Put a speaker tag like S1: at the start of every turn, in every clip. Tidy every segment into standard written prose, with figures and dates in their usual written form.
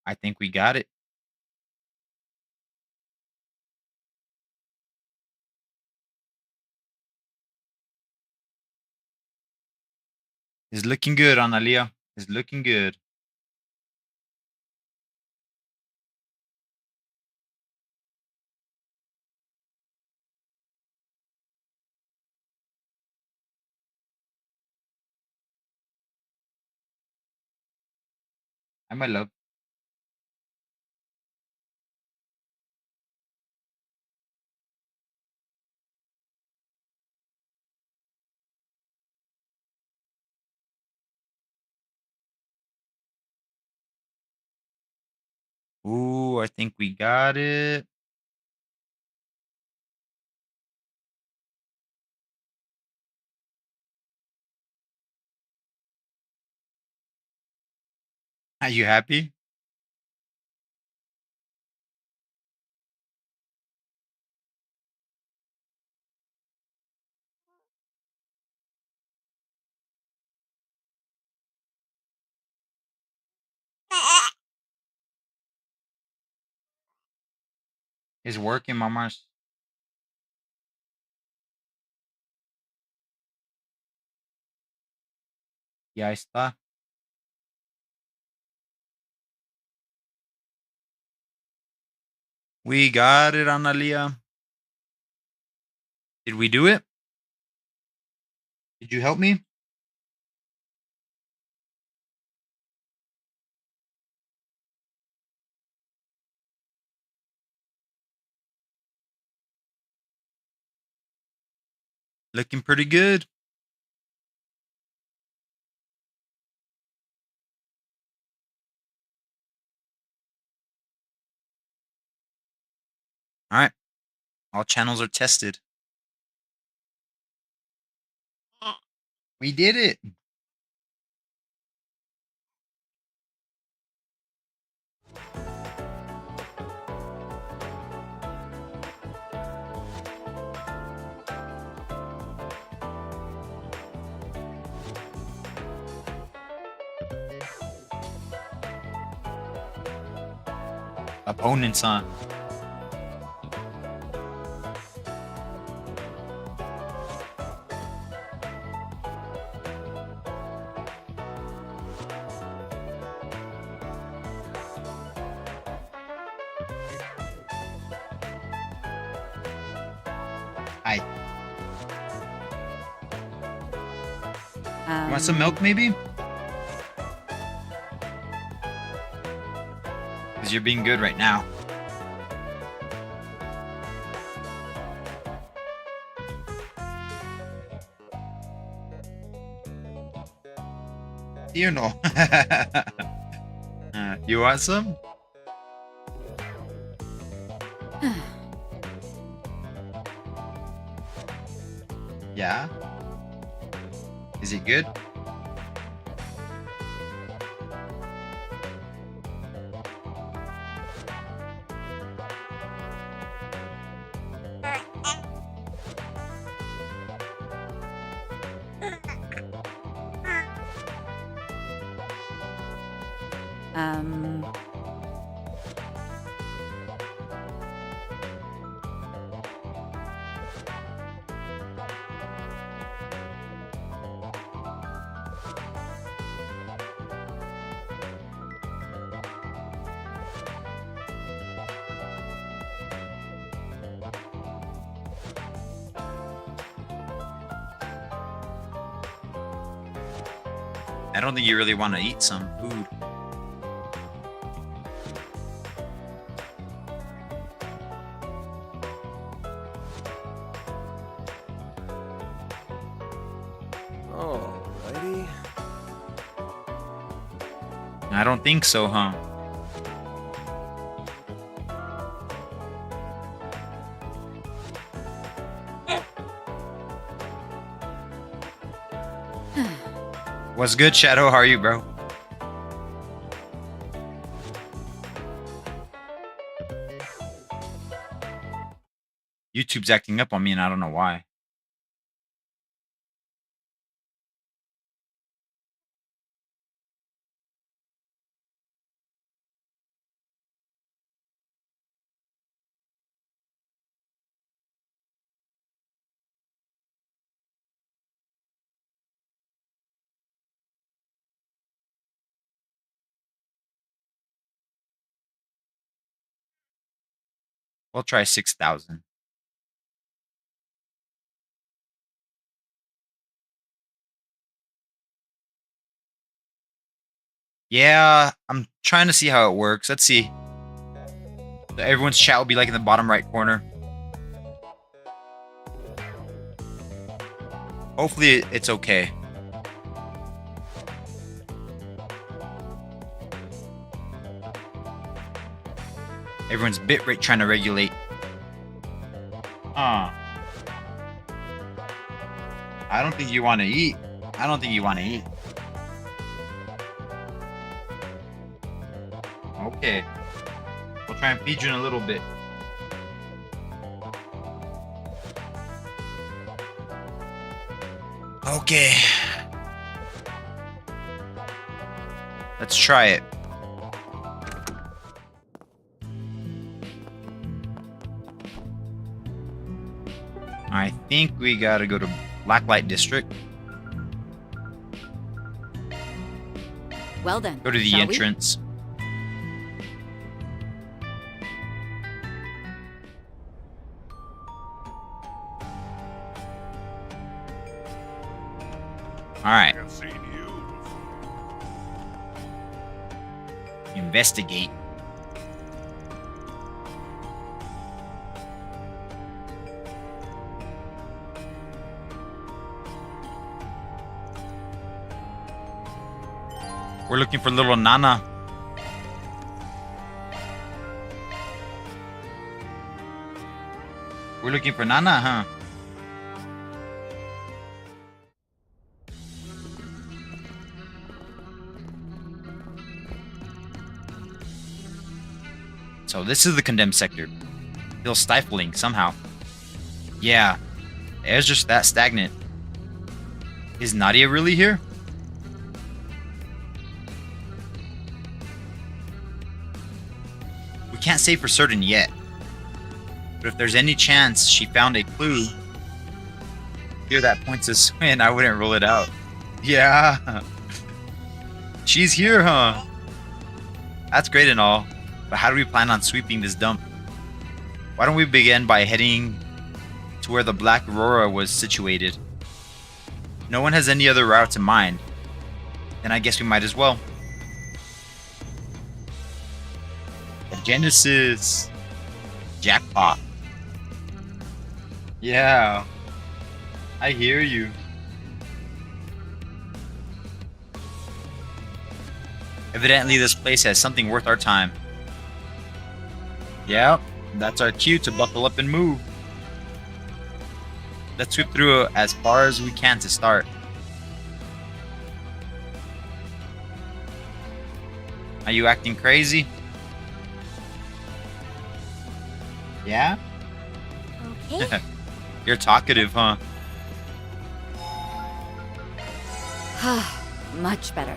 S1: I think we got it. It's looking good, Analia. It's looking good. Hi, my love. Ooh, I think we got it. Are you happy? It's working, mamas. Ya está. We got it, Analia. Did we do it? Did you help me? Looking pretty good. All right. All channels are tested. We did it. Opponents on. Hi. You want some milk, maybe? Because you're being good right now. You know. You want some? Yeah. Is it good?
S2: Um,
S1: I don't think you really want to eat some food.
S3: Alrighty.
S1: I don't think so, huh? What's good, Shadow? How are you, bro? YouTube's acting up on me and I don't know why. We'll try 6,000. Yeah, I'm trying to see how it works. Let's see. So everyone's chat will be like in the bottom right corner. Hopefully it's okay. Everyone's bitrate trying to regulate. I don't think you want to eat. I don't think you want to eat. Okay. We'll try and feed you in a little bit. Okay. Let's try it. I think we gotta go to Blacklight District.
S2: Well then.
S1: Go to the
S2: shall we?
S1: entrance. Alright. Investigate. We're looking for little Nana. We're looking for Nana, huh? So this is the condemned sector. Feels stifling somehow. Yeah, the air's just that stagnant. Is Nadia really here? We can't say for certain yet. But if there's any chance she found a clue here that points us in, I wouldn't rule it out. Yeah. She's here, huh? That's great and all. But how do we plan on sweeping this dump? Why don't we begin by heading to where the Black Aurora was situated? No one has any other routes in mind. Then I guess we might as well. Genesis. Jackpot. Yeah. I hear you. Evidently this place has something worth our time. Yeah, that's our cue to buckle up and move. Let's sweep through as far as we can to start. Are you acting crazy? Yeah?
S2: Okay.
S1: You're talkative, huh?
S2: Much better.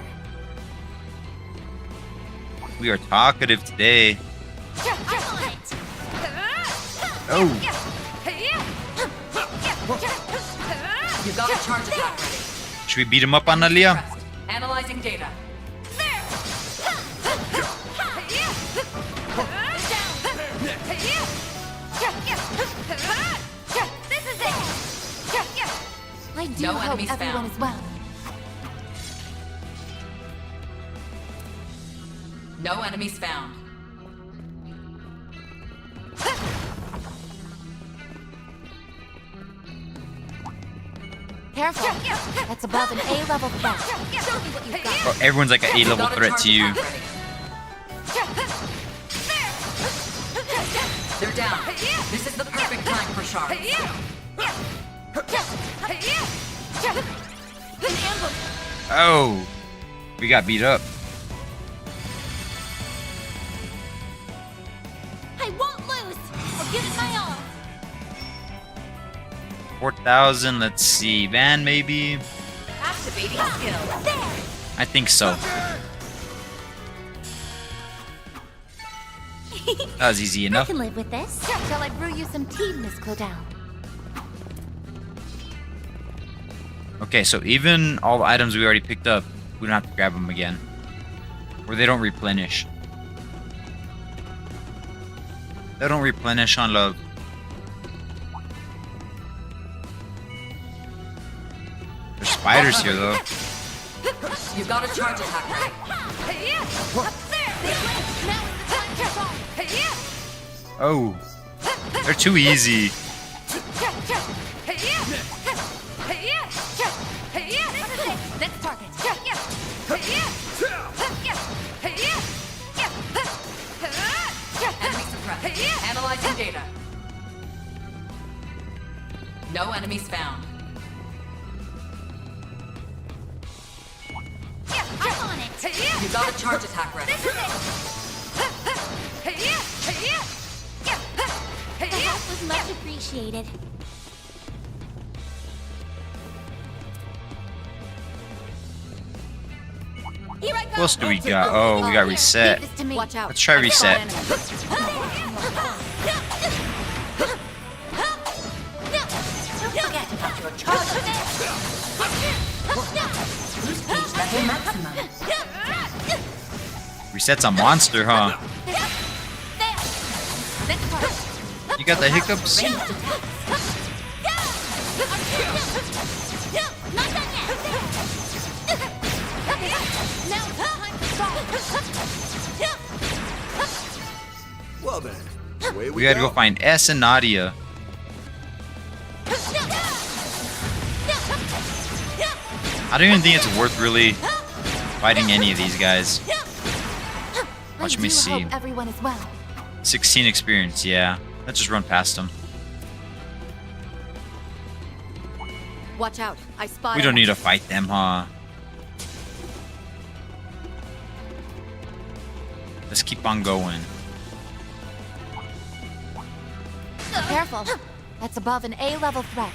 S1: We are talkative today. Oh!
S3: You got a charge attack ready.
S1: Should we beat him up, Analia?
S3: Analyzing data.
S2: This is it. I do
S3: No
S2: hope
S3: enemies
S2: everyone
S3: found.
S2: is well.
S3: No enemies found.
S2: Careful. That's above an A-level threat. Show me what you've got.
S1: Oh, everyone's like an A-level
S3: Got a
S1: threat
S3: charge
S1: to you.
S3: attack ready. They're down. This is the perfect time for sharks.
S2: An ambush.
S1: Oh! We got beat up.
S2: I won't lose. I'll give it my all.
S1: 4,000, let's see. Van, maybe?
S3: Activating skill.
S2: There.
S1: I think so. That was easy
S2: I
S1: enough.
S2: can live with this. Shall I brew you some tea, Miss Clodell?
S1: Okay, so even all the items we already picked up, we don't have to grab them again. Or they don't replenish. They don't replenish on love. There's spiders here though.
S3: You got a charge attack ready.
S1: Oh, they're too easy.
S2: Next target.
S3: Enemy suppressed. Analyzing data. No enemies found.
S2: I'm on it.
S3: You got a charge attack ready.
S2: The help was much appreciated. Here I go.
S1: What else do we got? Oh, we got reset.
S2: Leave this to me.
S3: Watch out.
S1: Let's try reset.
S3: Don't forget about your charge attack. Boost page level maximum.
S1: Reset's a monster, huh?
S2: Next target.
S1: You got the hiccups?
S3: Ranged attack.
S2: Not done yet. Now it's time to solve.
S4: Well then, away
S1: We gotta go find S and Nadia. I don't even think it's worth really fighting any of these guys. Watch me see.
S2: Hope everyone is well.
S1: 16 experience, yeah. Let's just run past them.
S3: Watch out. I spy.
S1: We don't need to fight them, huh? Let's keep on going.
S2: Careful. That's above an A-level threat.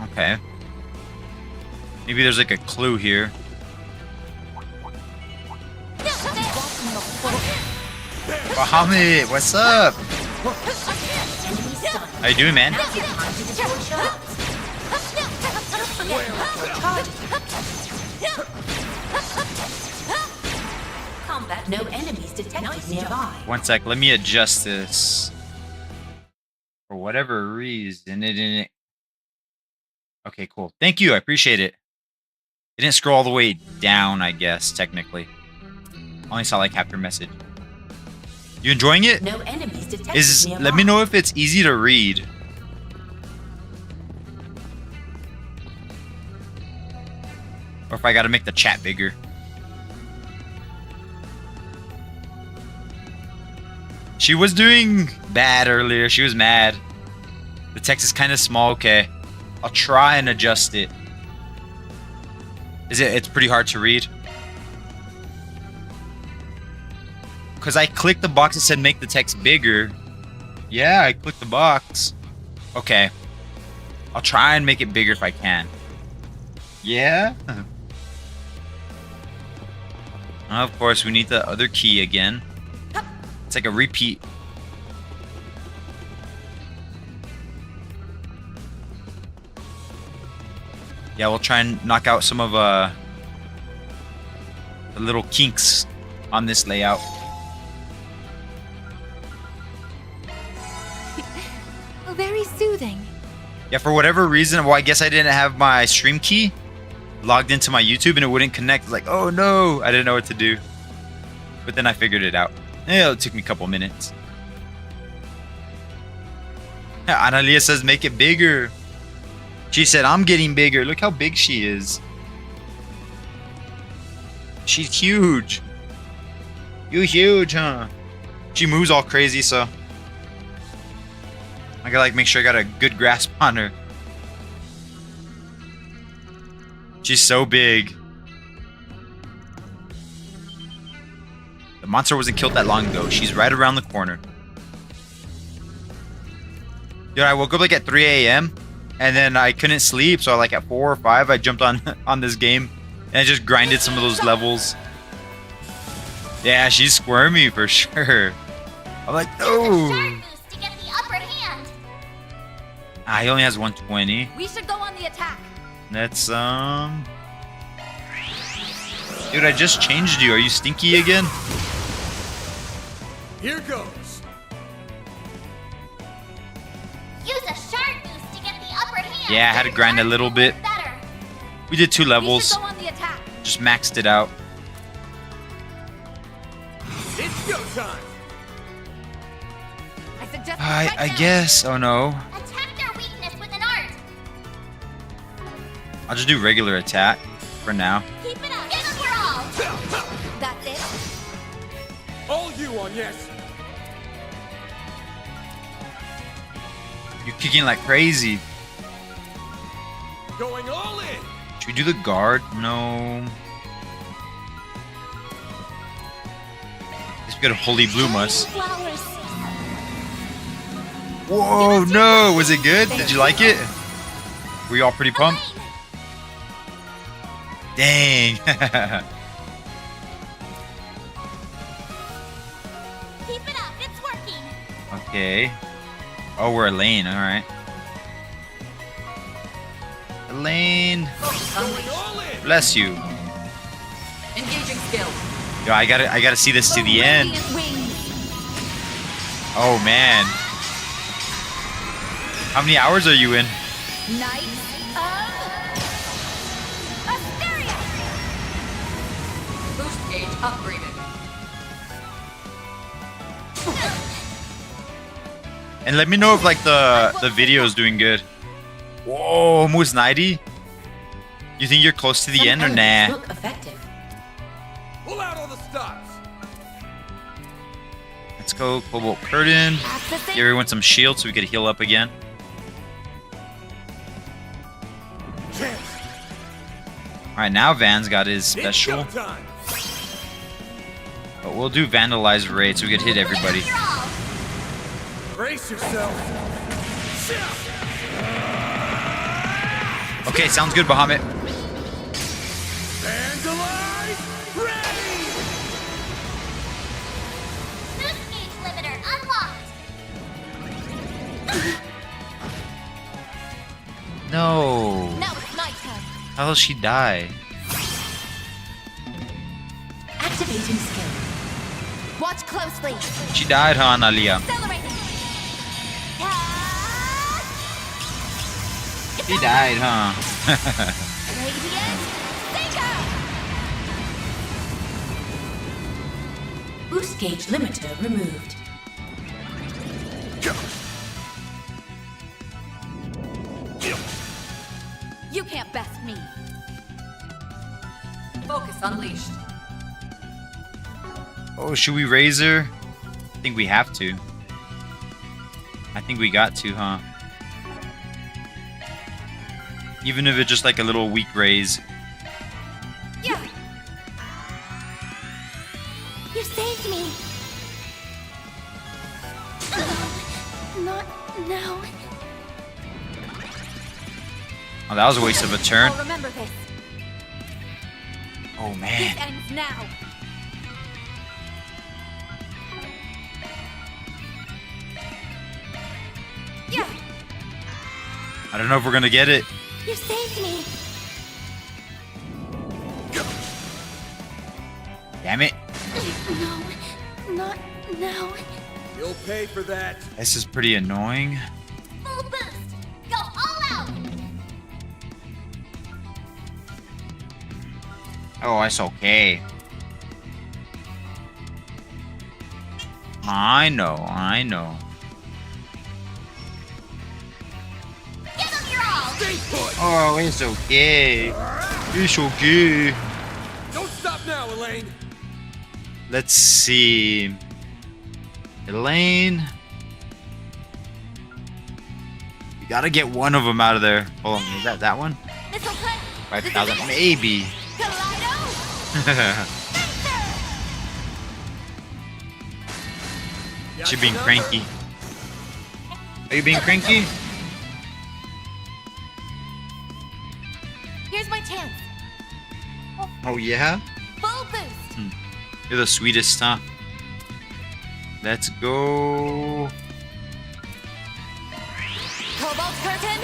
S1: Okay. Maybe there's like a clue here. Bahamut, what's up? How you doing, man?
S3: Combat. No enemies detected nearby.
S1: One sec, let me adjust this. For whatever reason, it didn't. Okay, cool. Thank you, I appreciate it. It didn't scroll all the way down, I guess, technically. Only saw like half your message. You enjoying it?
S3: No enemies detected nearby.
S1: Let me know if it's easy to read. Or if I gotta make the chat bigger. She was doing bad earlier. She was mad. The text is kind of small. Okay. I'll try and adjust it. It's pretty hard to read? Because I clicked the box that said make the text bigger. Yeah, I clicked the box. Okay. I'll try and make it bigger if I can. Yeah? Of course, we need the other key again. It's like a repeat. Yeah, we'll try and knock out some of the little kinks on this layout.
S2: Very soothing.
S1: Yeah, for whatever reason, well, I guess I didn't have my stream key logged into my YouTube and it wouldn't connect. Like, oh no, I didn't know what to do. But then I figured it out. Yeah, it took me a couple minutes. Yeah, Analia says make it bigger. She said, I'm getting bigger. Look how big she is. She's huge. You huge, huh? She moves all crazy, so I gotta like make sure I got a good grasp on her. She's so big. The monster wasn't killed that long ago. She's right around the corner. Dude, I woke up like at 3 a.m. and then I couldn't sleep, so like at 4 or 5 I jumped on this game and I just grinded some of those levels. Yeah, she's squirmy for sure. I'm like, no.
S2: To get the upper hand.
S1: Ah, he only has 120.
S2: We should go on the attack.
S1: Let's Dude, I just changed you. Are you stinky again?
S4: Here goes.
S2: Use a sharp boost to get the upper hand.
S1: Yeah, I had to grind a little bit.
S2: Better.
S1: We did 2
S2: We
S1: levels.
S2: should go on the attack.
S1: Just maxed it out.
S4: It's go time.
S2: I suggest
S1: I guess. Oh no.
S2: attack their weakness with an art.
S1: I'll just do regular attack for now.
S2: Keep it up. Give them your all. That's it.
S4: All you on yes.
S1: You're kicking like crazy.
S4: Going all in.
S1: Should we do the guard? No. Guess we gotta Holy Bloom us.
S2: Flowers.
S1: Whoa, no. Was it good? Did you like it? Were you all pretty pumped? Dang.
S2: Keep it up. It's working.
S1: Okay. Oh, we're Elaine. All right. Elaine.
S3: Focus
S4: Going
S3: unleashed.
S4: all in.
S1: Bless you.
S3: Engaging skill.
S1: Yo, I gotta see this to the end.
S2: Radiant wings.
S1: Oh man. How many hours are you in?
S2: Knights of Asteria.
S3: Boost gauge upgraded.
S1: And let me know if like the video is doing good. Whoa, almost 90. You think you're close to the
S3: Some
S1: end or
S3: elements
S1: nah?
S3: Look effective.
S4: Pull out all the stops.
S1: Let's go Cobalt Curtain. Give everyone some shield so we could heal up again.
S4: Chance.
S1: Alright, now Van's got his
S4: It's
S1: special.
S4: go time.
S1: But we'll do Vandalize Raid so we could hit everybody.
S2: Give them your all.
S4: Brace yourself.
S1: Okay, sounds good, Bahamut.
S4: Vandalize. Ready.
S2: Boost gauge limiter unlocked.
S1: No.
S2: Now it's nighttime.
S1: How will she die?
S3: Activating skill.
S2: Watch closely.
S1: She died, huh, Analia?
S2: Accelerating.
S1: She died, huh?
S2: Radiant. Bingo.
S3: Boost gauge limiter removed.
S2: You can't best me.
S3: Focus unleashed.
S1: Oh, should we raise her? I think we have to. I think we got to, huh? Even if it's just like a little weak raise.
S2: Yeah. You saved me. Not now.
S1: Oh, that was a waste of a turn.
S2: I'll remember this.
S1: Oh,
S2: This
S1: man.
S2: ends now. Yeah.
S1: I don't know if we're gonna get it.
S2: You saved me.
S1: Damn it.
S2: No, not now.
S4: You'll pay for that.
S1: This is pretty annoying.
S2: Full boost. Go all out.
S1: Oh, it's okay. I know, I know.
S2: Give them your all.
S4: Stay put.
S1: Oh, it's okay. It's okay.
S4: Don't stop now, Elaine.
S1: Let's see. Elaine. We gotta get one of them out of there. Hold on, is that one?
S2: Missile cut.
S1: 5,000, maybe.
S2: Kaleido.
S4: Got
S1: She
S4: your
S1: being
S4: number?
S1: cranky. Are you being cranky?
S2: Here's my chance.
S1: Oh yeah?
S2: Full boost.
S1: You're the sweetest, huh? Let's go.
S2: Cobalt curtain.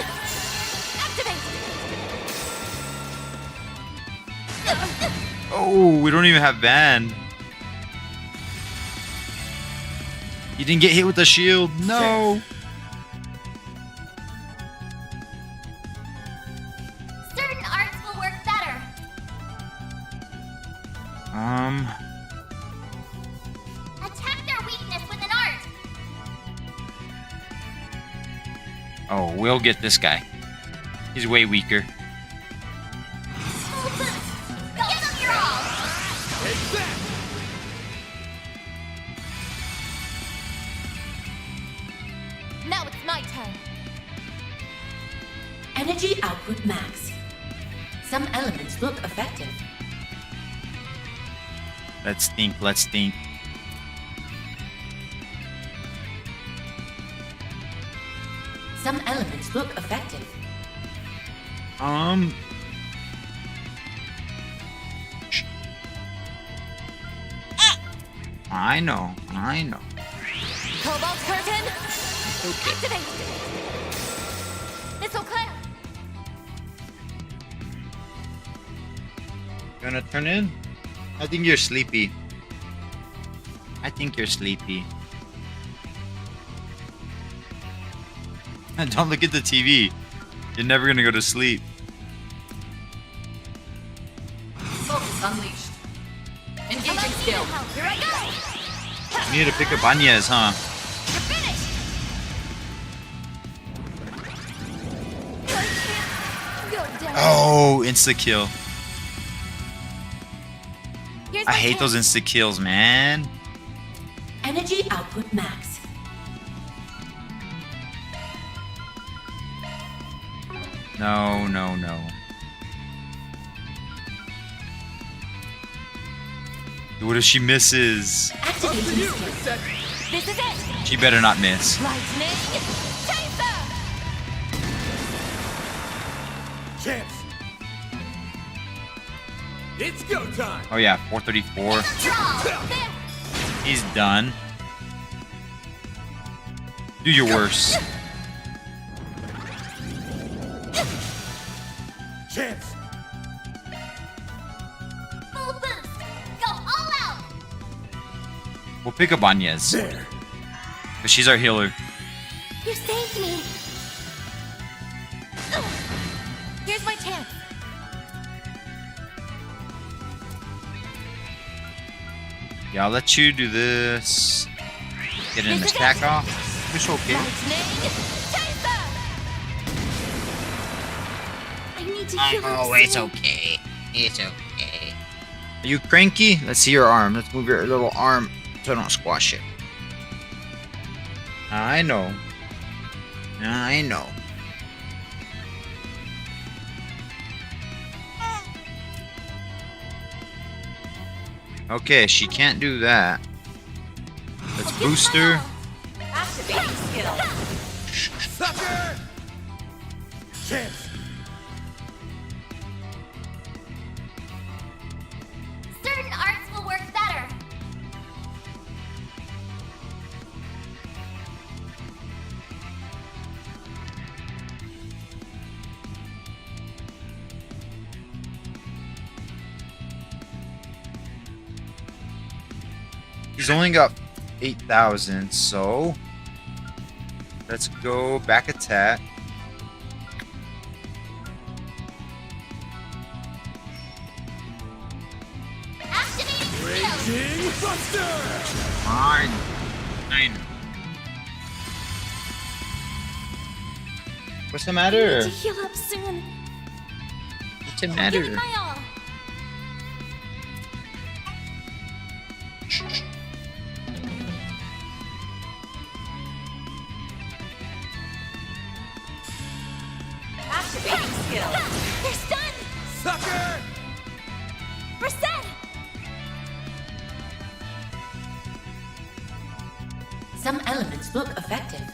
S2: Activate.
S1: Oh, we don't even have Van. You didn't get hit with the shield. No.
S2: Certain arts will work better. Attack their weakness with an art.
S1: Oh, we'll get this guy. He's way weaker.
S2: Full boost. Go give them your all.
S4: Take that!
S2: Now it's my turn.
S3: Energy output max. Some elements look effective.
S1: Let's think. Let's think.
S3: Some elements look effective.
S1: I know.
S2: Cobalt curtain. Activate. This'll clear.
S1: Gonna turn in? I think you're sleepy. Don't look at the TV. You're never gonna go to sleep.
S3: Focus unleashed. Engaging
S2: Allow me to
S3: skill.
S2: help. Here I go.
S1: You need to pick up Agnes, huh?
S2: You're finished. You're done.
S1: Oh, insta kill.
S2: Here's
S1: I
S2: my
S1: hate those
S2: chance.
S1: insta kills, man.
S3: Energy output max.
S1: No. What if she misses?
S3: Activating
S4: To you,
S3: skill.
S4: Reset!
S2: This is it.
S1: She better not miss.
S2: Lightning. Chaser.
S4: Chance! It's go time!
S1: Oh yeah, 434.
S2: Draw. There.
S1: He's done. Do your worst.
S4: Chance!
S2: Full boost. Go all out.
S1: We'll pick up Agnes.
S4: There!
S1: But she's our healer.
S2: You saved me. Here's my chance.
S1: Yeah, I'll let you do this. Get an
S2: This is
S1: attack
S2: it.
S1: off. It's okay.
S2: Lightning. Chaser. I need to heal up
S1: Oh, it's
S2: soon.
S1: okay. It's okay. Are you cranky? Let's see your arm. Let's move your little arm so I don't squash it. I know. Okay, she can't do that. Let's boost her.
S3: Activating skill.
S4: Sucker! Chance!
S2: Certain arts will work better.
S1: He's only got 8,000, so let's go back attack.
S2: Activating skill.
S4: Raging Buster!
S1: Fine. What's the
S2: I
S1: matter?
S2: need to heal up soon.
S1: What's the
S2: Give it
S1: matter?
S2: my all.
S3: Activating skill.
S2: They're stunned.
S4: Sucker!
S2: Reset.
S3: Some elements look effective.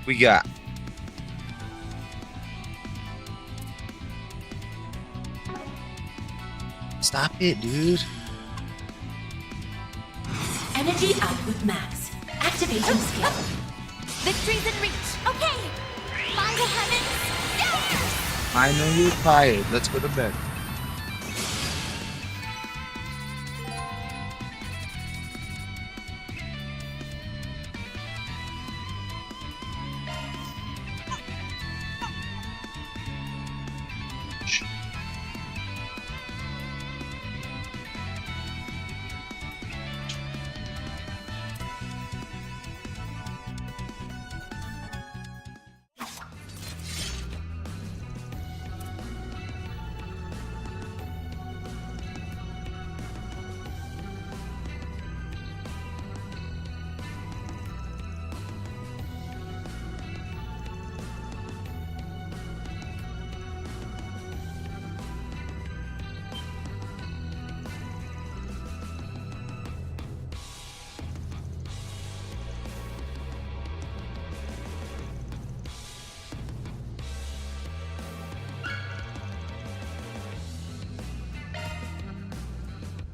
S1: We got. Stop it, dude.
S3: Energy output max. Activating skill.
S2: Victory's in reach. Okay. Fly to heaven. Yes!
S1: I know you're tired. Let's go to bed.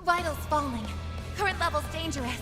S2: Vitals falling. Current level's dangerous.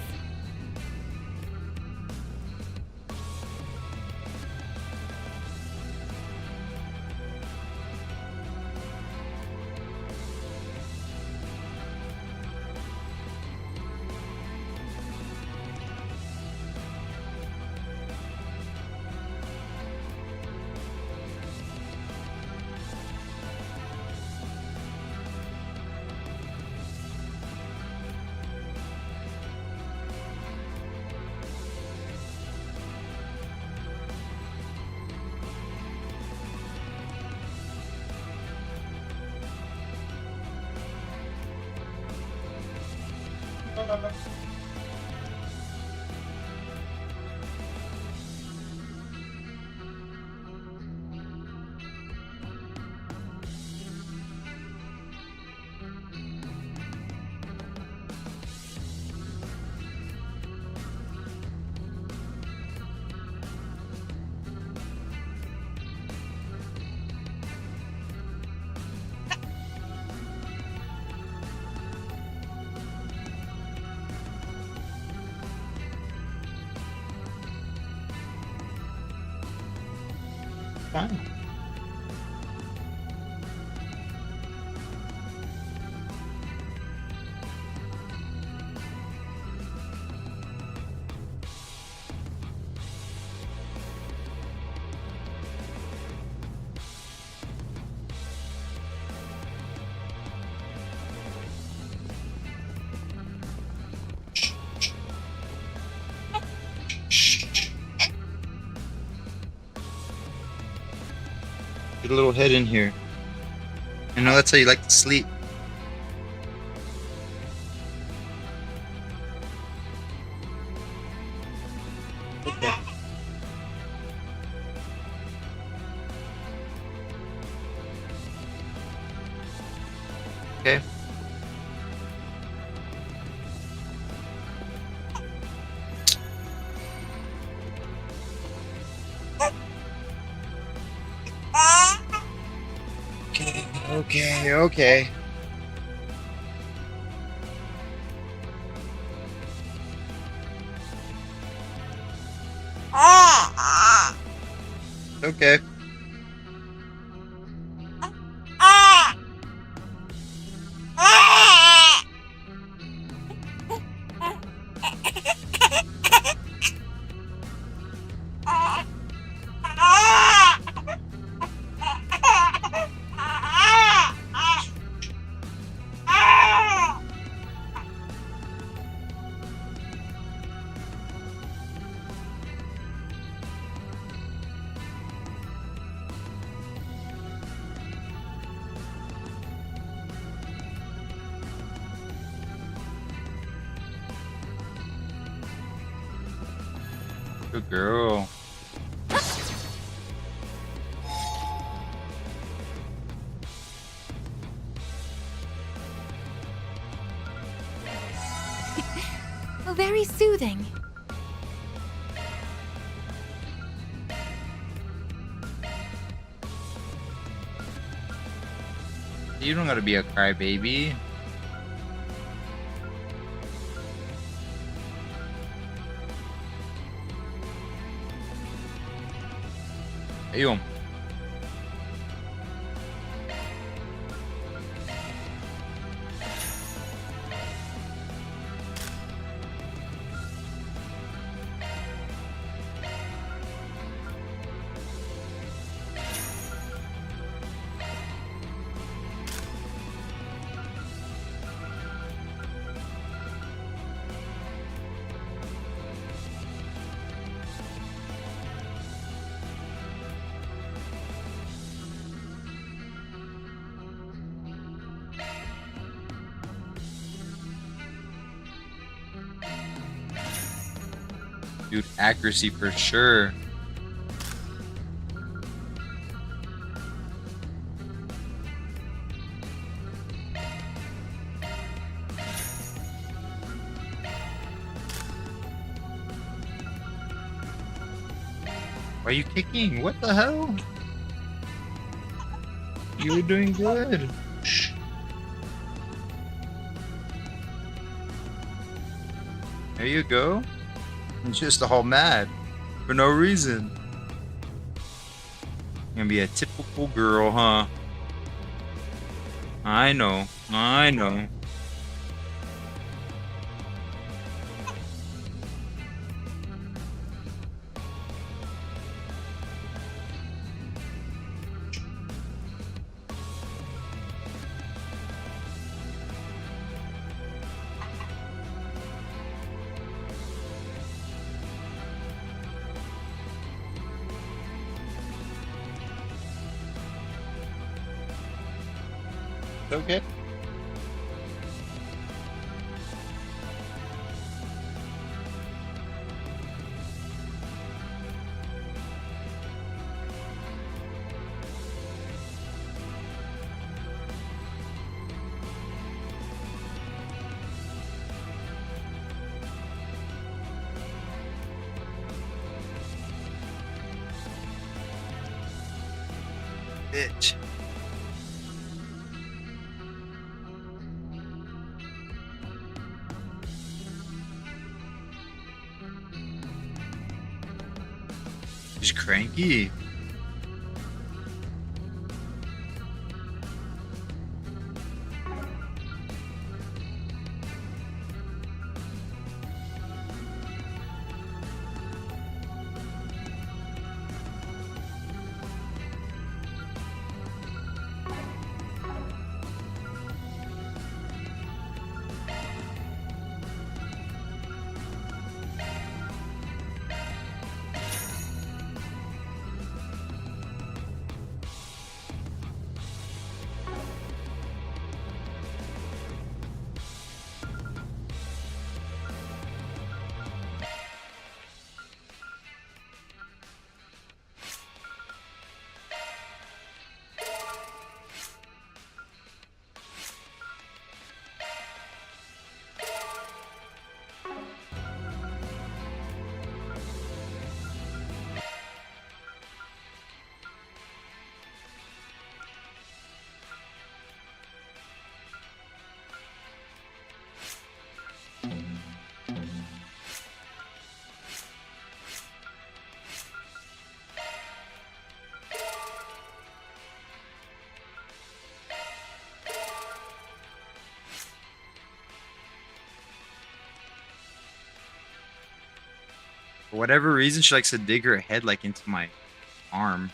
S1: Fine. Get a little head in here. I know that's how you like to sleep. Okay. Okay. Okay. Okay. Good girl.
S2: Very soothing.
S1: You don't gotta be a crybaby. Damn. Dude, accuracy for sure. Why are you kicking? What the hell? You were doing good. There you go. I'm just all mad for no reason. Gonna be a typical girl, huh? I know. I know. Okay. Bitch. She's cranky. For whatever reason, she likes to dig her head like into my arm.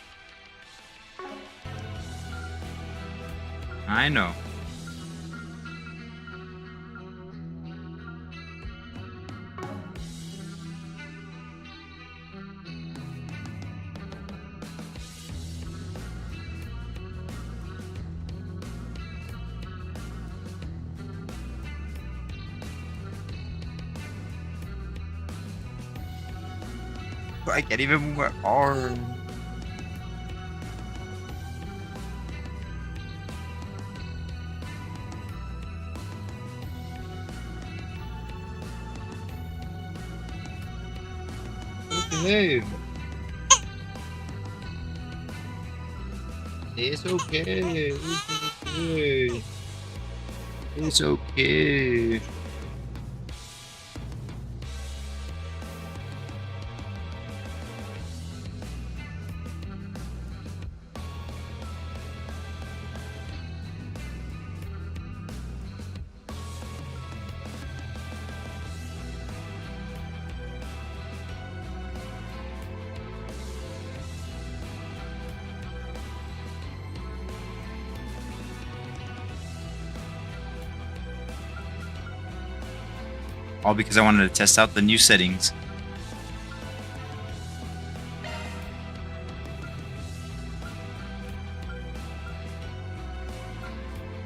S1: I know. I can't even move my arm. Okay. It's okay. okay. It's okay. All because I wanted to test out the new settings.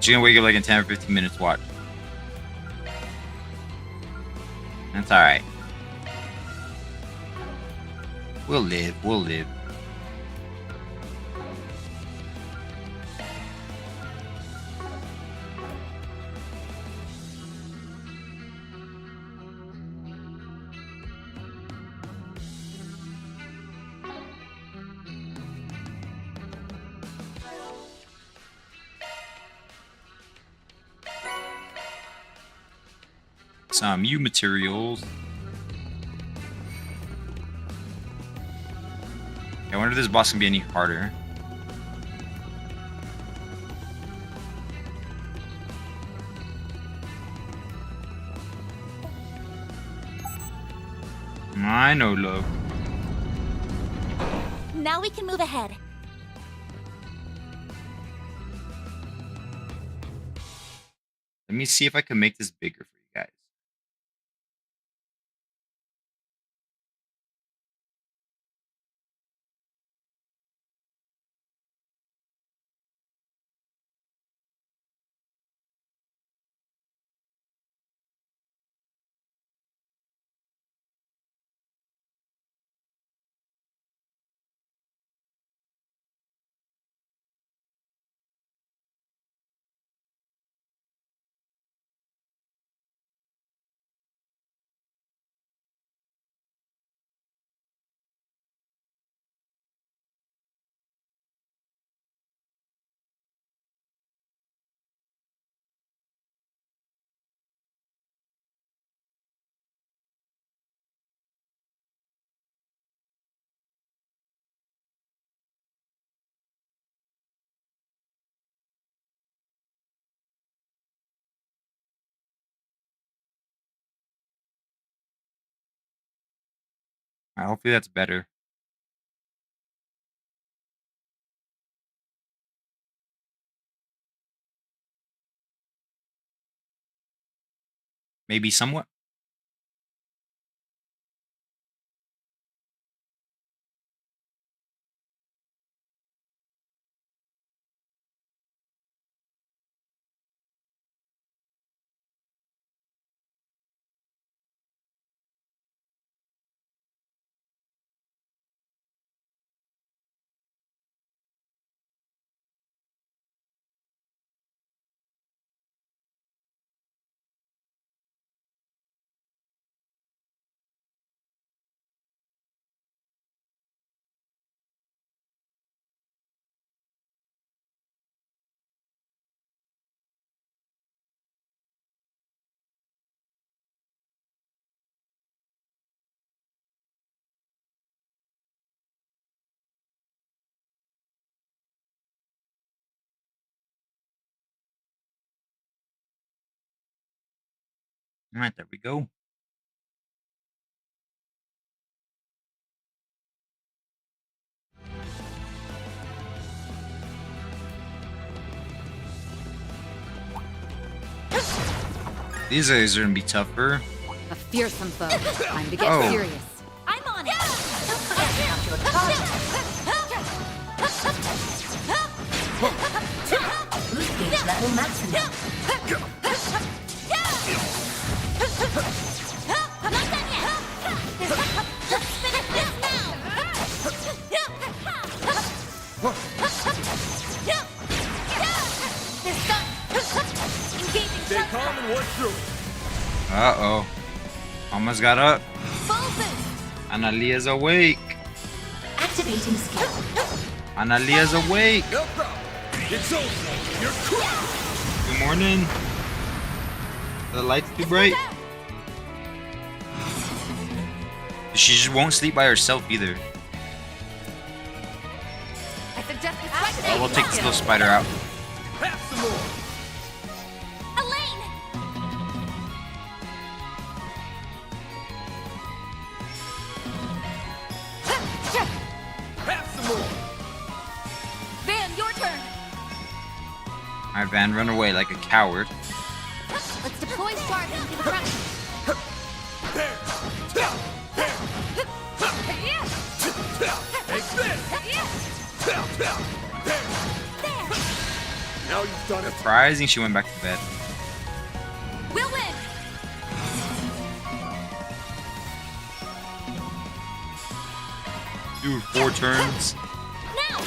S1: She's gonna wake up like in 10 or 15 minutes, watch. That's alright. We'll live, we'll live. Some new materials. I wonder if this boss can be any harder. I know, love.
S2: Now we can move ahead.
S1: Let me see if I can make this bigger for you guys. Hopefully that's better. Maybe somewhat. All right, there we go. These guys are gonna be tougher.
S3: A fearsome foe. Time to get
S1: Oh.
S3: serious.
S2: I'm on it.
S3: Don't forget to count your charges. Boost gauge level maximum.
S2: Not done yet. Let's finish this now. They're stuck. Engaging
S4: Stay
S2: jump
S4: calm and work through it.
S1: Uh-oh. Almost got up.
S2: full boost.
S1: Analia's awake.
S3: Activating skill.
S1: Analia's awake.
S4: No problem. It's over. You're crushed.
S1: Good morning. The light's too bright. She just won't sleep by herself either.
S2: I suggest this
S1: Oh, we'll take this little spider out.
S4: Have some more.
S2: Elaine!
S4: Have some more.
S2: Van, your turn.
S1: Alright, Van, run away like a coward.
S2: Let's deploy Sharp into the front.
S4: There. Take this. There. Now you've done it.
S1: Surprising she went back to bed.
S2: We'll win.
S1: Do 4 turns.
S2: Now.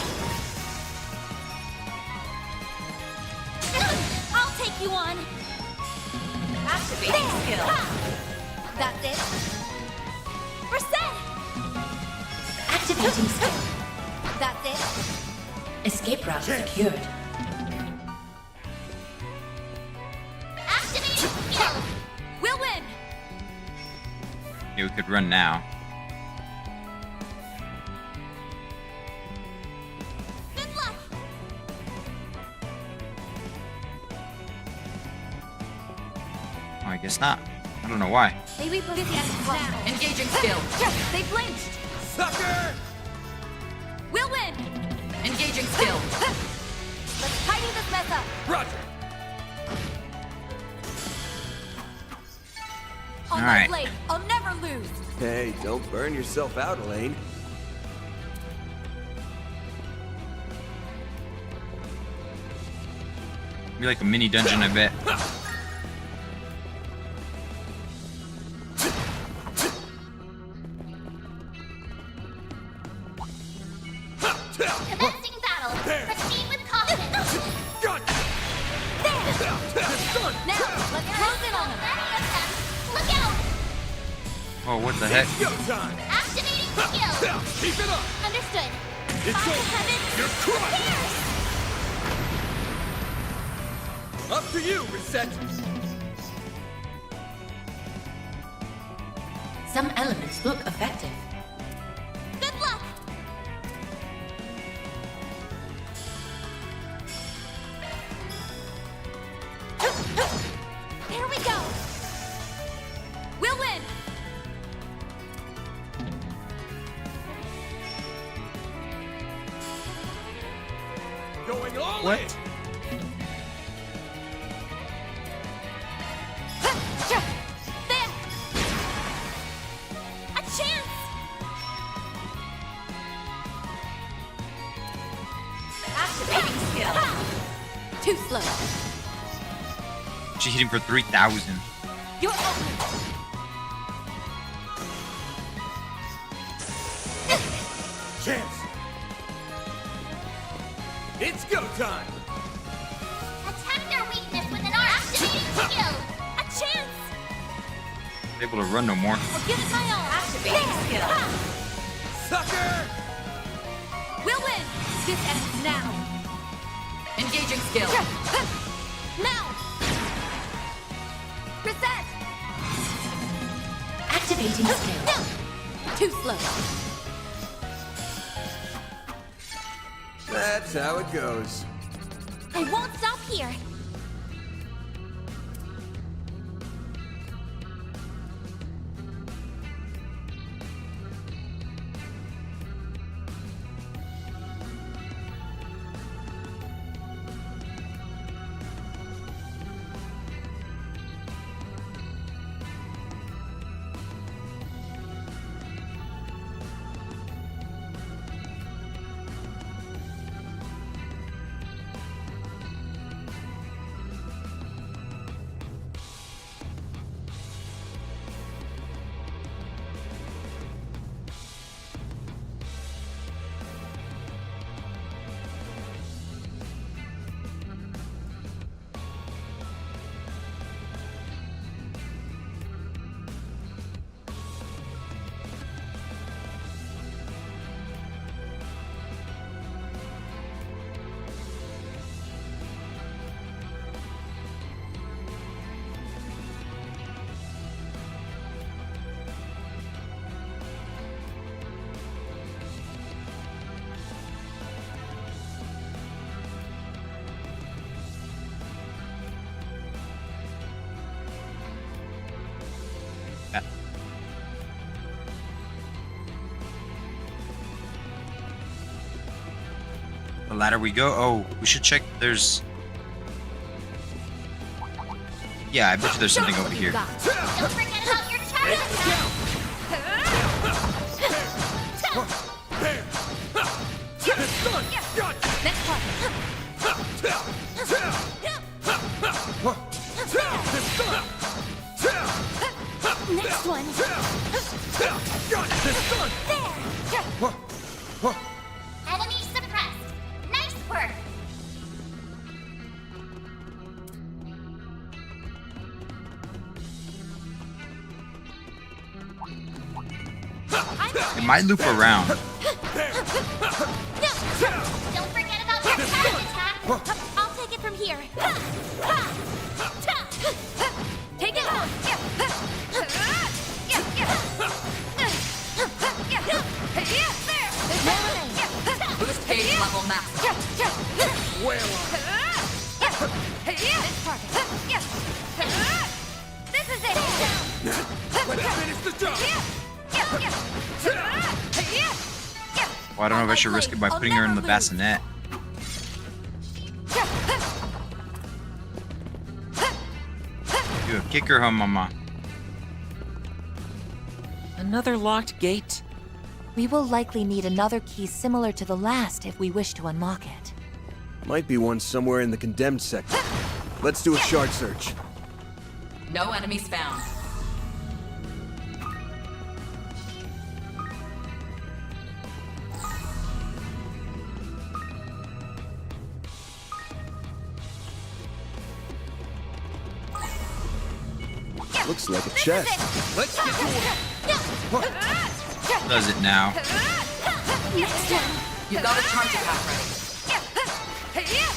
S2: I'll take you on.
S3: Activating skill.
S2: That's it. Reset.
S3: Activating skill.
S2: That's it.
S3: Escape route secured.
S2: Activating skill. We'll win.
S1: Yeah, we could run now.
S2: Good luck.
S1: Oh, I guess not. I don't know why.
S2: Maybe this ends now.
S3: Engaging skill.
S2: They blinched.
S4: Sucker.
S2: We'll win.
S3: Engaging skill.
S2: Let's tidy this mess up.
S4: Roger.
S2: On
S1: All
S2: my
S1: right.
S2: blade, I'll never lose.
S5: Hey, don't burn yourself out, Elaine.
S1: Be like a mini dungeon, I bet.
S2: Commencing battle. Proceed with caution.
S4: Got you.
S2: Now, let's close in on them. Look out!
S1: Oh, what the heck?
S4: Go time.
S2: Activating skill.
S4: Keep it up.
S2: Understood.
S4: It's
S2: By the
S4: over.
S2: heavens.
S4: You're crushed. Up to you, Reset.
S3: Some elements look effective.
S2: Good luck. Here we go. We'll win.
S4: Going all
S1: What?
S4: in.
S2: There. A chance.
S3: Activating skill.
S2: Too slow.
S1: She hit him for 3,000.
S2: You're open.
S4: Chance. It's go time.
S2: Attack their weakness with an activating skill. A chance.
S1: Able to run no more.
S2: I'll give it my all.
S3: Activating skill.
S4: Sucker.
S2: We'll win. This ends now.
S3: Engaging skill.
S2: Now. Reset.
S3: Activating skill.
S2: No. Too slow.
S5: That's how it goes.
S2: I won't stop here.
S1: ladder we go. Oh, we should check. There's. Yeah, I bet you there's something over here.
S2: Don't forget about your charge attack.
S4: There! It's done! Got it!
S2: Next one.
S4: It's done!
S2: Next one.
S4: Got it! It's done!
S2: There. Enemy suppressed. Nice work.
S1: It might loop around.
S2: Don't forget about your charge attack. I'll take it from here. Take it out.
S3: Boost page level maximum.
S4: Whale on!
S2: This is it.
S4: Let's finish the job!
S1: Well, I don't know if I should risk it by putting her in the bassinet. Dude, kick her home, mama.
S6: Another locked gate?
S7: We will likely need another key similar to the last if we wish to unlock it.
S5: Might be one somewhere in the condemned sector. Let's do a shard search.
S3: No enemies found.
S5: Looks like a chest.
S4: Let's get to work!
S1: Does it now?
S2: Next one.
S3: You got a charge attack ready.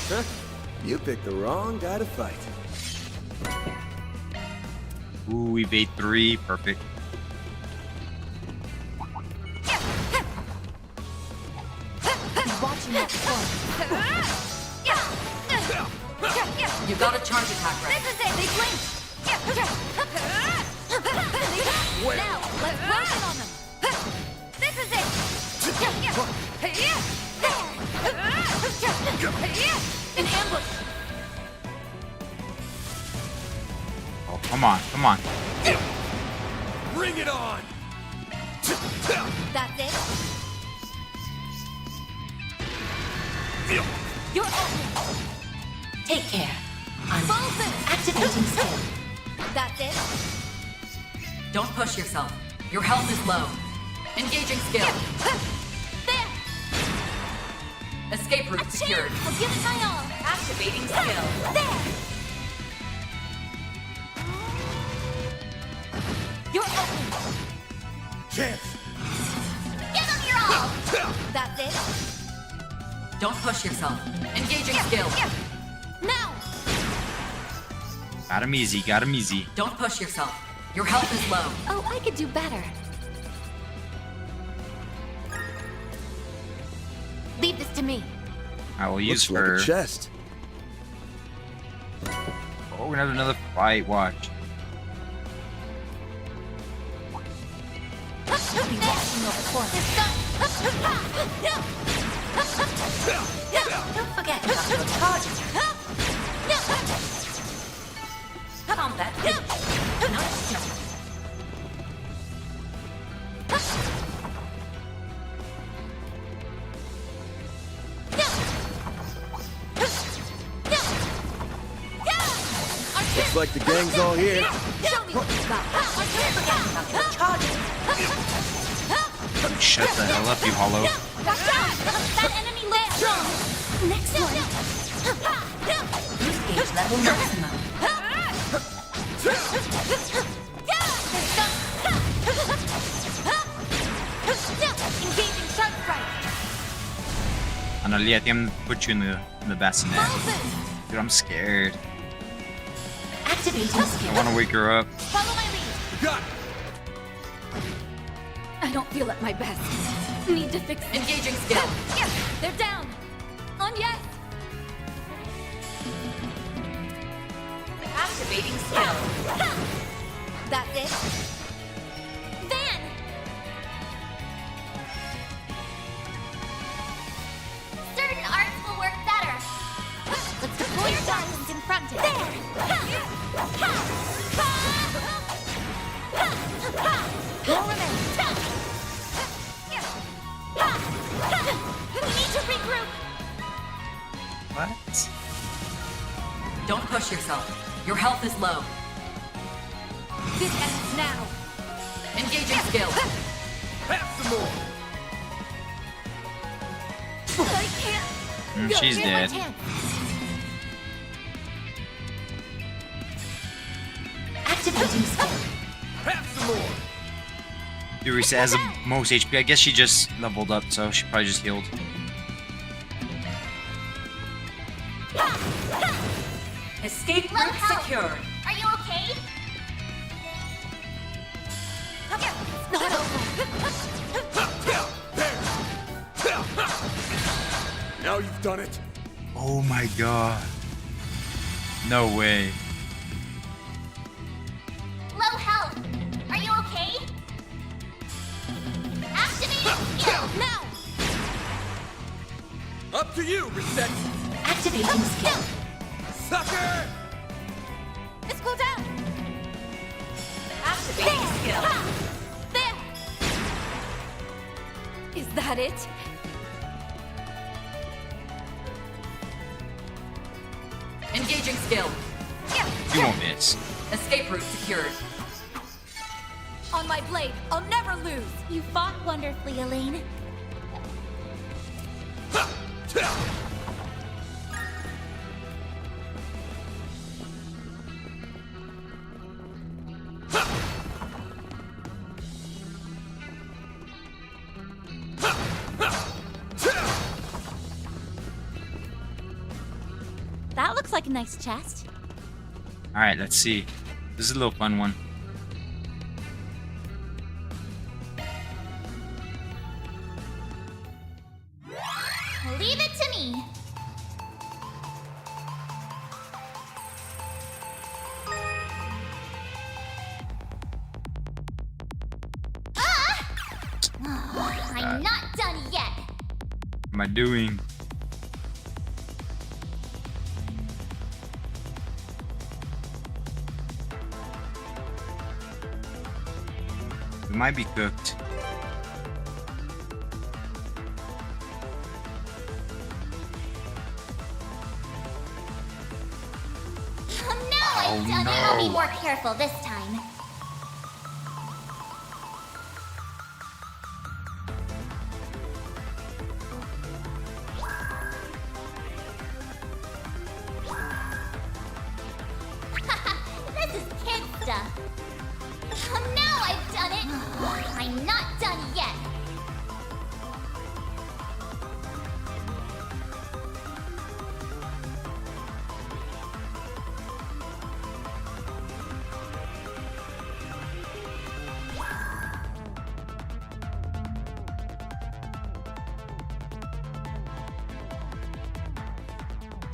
S5: Huh? You picked the wrong guy to fight.
S1: Ooh, we bait 3. Perfect.
S7: He's watching that corner.
S3: You got a charge attack ready.
S2: This is it. They blinked. Now, let's work it on them. This is it. An ambush.
S1: Oh, come on, come on.
S4: Bring it on!
S2: That's it. You're open.
S3: Take care. I'm
S2: Full boost.
S3: activating skill.
S2: That's it.
S3: Don't push yourself. Your health is low. Engaging skill.
S2: There.
S3: Escape route
S2: A
S3: secured.
S2: chance. I'll give it my all.
S3: Activating skill.
S2: There. You're open.
S4: Chance!
S2: Give them your all. That's it.
S3: Don't push yourself. Engaging skill.
S2: Now.
S1: Got him easy, got him easy.
S3: Don't push yourself. Your health is low.
S2: Oh, I could do better. Leave this to me.
S1: I will use
S5: Looks like
S1: her.
S5: a chest.
S1: Oh, we're gonna have another fight. Watch.
S7: He'll be watching your corner.
S3: Don't forget about your charge attack. Combat. Nice jump.
S5: Looks like the gang's all here.
S2: Show me what you got.
S3: About your charge attack.
S1: Shut the hell up, you hollow.
S2: Watch out! That enemy looks strong. Next one.
S3: Boost gauge level maximum.
S2: Engaging sharp right.
S1: Analia, I think I'm gonna put you in the bassinet.
S2: Full boost.
S1: Dude, I'm scared.
S3: Activating
S1: I
S3: skill.
S1: want to wake her up.
S2: Follow my lead.
S4: Got it!
S2: I don't feel at my best. Need to fix this.
S3: Engaging skill.
S2: They're down. On yes.
S3: Activating skill.
S2: That's it. Van. Certain arts will More remains. We need to regroup.
S1: What?
S3: Don't push yourself. Your health is low.
S2: This ends now.
S3: Engaging skill.
S4: Have some more.
S2: I can't. Go,
S1: She's
S2: here's my
S1: dead.
S2: chance.
S3: Activating skill.
S4: Have some more.
S1: Eureka has the most HP. I guess she just leveled up, so she probably just healed.
S3: Escape
S2: Low
S3: route
S2: health.
S3: secured.
S2: Are you okay? It's not over.
S4: Now you've done it.
S1: Oh my god. No way.
S2: Low health. Are you okay? Activate skill now.
S4: Up to you, Reset.
S3: Activating skill.
S4: Sucker!
S2: Let's go down.
S3: Activating skill.
S2: There. Is that it?
S3: Engaging skill.
S1: You won't miss.
S3: Escape route secured.
S2: On my blade, I'll never lose. You fought wonderfully, Elaine. That looks like a nice chest.
S1: Alright, let's see. This is a little fun one.
S2: Leave it to me. I'm not done yet.
S1: What am I doing? We might be cooked.
S2: Now I've done it. I'll be more careful this time. This is kid stuff. Now I've done it. I'm not done yet.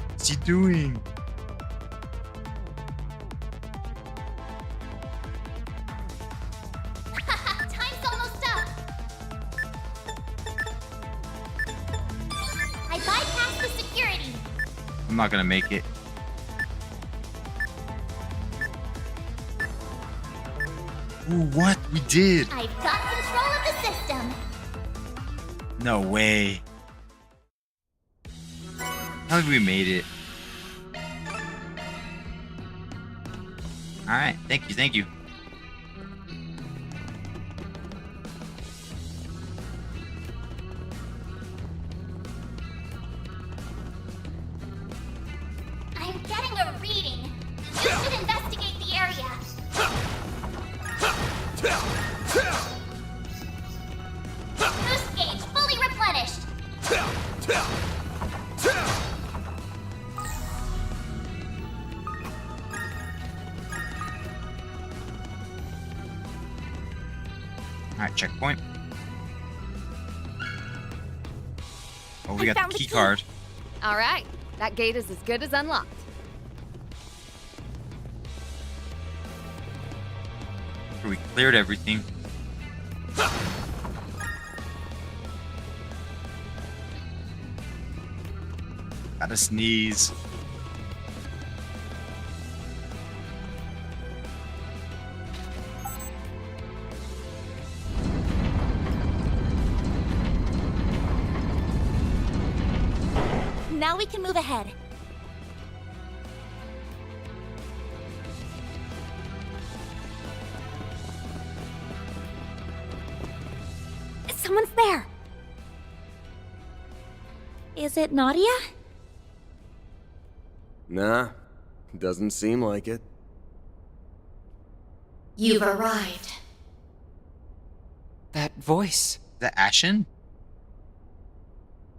S1: What's he doing?
S2: Time's almost up. I bypassed the security.
S1: I'm not gonna make it. Ooh, what? We did!
S2: I've got control of the system.
S1: No way. How did we made it? Alright, thank you, thank you.
S2: I'm getting a reading. You should investigate the area. Boost gauge fully replenished.
S1: Alright, checkpoint. Oh, we
S2: I
S1: got
S2: found
S1: the
S2: the
S1: key
S2: key.
S1: card.
S8: All right, that gate is as good as unlocked.
S1: We cleared everything. Gotta sneeze.
S2: Now we can move ahead. Someone's there. Is it Nadia?
S5: Nah, doesn't seem like it.
S2: You've arrived.
S6: That voice.
S1: Is that Ashen?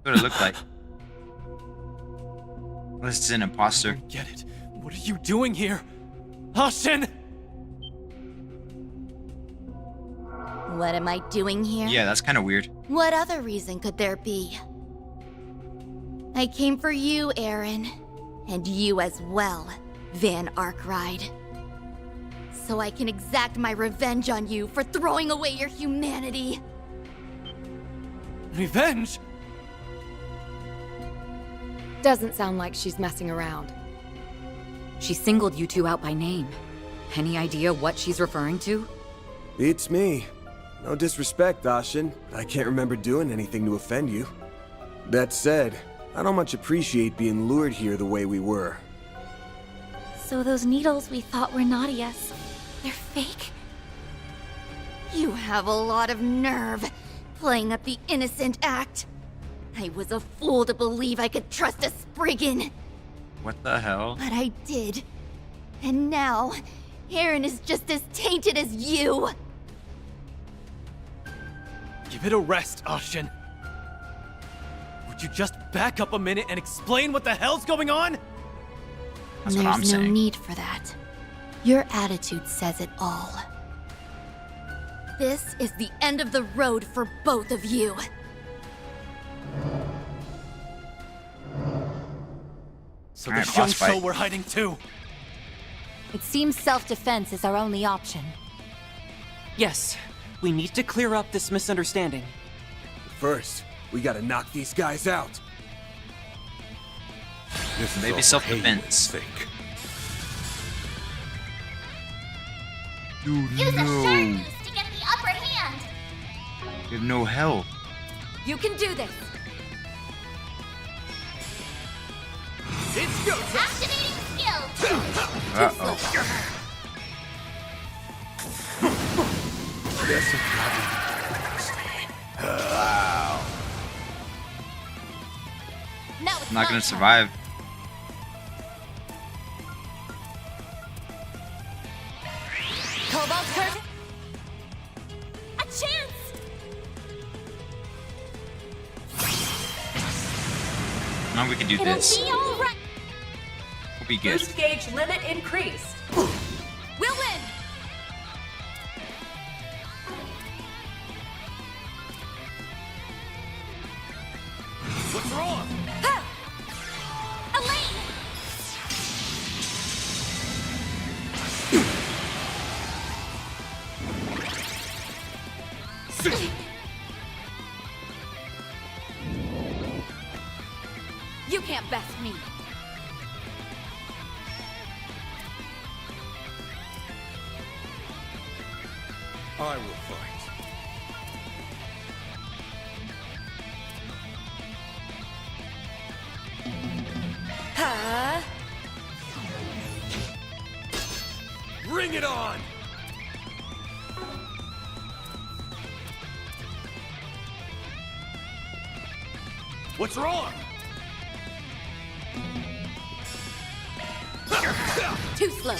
S1: What it looked like. This is an imposter.
S4: Get it. What are you doing here? Ashen!
S2: What am I doing here?
S1: Yeah, that's kind of weird.
S2: What other reason could there be? I came for you, Aaron. And you as well, Van Arkride. So I can exact my revenge on you for throwing away your humanity.
S4: Revenge?
S8: Doesn't sound like she's messing around.
S3: She singled you two out by name. Any idea what she's referring to?
S5: Beats me. No disrespect, Ashen, but I can't remember doing anything to offend you. That said, I don't much appreciate being lured here the way we were.
S2: So those needles we thought were Nadia's, they're fake? You have a lot of nerve, playing up the innocent act. I was a fool to believe I could trust a Spriggan.
S1: What the hell?
S2: But I did. And now, Aaron is just as tainted as you.
S4: Give it a rest, Ashen. Would you just back up a minute and explain what the hell's going on?
S1: That's what I'm
S2: There's no
S1: saying.
S2: need for that. Your attitude says it all. This is the end of the road for both of you.
S4: So
S1: Alright,
S4: the young
S1: boss fight.
S4: soul we're hiding too.
S7: It seems self-defense is our only option.
S6: Yes, we need to clear up this misunderstanding.
S5: First, we gotta knock these guys out.
S9: This is
S1: Maybe
S9: all
S1: self-defense.
S9: for Hayden's sake.
S1: Dude,
S2: Use a sharp
S1: no.
S2: boost to get the upper hand.
S1: You have no health.
S3: You can do this!
S4: It's go time!
S2: Activating skill.
S1: Uh-oh.
S9: This is
S2: Now it's
S1: I'm not
S2: my
S1: gonna
S2: turn.
S1: survive.
S2: Cobalt curtain. A chance.
S1: Now we can do
S2: It'll
S1: this.
S2: be all right.
S1: We'll be good.
S3: Boost gauge limit increased.
S2: We'll win.
S4: What's wrong?
S2: Elaine. You can't best me.
S9: I will fight.
S4: Bring it on! What's wrong?
S2: Too slow.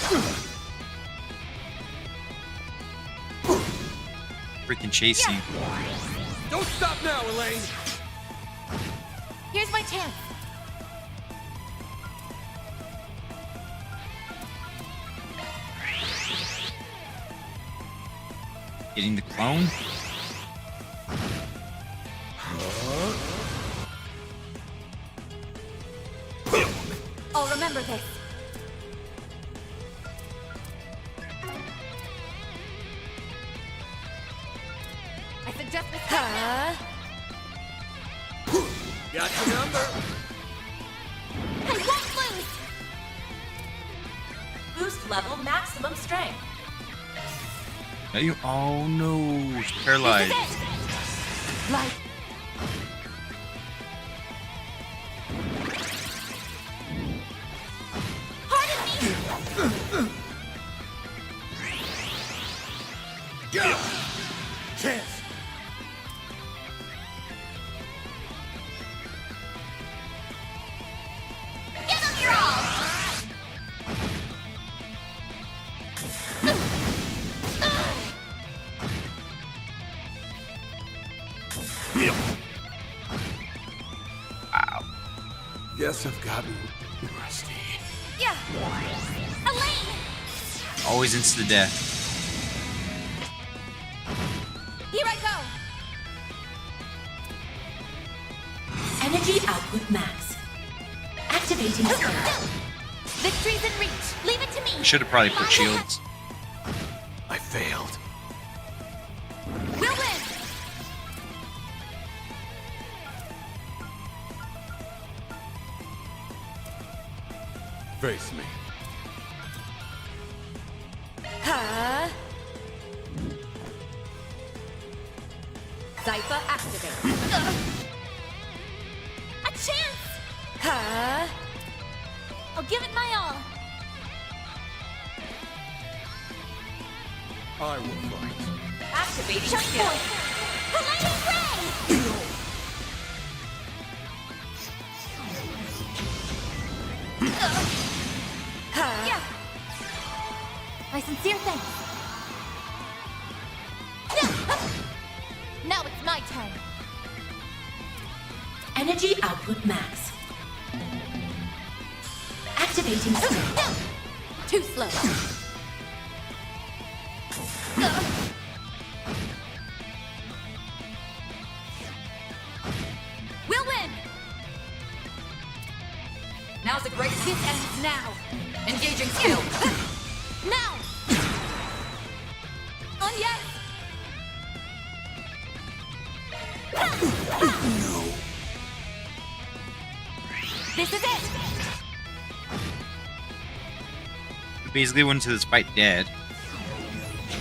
S1: Freaking chasing.
S4: Don't stop now, Elaine!
S2: Here's my chance.
S1: Getting the clone?
S2: I'll remember this. I suggest this.
S4: Got your number!
S2: I won't lose.
S3: Boost level maximum strength.
S1: Are you? Oh no, she's
S2: This
S1: paralyzed.
S2: is it. Like
S9: chance.
S2: Give them your all!
S1: Wow.
S5: Guess I've gotten rusty.
S2: Yeah! Elaine!
S1: Always insta death.
S2: Here I go!
S10: Energy output max. Activating spell.
S2: Victory's in reach! Leave it to me!
S1: Should have probably put shields.
S5: I failed.
S2: We'll win!
S9: Face me.
S3: Huh? Cypher activate.
S2: A chance!
S3: Huh?
S2: I'll give it my all.
S9: I will fight.
S3: Activating
S2: Shine
S3: skill.
S2: forth! Palladium Ray!
S3: Huh?
S2: Yeah! My sincere thanks. Now it's my turn.
S10: Energy output max. Activating spell.
S2: Too slow. We'll win!
S3: Now's a great
S2: This ends now.
S3: engaging skill.
S2: Now! On yes! This is it!
S1: We basically went into this fight dead.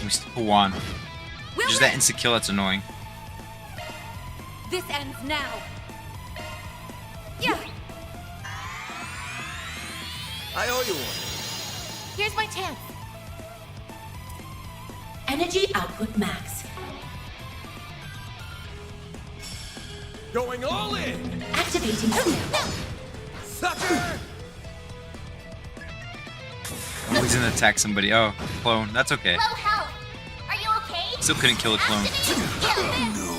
S1: We still won.
S2: We'll
S1: Just
S2: win.
S1: that insta kill that's annoying.
S2: This ends now. Yeah!
S5: I owe you one.
S2: Here's my chance.
S10: Energy output max.
S9: Going all in!
S10: Activating skill.
S9: Sucker!
S1: Always gonna attack somebody. Oh, clone. That's okay.
S2: Low health. Are you okay?
S1: Still couldn't kill a clone.
S2: Activating skill.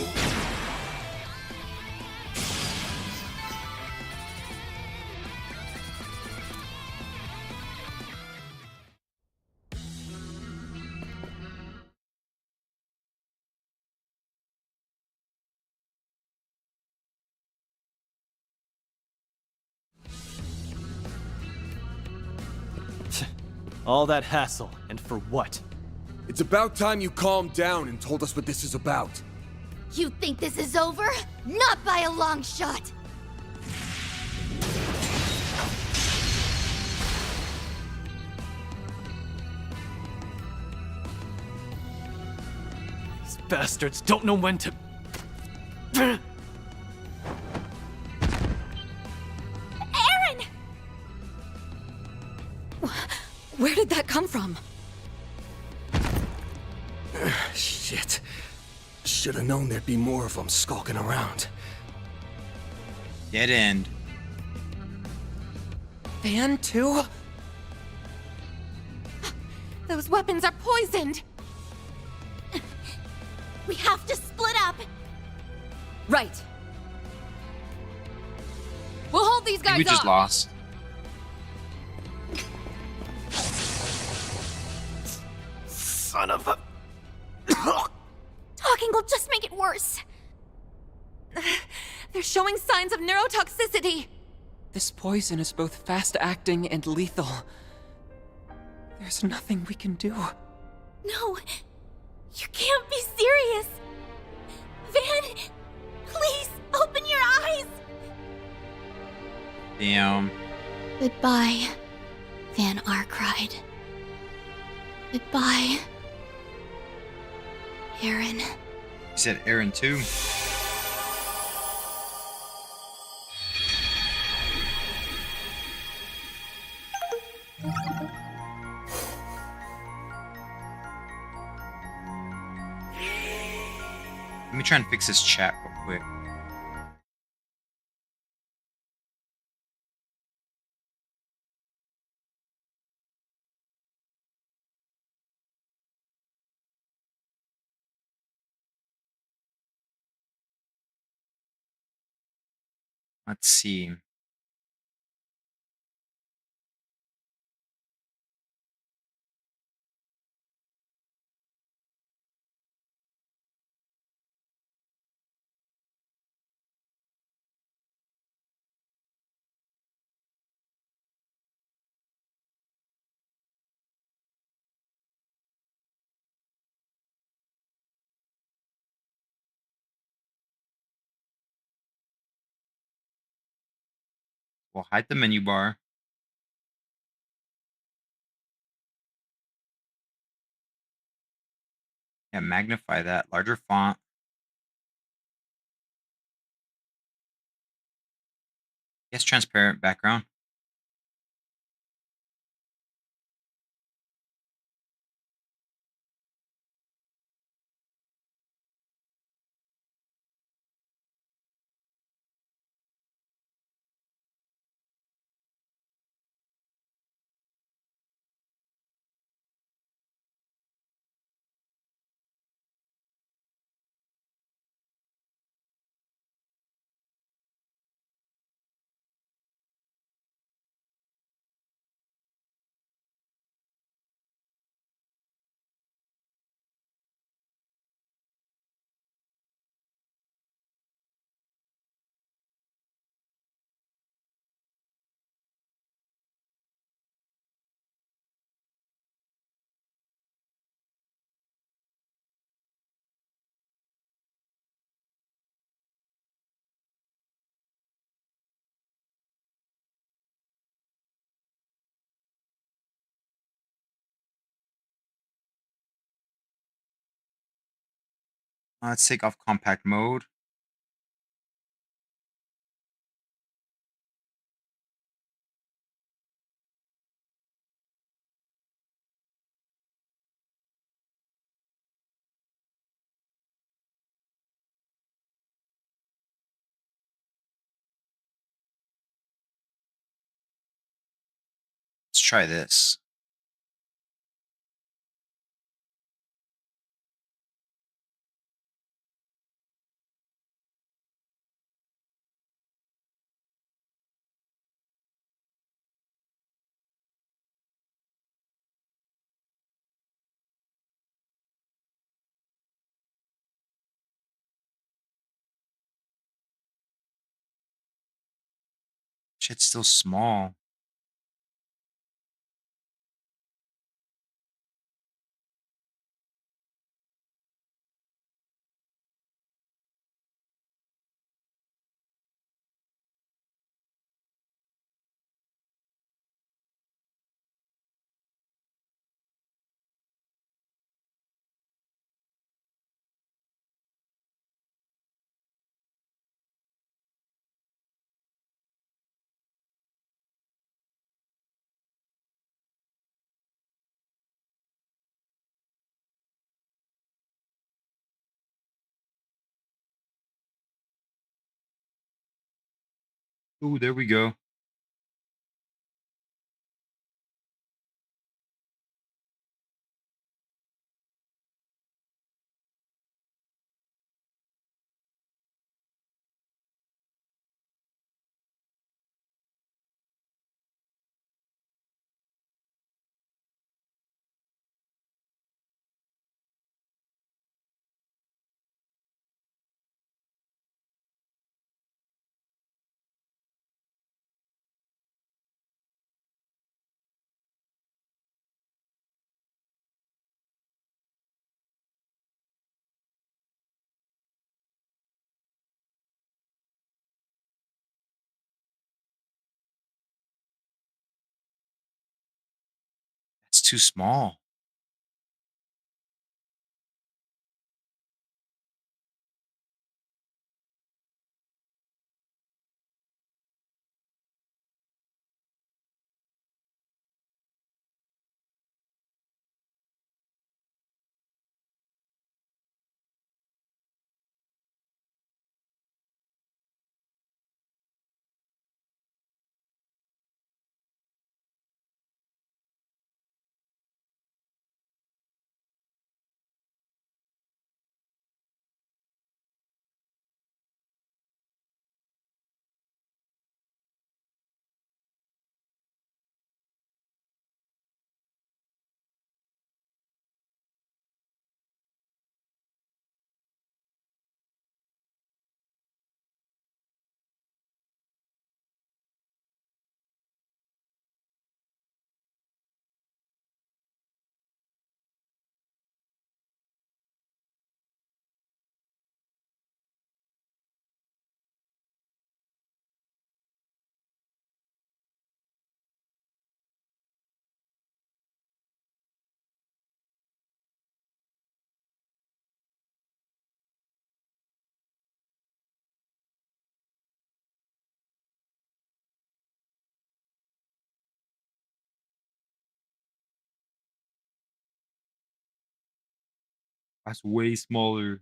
S4: All that hassle, and for what?
S5: It's about time you calmed down and told us what this is about.
S2: You think this is over? Not by a long shot.
S4: These bastards don't know when to...
S2: Aaron!
S3: Where did that come from?
S5: Shit. Should have known there'd be more of them skulking around.
S1: Dead end.
S3: Van too?
S2: Those weapons are poisoned. We have to split up.
S3: Right. We'll hold these
S1: I think
S3: guys
S1: we just
S3: off.
S1: lost.
S5: Son of a...
S2: Talking will just make it worse. They're showing signs of neurotoxicity.
S6: This poison is both fast-acting and lethal. There's nothing we can do.
S2: No, you can't be serious. Van, please open your eyes.
S1: Damn.
S2: Goodbye, Van Arkride. Goodbye, Aaron.
S1: He said Aaron too. Let me try and fix this chat real quick. Let's see. We'll hide the menu bar. Yeah, magnify that. Larger font. Yes, transparent background. Let's take off compact mode. Let's try this. Shit's still small. Ooh, there we go. It's too small. That's way smaller.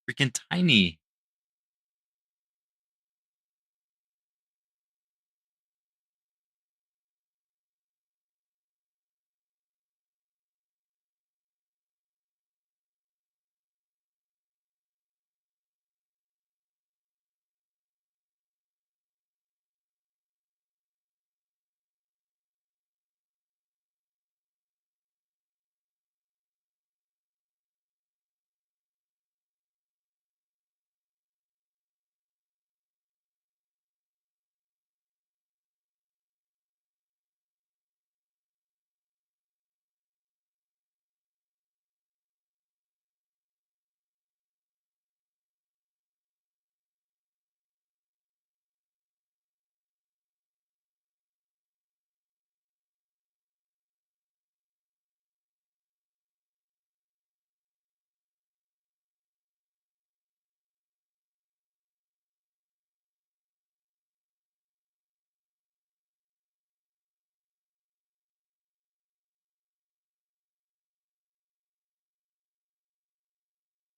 S1: Freaking tiny.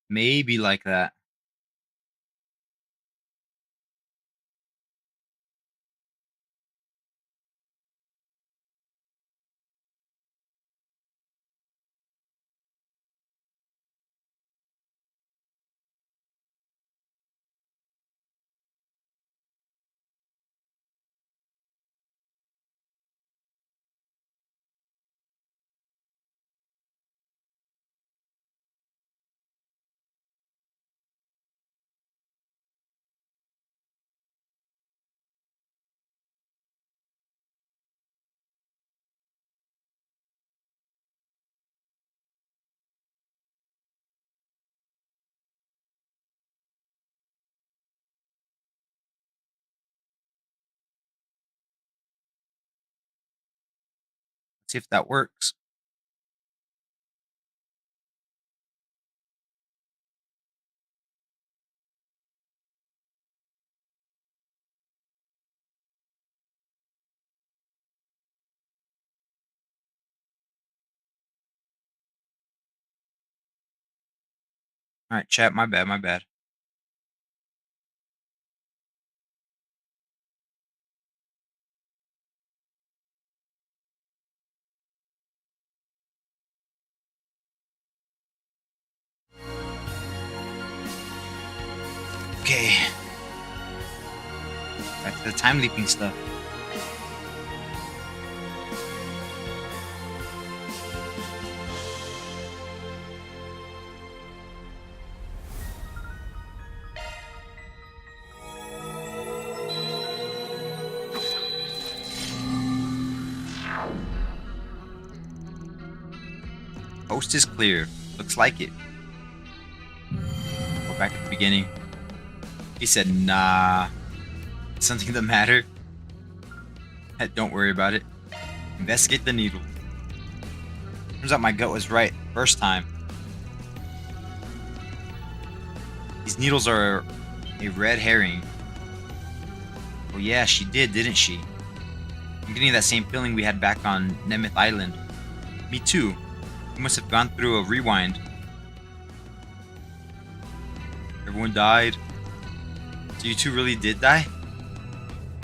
S1: Maybe like that. Let's see if that works. All right, chat. My bad. My bad. Okay. Back to the time leaping stuff. Coast is clear. Looks like it. We're back at the beginning. He said, nah. Something the matter? Don't worry about it. Investigate the needle. Turns out my gut was right first time. These needles are a red herring. Oh yeah, she did, didn't she? I'm getting that same feeling we had back on Nemeth Island. Me too. We must have gone through a rewind. Everyone died. So you two really did die?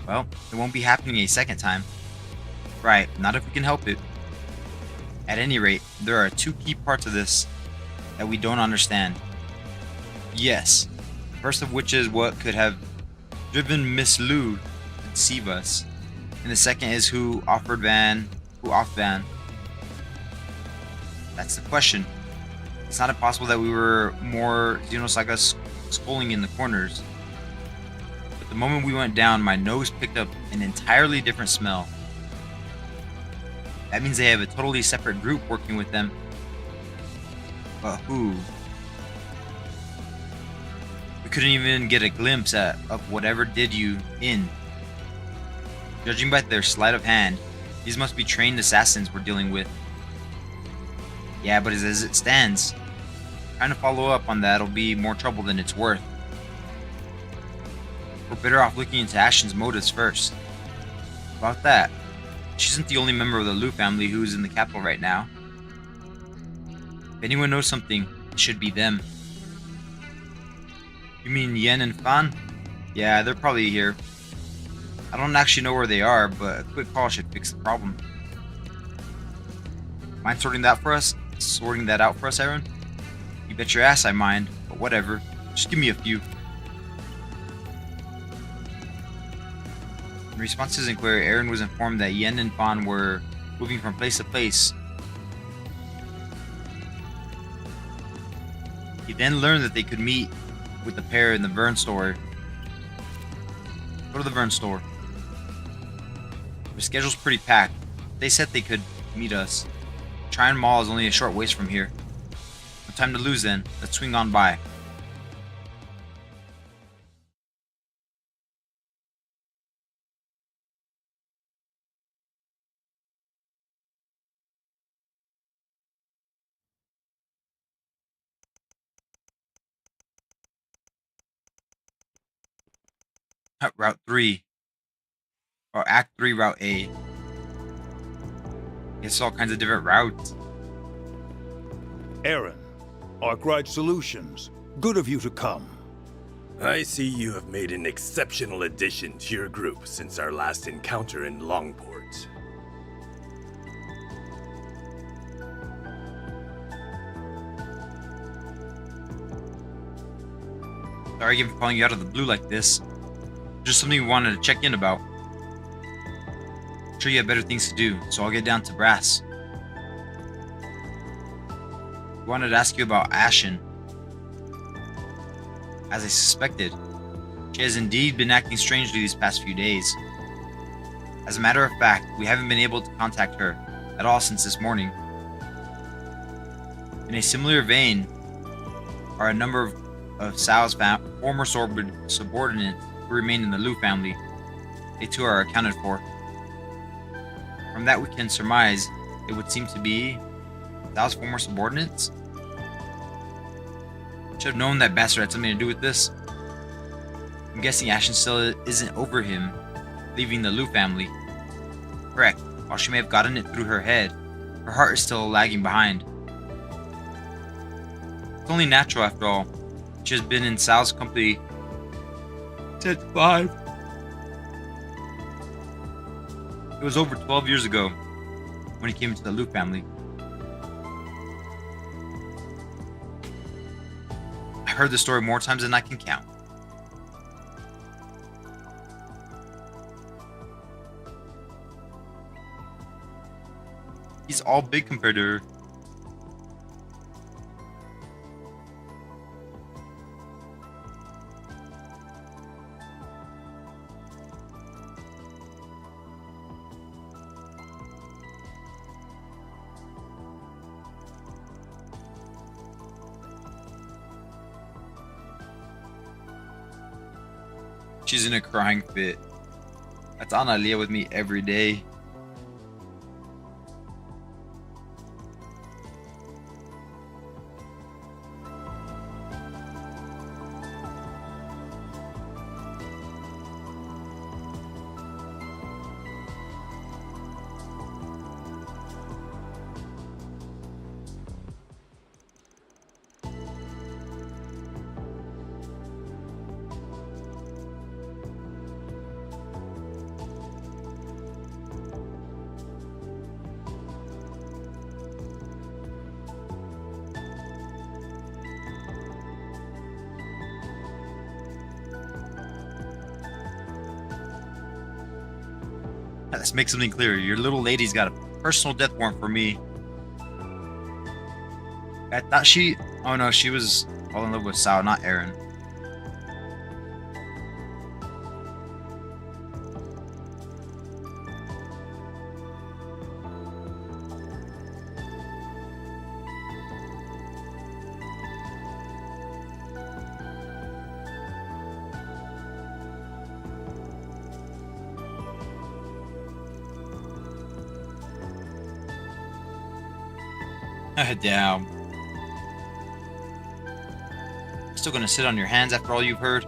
S1: Well, it won't be happening a second time. Right, not if we can help it. At any rate, there are two key parts of this that we don't understand. Yes, the first of which is what could have driven Miss Lu to deceive us. And the second is who off Van. That's the question. It's not impossible that we were more Xenosaga schooling in the corners. But the moment we went down, my nose picked up an entirely different smell. That means they have a totally separate group working with them. But who? We couldn't even get a glimpse of whatever did you in. Judging by their sleight of hand, these must be trained assassins we're dealing with. Yeah, but as it stands, trying to follow up on that will be more trouble than it's worth. We're better off looking into Ashen's motives first. About that, she isn't the only member of the Lu family who's in the capital right now. If anyone knows something, it should be them. You mean Yen and Fan? Yeah, they're probably here. I don't actually know where they are, but a quick call should fix the problem. Mind sorting that for us? Sorting that out for us, Aaron? You bet your ass I mind, but whatever. Just give me a few. In response to his inquiry, Aaron was informed that Yen and Fan were moving from place to place. He then learned that they could meet with the pair in the Vern store. Go to the Vern store. Their schedule's pretty packed. They said they could meet us. Tryon Mall is only a short ways from here. No time to lose then. Let's swing on by. Route 3. Or Act 3, Route A. It's all kinds of different routes.
S11: Aaron, Arkwright Solutions. Good of you to come.
S9: I see you have made an exceptional addition to your group since our last encounter in Longport.
S1: Sorry again for calling you out of the blue like this. Just something we wanted to check in about. I'm sure you have better things to do, so I'll get down to brass. We wanted to ask you about Ashen. As I suspected, she has indeed been acting strangely these past few days. As a matter of fact, we haven't been able to contact her at all since this morning. In a similar vein are a number of Sal's former subordinates who remain in the Liu family. They too are accounted for. From that we can surmise it would seem to be Sal's former subordinates. Should have known that bastard had something to do with this. I'm guessing Ashen still isn't over him leaving the Liu family. Correct. While she may have gotten it through her head, her heart is still lagging behind. It's only natural after all. She has been in Sal's company since 5. It was over 12 years ago when he came into the Liu family. I heard the story more times than I can count. He's all big compared to her. She's in a crying fit. That's Analia with me every day. Let's make something clear. Your little lady's got a personal death warrant for me. I thought she... Oh no, she was all in love with Sal, not Aaron. Damn. Still gonna sit on your hands after all you've heard?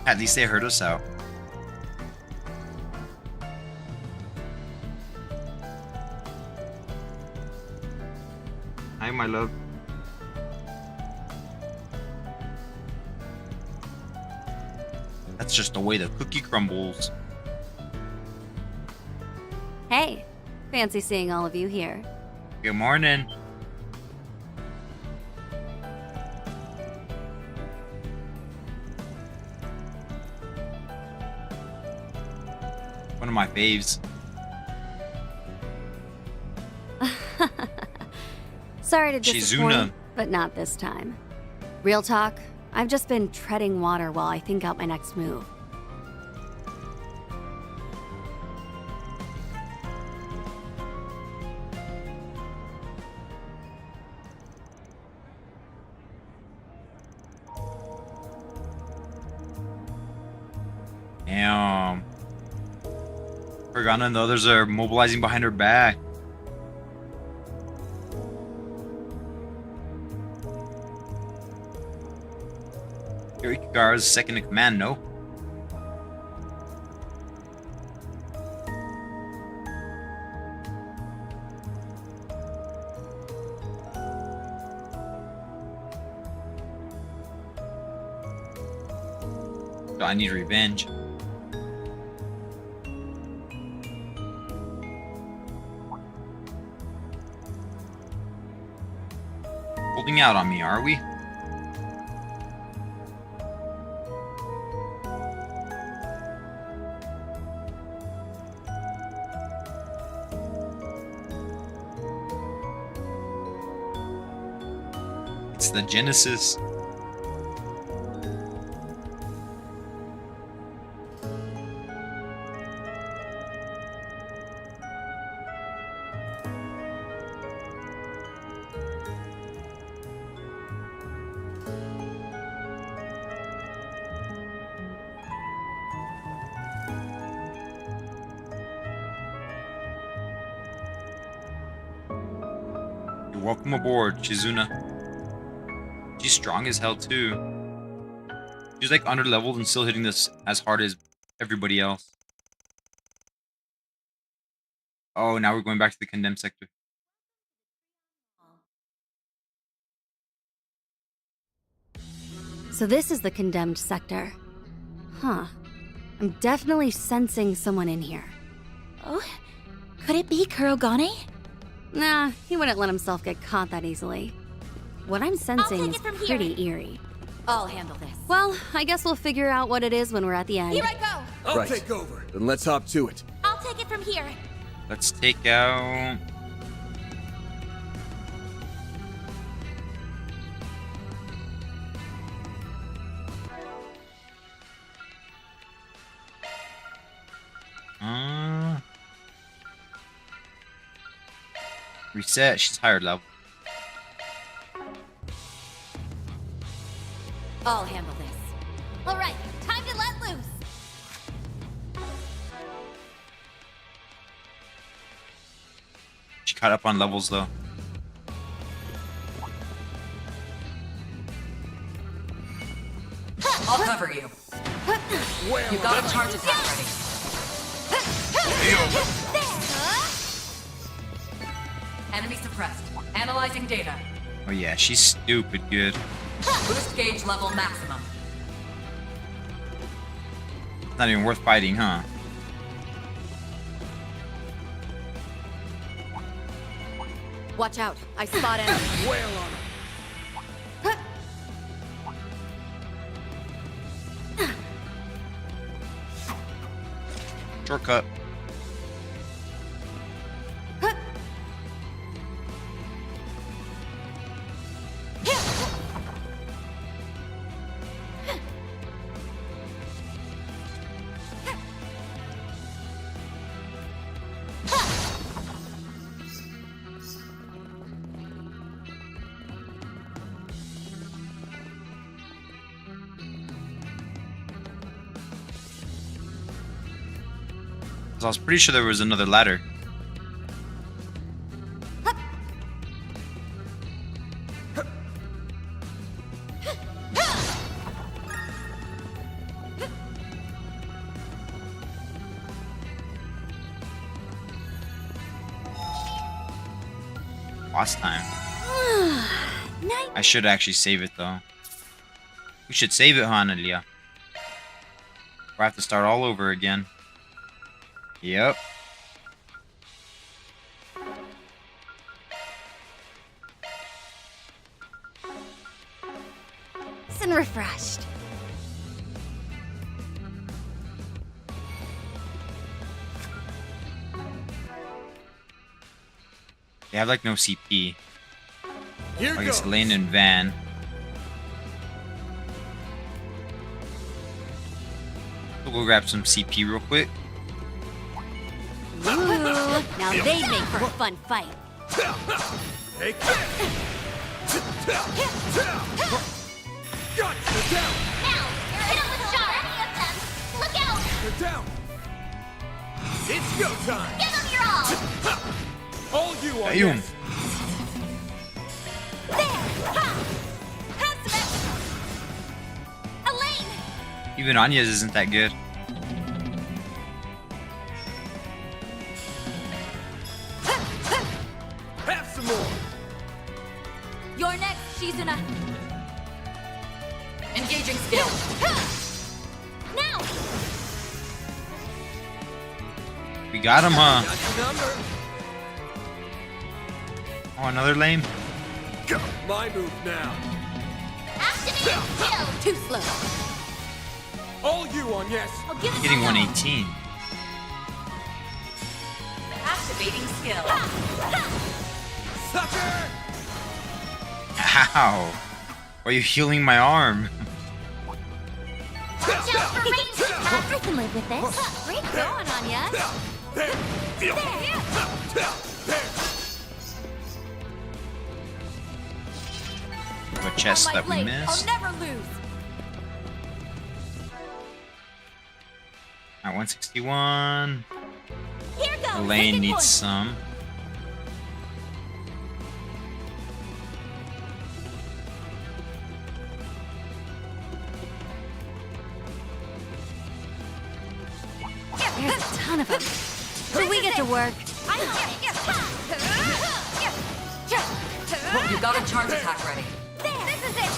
S1: At least they heard us out. Hi, my love. That's just the way the cookie crumbles.
S12: Hey, fancy seeing all of you here.
S1: Good morning. One of my faves.
S12: Sorry to disappoint,
S1: Shizuna.
S12: but not this time. Real talk, I've just been treading water while I think out my next move.
S1: Damn. Organa and the others are mobilizing behind her back. You're Ikigara's second in command, no? So I need revenge. Holding out on me, are we? It's the Genesis. You're welcome aboard, Shizuna. She's strong as hell too. She's like underleveled and still hitting this as hard as everybody else. Oh, now we're going back to the condemned sector.
S12: So this is the condemned sector. Huh. I'm definitely sensing someone in here.
S2: Oh, could it be Kurogane?
S12: Nah, he wouldn't let himself get caught that easily. What I'm sensing
S2: take
S12: is
S2: it from
S12: pretty
S2: here.
S12: eerie.
S7: I'll handle this.
S12: Well, I guess we'll figure out what it is when we're at the end.
S2: Here I go!
S11: I'll
S5: Right.
S11: take over.
S5: Then let's hop to it.
S2: I'll take it from here.
S1: Let's take out... Reset, she's higher level.
S7: I'll handle this.
S2: All right, time to let loose.
S1: She caught up on levels though.
S3: I'll cover you. You got a charge attack ready. Enemy suppressed. Analyzing data.
S1: Oh yeah, she's stupid good.
S3: Boost gauge level maximum.
S1: Not even worth fighting, huh?
S8: Watch out. I spot enemy.
S11: Wail on him.
S1: Shortcut. I was pretty sure there was another ladder. boss time.
S12: Night.
S1: I should actually save it though. We should save it, Hanalia. Or I have to start all over again. Yep.
S12: And refreshed.
S1: They have like no CP.
S9: Here
S1: I guess
S9: goes.
S1: Lane and Van. We'll go grab some CP real quick.
S12: Ooh, now they make for a fun fight.
S9: Take that. Gotcha, down.
S2: Now, you're hit with shot any of them. Look out!
S9: They're down. It's go time.
S2: Give them your all!
S9: All you on
S1: Damn.
S9: yes.
S2: There! Ha! Have some Elaine!
S1: Even Anya's isn't that good.
S9: Have some more.
S8: You're next, Shizuna. Engaging skill.
S2: Now!
S1: We got him, huh?
S9: Got your number.
S1: Oh, another lame?
S9: Go. My move now.
S2: Activate skill!
S8: Too slow.
S9: All you on yes.
S2: I'll give it
S1: Getting
S2: to
S1: 118.
S8: Activating skill.
S9: Sucker.
S1: Ow! Why are you healing my arm?
S2: Watch out for range attack!
S12: I can live with this.
S2: Great going, Anya!
S9: There. Feel.
S1: A chest
S8: On my
S1: that we
S8: blade,
S1: missed.
S8: I'll never lose.
S1: At 161.
S2: Here goes!
S1: Elaine
S2: second
S1: needs
S2: one.
S1: some.
S12: There's a ton of them. But we get to work.
S2: I know it!
S8: You got a charge attack ready.
S2: There! This is it!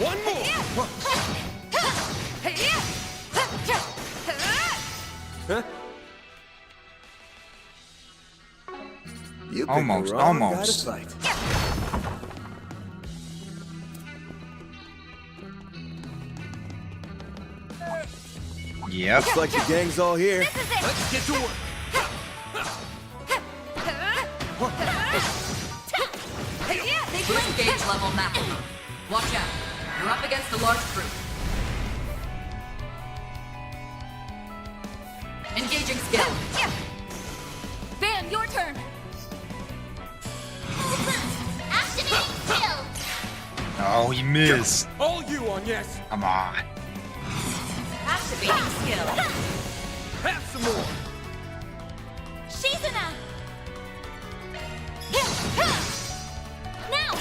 S9: One more.
S5: Huh? You picked
S1: Almost,
S5: the wrong guy to
S1: almost.
S5: fight.
S1: Yep.
S5: Looks like the gang's all here.
S9: Let's get to work.
S8: Boost gauge level maximum. Watch out. You're up against a large crew. Engaging skill. Van, your turn.
S2: Activating skill!
S1: Oh, he missed.
S9: All you on yes.
S1: Come on.
S8: Activating skill.
S9: Have some more.
S2: Shizuna! Now!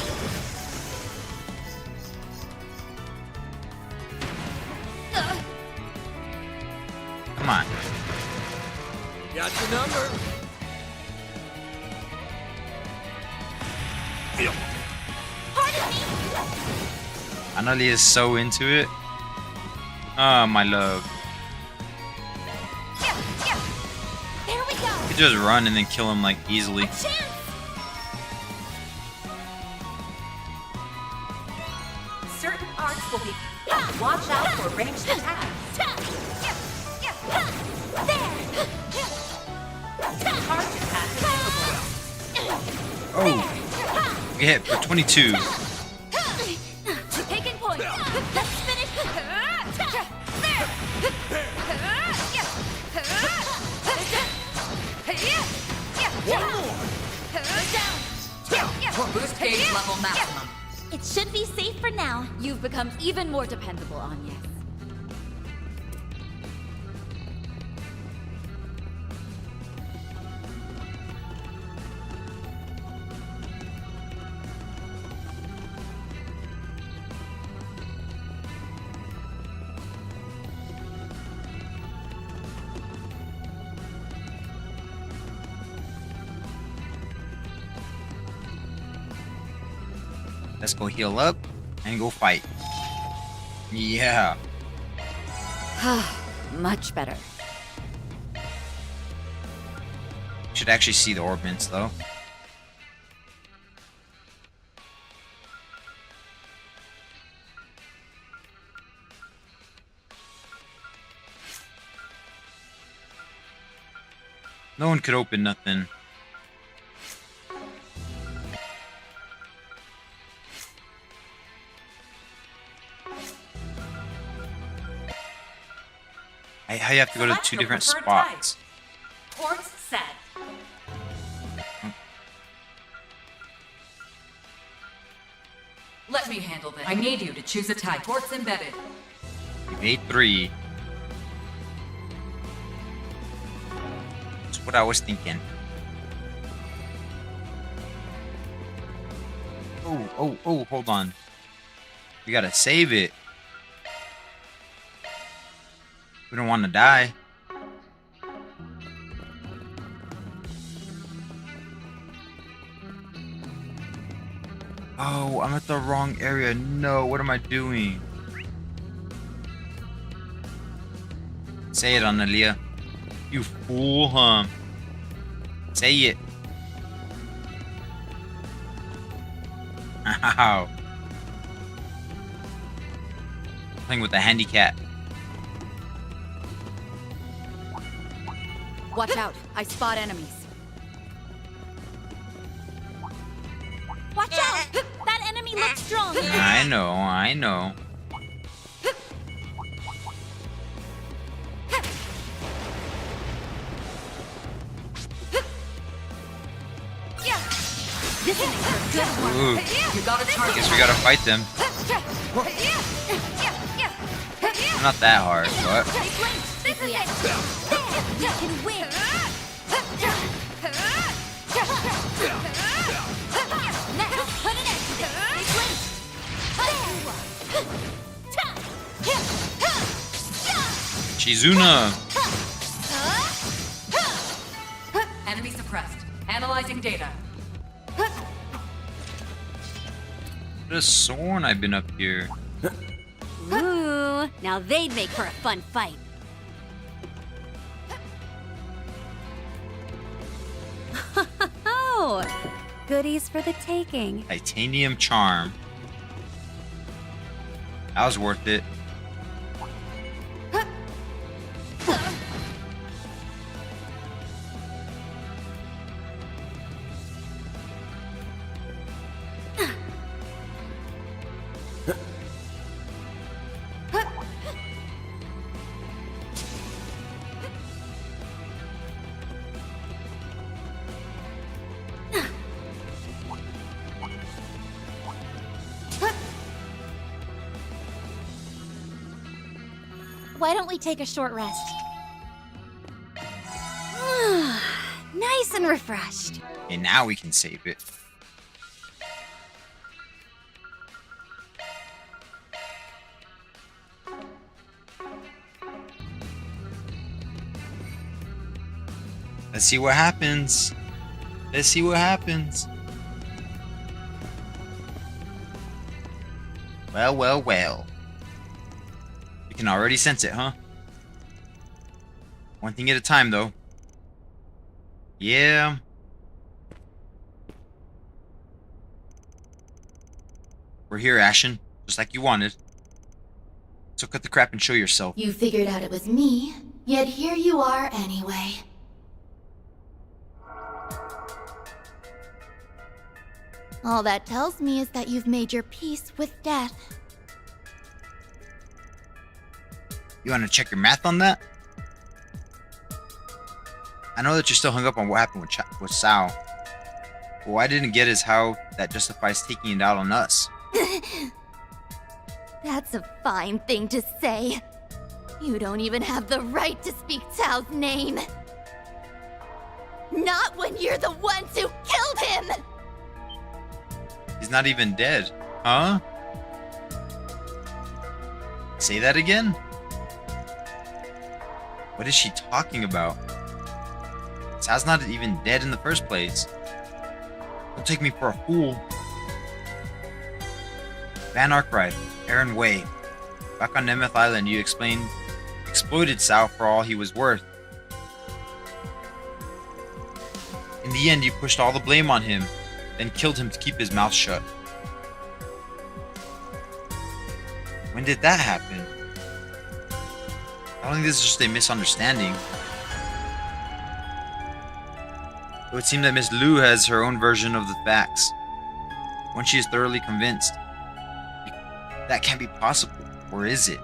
S1: Come on.
S9: Got your number. Feel.
S2: Pardon me!
S1: Anali is so into it. Oh, my love.
S2: There we go!
S1: You could just run and then kill him like easily.
S2: Chance!
S8: Certain arts will be. Watch out for ranged attacks. Charge attack available.
S1: Oh, we hit for 22.
S2: Taking point! Let's finish!
S9: One more.
S8: Boost gauge level maximum.
S2: It should be safe for now.
S8: You've become even more dependable on Yes.
S1: Let's go heal up and go fight. Yeah.
S3: Much better.
S1: Should actually see the orbits though. No one could open nothing. How you have to go to
S8: Select
S13: two
S8: your
S1: different
S8: preferred
S1: spots?
S8: Ports set. Let me handle this. I need you to choose a type. Ports embedded.
S1: You've made 3. That's what I was thinking. Oh, hold on. We gotta save it. We don't want to die. Oh, I'm at the wrong area. No, what am I doing? Say it, Analia. You fool, huh? Say it. Ow. Playing with the handicap.
S3: Watch out. I spot enemies.
S2: Watch out! That enemy looks strong!
S1: I know.
S2: This is a good one.
S1: Ooh.
S8: You got a target.
S1: Guess we gotta fight them. Not that hard, but
S2: This is it! We can win! Now, put an end to this!
S1: Shizuna.
S8: Enemy suppressed. Analyzing data.
S1: Could have sworn I've been up here.
S12: Ooh, now they'd make for a fun fight. Oh, goodies for the taking.
S1: Titanium charm. That was worth it.
S2: Why don't we take a short rest?
S12: Nice and refreshed.
S1: And now we can save it. Let's see what happens. Let's see what happens. Well. You can already sense it, huh? One thing at a time, though. Yeah. We're here, Ashen. Just like you wanted. So cut the crap and show yourself.
S2: You figured out it was me, yet here you are anyway. All that tells me is that you've made your peace with death.
S1: You want to check your math on that? I know that you're still hung up on what happened with Sao. But what I didn't get is how that justifies taking it out on us.
S2: That's a fine thing to say. You don't even have the right to speak Tao's name. Not when you're the ones who killed him!
S1: He's not even dead. Huh? Say that again? What is she talking about? Sao's not even dead in the first place. Don't take me for a fool. Van Arkwright, Aaron Way. Back on Nemeth Island, you exploited Sal for all he was worth. In the end, you pushed all the blame on him, then killed him to keep his mouth shut. When did that happen? I don't think this is just a misunderstanding. It would seem that Miss Liu has her own version of the facts. When she is thoroughly convinced, that can't be possible, or is it?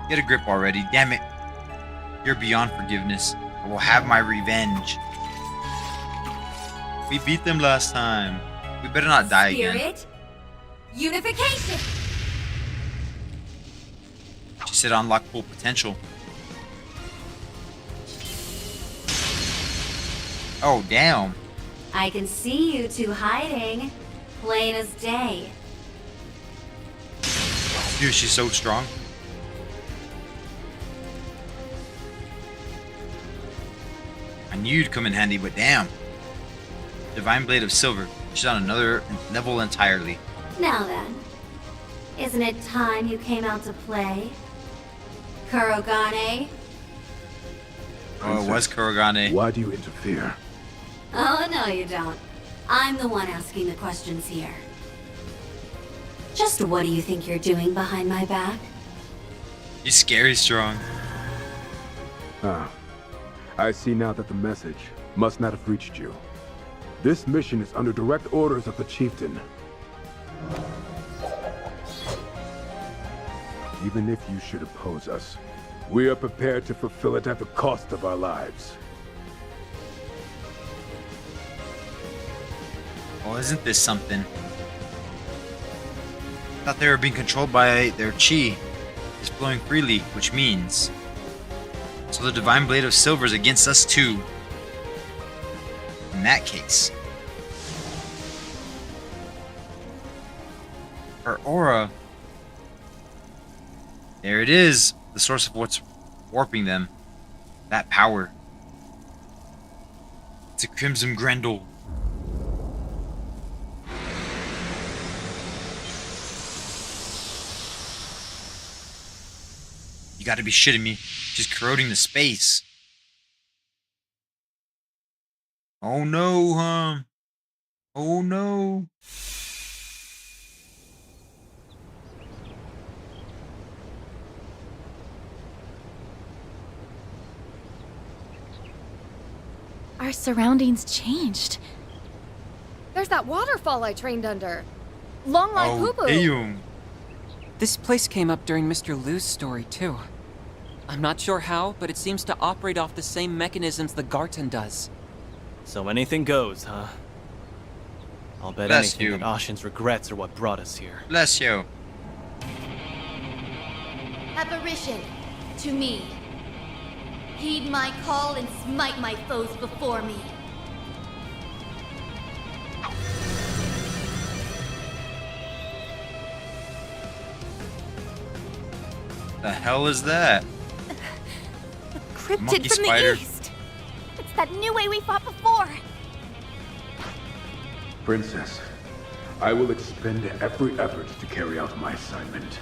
S1: Get a grip already, damn it. You're beyond forgiveness. I will have my revenge. We beat them last time. We better not die again.
S8: Spirit unification.
S1: She said unlock full potential. Oh, damn.
S12: I can see you two hiding. Plain as day.
S1: Dude, she's so strong. I knew you'd come in handy, but damn. Divine Blade of Silver. She's on another level entirely.
S12: Now then, isn't it time you came out to play? Kurogane?
S1: Oh, it was Kurogane.
S14: Why do you interfere?
S12: Oh, no you don't. I'm the one asking the questions here. Just what do you think you're doing behind my back?
S1: You're scary strong.
S14: Ah, I see now that the message must not have reached you. This mission is under direct orders of the chieftain. Even if you should oppose us, we are prepared to fulfill it at the cost of our lives.
S1: Well, isn't this something? I thought they were being controlled by their chi. It's flowing freely, which means... So the Divine Blade of Silver is against us too. In that case... Her aura... There it is! The source of what's warping them. That power. It's a Crimson Grendel. You gotta be shitting me. She's corroding the space. Oh no, huh? Oh no.
S2: Our surroundings changed.
S15: There's that waterfall I trained under. Long Lai
S1: Oh,
S15: Poo Poo.
S1: damn.
S6: This place came up during Mr. Liu's story, too. I'm not sure how, but it seems to operate off the same mechanisms the Garten does.
S4: So anything goes, huh? I'll bet
S1: Bless
S4: anything
S1: you.
S4: that Ashen's regrets are what brought us here.
S1: Bless you.
S2: Apparition, to me. Heed my call and smite my foes before me.
S1: The hell is that?
S2: Cryptid
S1: Monkey
S2: from
S1: spider.
S2: the east. It's that new way we fought before.
S14: Princess, I will expend every effort to carry out my assignment.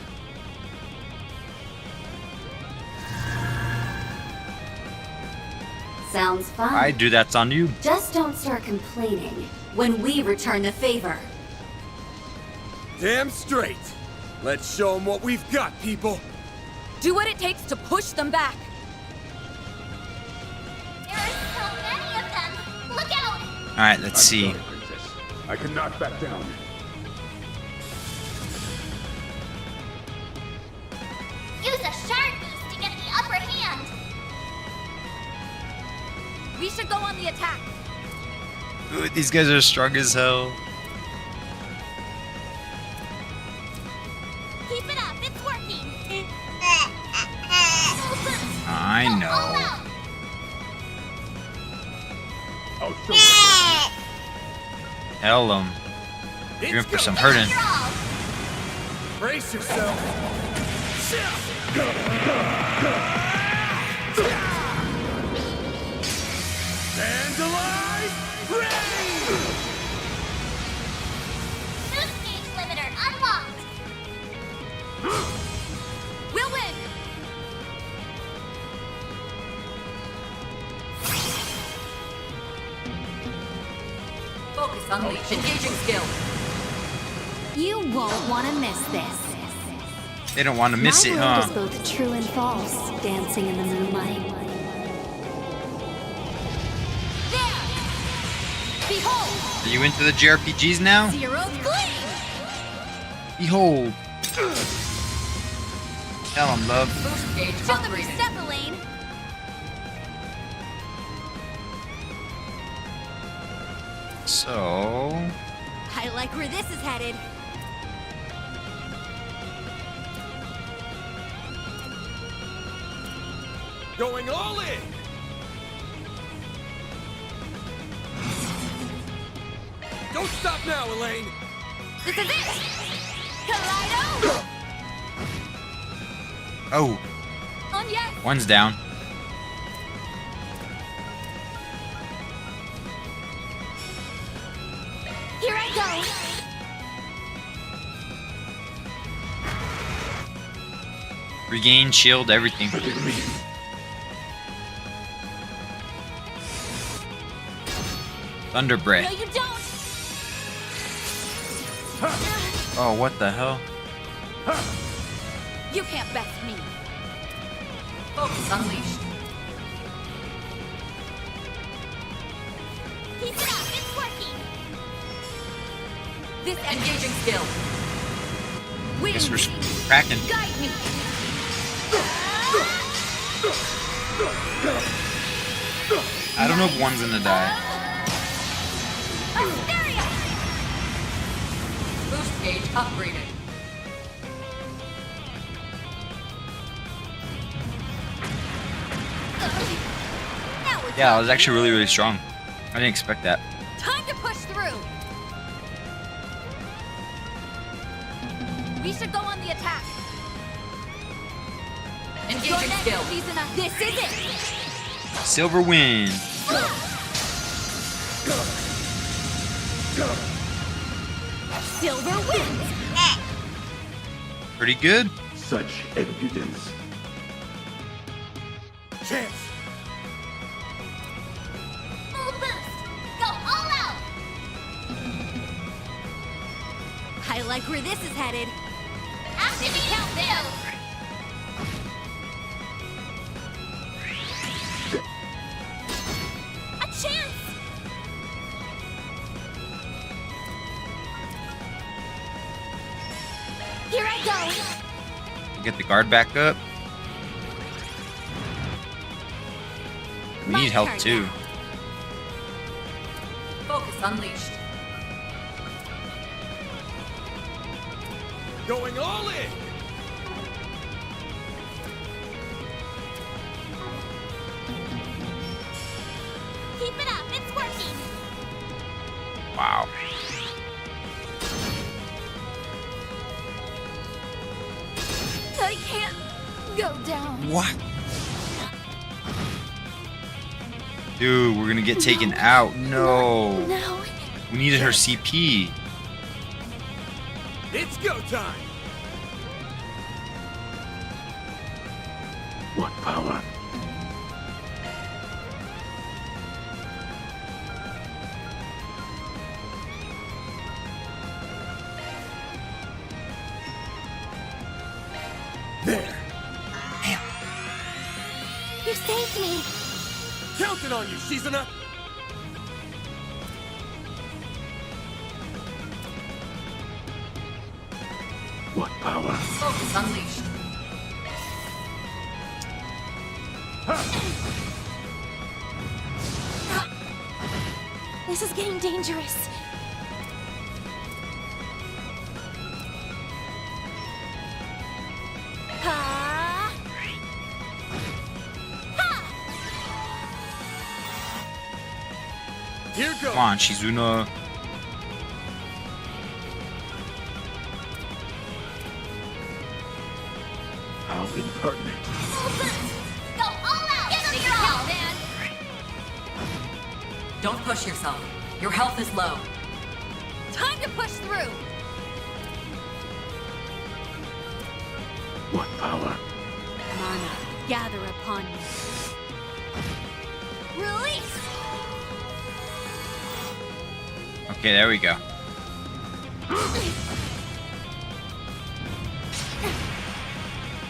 S12: Sounds fun.
S1: I do that's on you.
S12: Just don't start complaining when we return the favor.
S5: Damn straight. Let's show them what we've got, people.
S8: Do what it takes to push them back.
S2: There are so many of them. Look out!
S1: Alright, let's see.
S14: Sorry, Princess. I cannot back down.
S2: Use a shard boost to get the upper hand.
S8: We should go on the attack.
S1: Dude, these guys are strong as hell.
S2: Keep it up, it's working.
S1: I know.
S14: I'll show you.
S1: Hell, you're in for some hurting.
S5: Brace yourself. Vandalize! Ready!
S2: Boost gauge limiter unlocked.
S8: Focus unleashed. Engaging skill.
S12: You won't want to miss this.
S1: They don't want to miss it,
S12: My
S1: huh?
S12: world is both true and false, dancing in the moonlight.
S2: Behold!
S1: Are you into the JRPGs now?
S2: Zero's gleam!
S1: Behold. Tell him, love.
S8: Boost gauge
S2: Show them your
S8: upgraded.
S2: step, Elaine!
S1: So...
S2: I like where this is headed.
S5: Going all in! Don't stop now, Elaine!
S2: This is it! Kaleido!
S1: Oh,
S2: On yes!
S1: one's down.
S2: Here I go!
S1: Regain, shield, everything. Thunder breath.
S2: No, you don't!
S1: Oh, what the hell?
S2: You can't best me.
S8: Focus unleashed.
S2: Keep it up, it's working! This
S8: Engaging skill.
S1: Guess we're
S2: Wing,
S1: cracking.
S2: guide me!
S1: I don't know if one's gonna die.
S2: Asteria!
S8: Boost gauge upgraded.
S2: Now it's
S1: Yeah, it was actually really, really strong. I didn't expect that.
S2: time to push through! We should go on the attack!
S8: Engaging
S2: Your next
S8: skill.
S2: season of this is it!
S1: Silver wind.
S2: Silver wins!
S1: Pretty good.
S14: Such impudence.
S5: Chance!
S2: Full boost! Go all out! I like where this is headed. Activate countdown! A chance! Here I go!
S1: Get the guard back up. We
S2: My
S1: need help
S2: turn
S1: too.
S2: now.
S8: Focus unleashed.
S5: Going all in!
S2: Keep it up, it's working!
S1: Wow.
S2: I can't go down.
S1: What? Dude, we're gonna get taken out. No.
S2: No.
S1: We needed her CP.
S5: It's go time!
S14: What power?
S5: There!
S2: You saved me!
S5: Counting on you, Shizuna!
S14: What power?
S8: Focus unleashed.
S2: This is getting dangerous. Ha!
S5: Here goes!
S1: Come on, Shizuna.
S14: How impertinent.
S2: Go all out! Give them your all, man!
S8: Don't push yourself. Your health is low.
S2: Time to push through!
S14: What power?
S12: Mana, gather upon me.
S2: Release!
S1: Okay, there we go.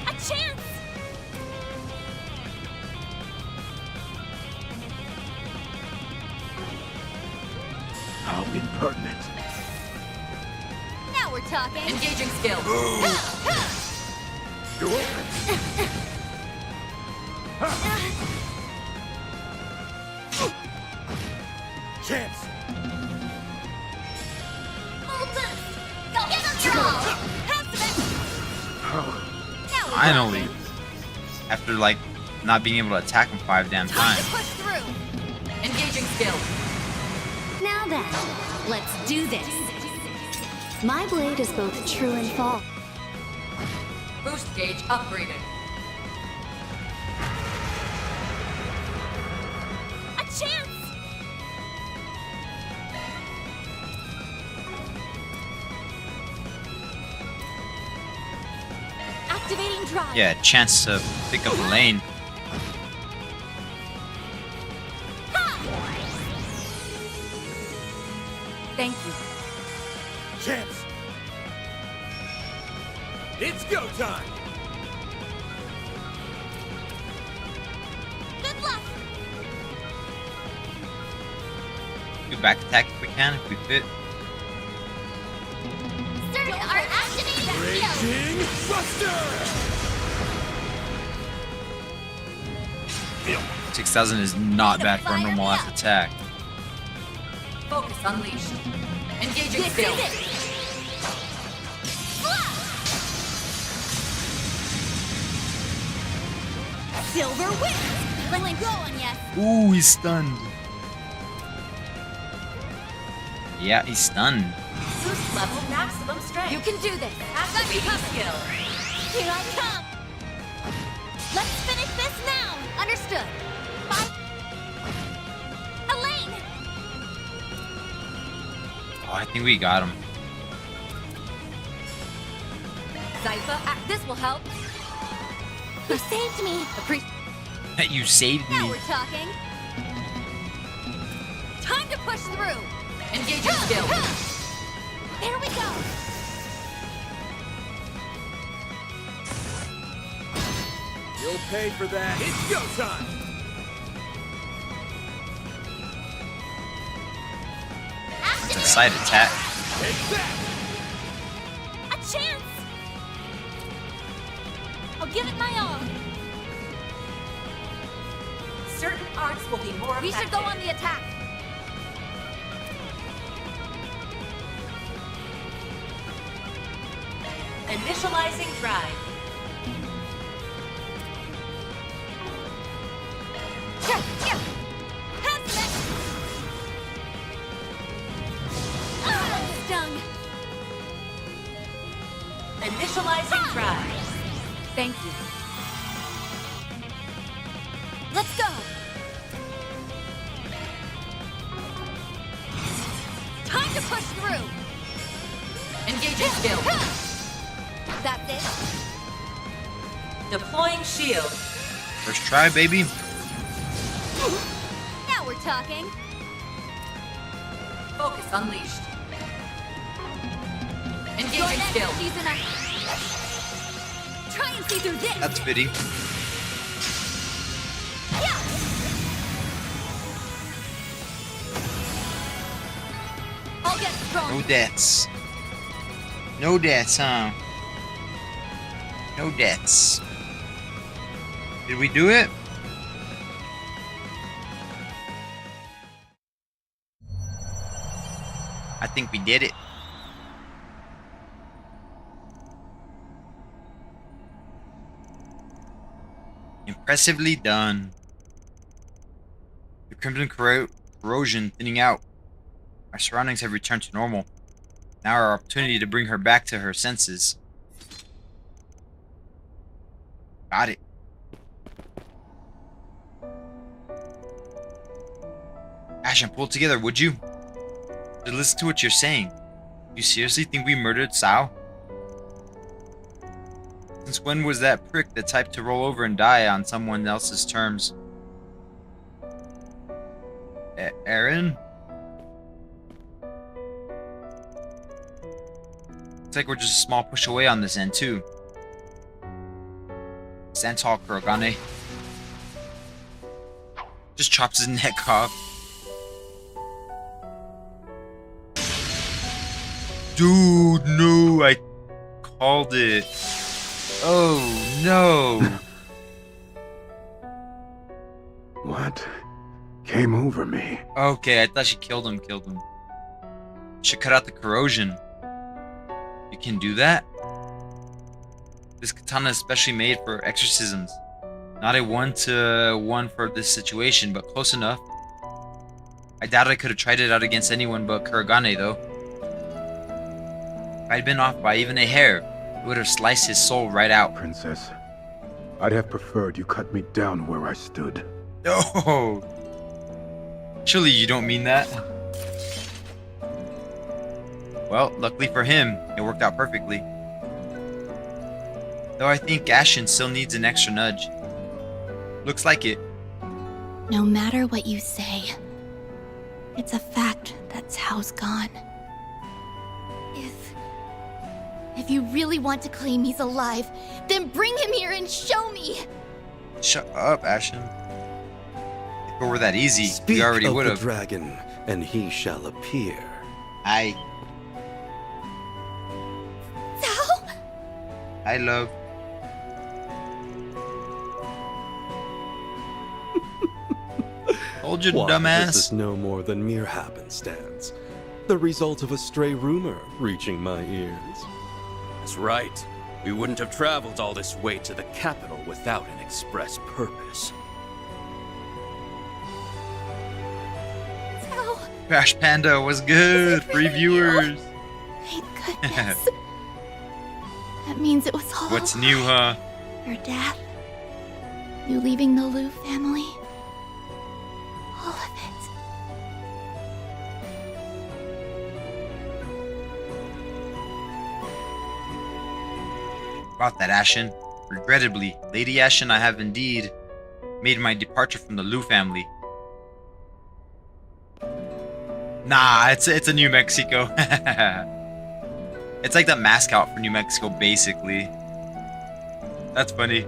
S2: A chance!
S14: How impertinent.
S2: Now we're talking.
S8: Engaging skill.
S9: Chance!
S2: Full boost! Go get them your all! Have some Now we're
S1: Finally.
S2: talking.
S1: After, like, not being able to attack him 5 damn
S2: Time to
S1: times.
S2: push through.
S8: Engaging skill.
S12: Now then, let's do this. My blade is both true and false.
S8: Boost gauge upgraded.
S2: A chance! Activating drive.
S1: Yeah, chance to pick up the lane.
S3: Thank you.
S9: Chance! It's go time!
S2: Good luck.
S1: Do back attack if we can, if we fit.
S2: Certain are activating skills.
S9: Raging Buster!
S1: 6,000 is not bad for a normal ass attack.
S8: Focus unleashed. Engaging
S2: This
S8: skill.
S2: is it. Silver wings. Feeling going, yes.
S1: Ooh, he's stunned. Yeah, he's stunned.
S8: Boost level maximum strength.
S2: You can do this.
S8: Activating skill.
S2: Here I come. Let's finish this now. Understood. Bye. Elaine.
S1: Oh, I think we got him.
S2: Zypha, this will help. You saved me.
S1: You saved
S2: Now
S1: me.
S2: we're talking. Time to push through.
S8: Engaging skill.
S2: There we go.
S9: You'll pay for that. It's go time!
S1: It's a side attack.
S9: Take that!
S2: A chance. I'll give it my all.
S8: Certain arts will be more
S2: We should go on the attack.
S8: Initializing drive.
S2: Stung.
S8: Initializing drive.
S3: Thank you.
S2: Let's go. Time to push through.
S8: Engaging skill.
S2: That's it.
S8: Deploying shield.
S1: First try, baby.
S2: Now we're talking.
S8: Focus unleashed.
S2: Your
S8: Engaging
S2: next
S8: skill.
S2: season try and see through this.
S1: That's fitting.
S2: Yeah. I'll get strong.
S1: No debts. No debts, huh? No debts. Did we do it? I think we did it. Impressively done. The crimson corrosion thinning out. Our surroundings have returned to normal. Now our opportunity to bring her back to her senses. Got it. Ashen, pull it together, would you? To listen to what you're saying. You seriously think we murdered Sao? Since when was that prick the type to roll over and die on someone else's terms? Aaron? Looks like we're just a small push away on this end, too. Santal Kurogane. Just chops his neck off. Dude, no, I called it. Oh, no.
S14: What came over me?
S1: Okay, I thought she killed him. Should cut out the corrosion. You can do that? This katana is specially made for exorcisms. Not a one-to-one for this situation, but close enough. I doubt I could have tried it out against anyone but Kurogane, though. If I'd been off by even a hair, it would have sliced his soul right out.
S14: Princess, I'd have preferred you cut me down where I stood.
S1: Oh! Surely you don't mean that. Well, luckily for him, it worked out perfectly. Though I think Ashen still needs an extra nudge. Looks like it.
S2: No matter what you say, it's a fact that Cao's gone. If you really want to claim he's alive, then bring him here and show me!
S1: Shut up, Ashen. If it were that easy,
S16: Speak
S1: we already
S16: of
S1: would
S16: the
S1: have.
S16: dragon, and he shall appear.
S1: Hi.
S2: Cao?
S1: Hi, love. Told you,
S16: Why,
S1: dumbass.
S16: This is no more than mere happenstance. The result of a stray rumor reaching my ears.
S17: That's right. We wouldn't have traveled all this way to the capital without an express purpose.
S2: Cao?
S1: Crash Panda was good. Free viewers.
S2: Thank goodness. That means it was all
S1: What's
S2: a lie.
S1: new, huh?
S2: Your death. You leaving the Liu family. All of it.
S1: About that, Ashen. Regrettably, Lady Ashen, I have indeed made my departure from the Liu family. Nah, it's a New Mexico. It's like the mascot for New Mexico, basically. That's funny.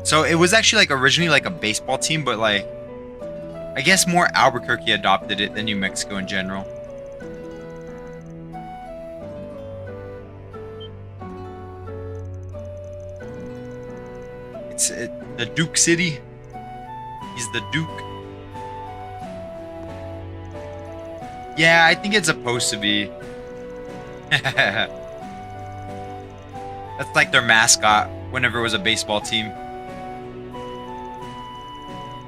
S1: So it was actually like originally like a baseball team, but like I guess more Albuquerque adopted it than New Mexico in general. It's the Duke City. He's the Duke. Yeah, I think it's supposed to be. That's like their mascot whenever it was a baseball team.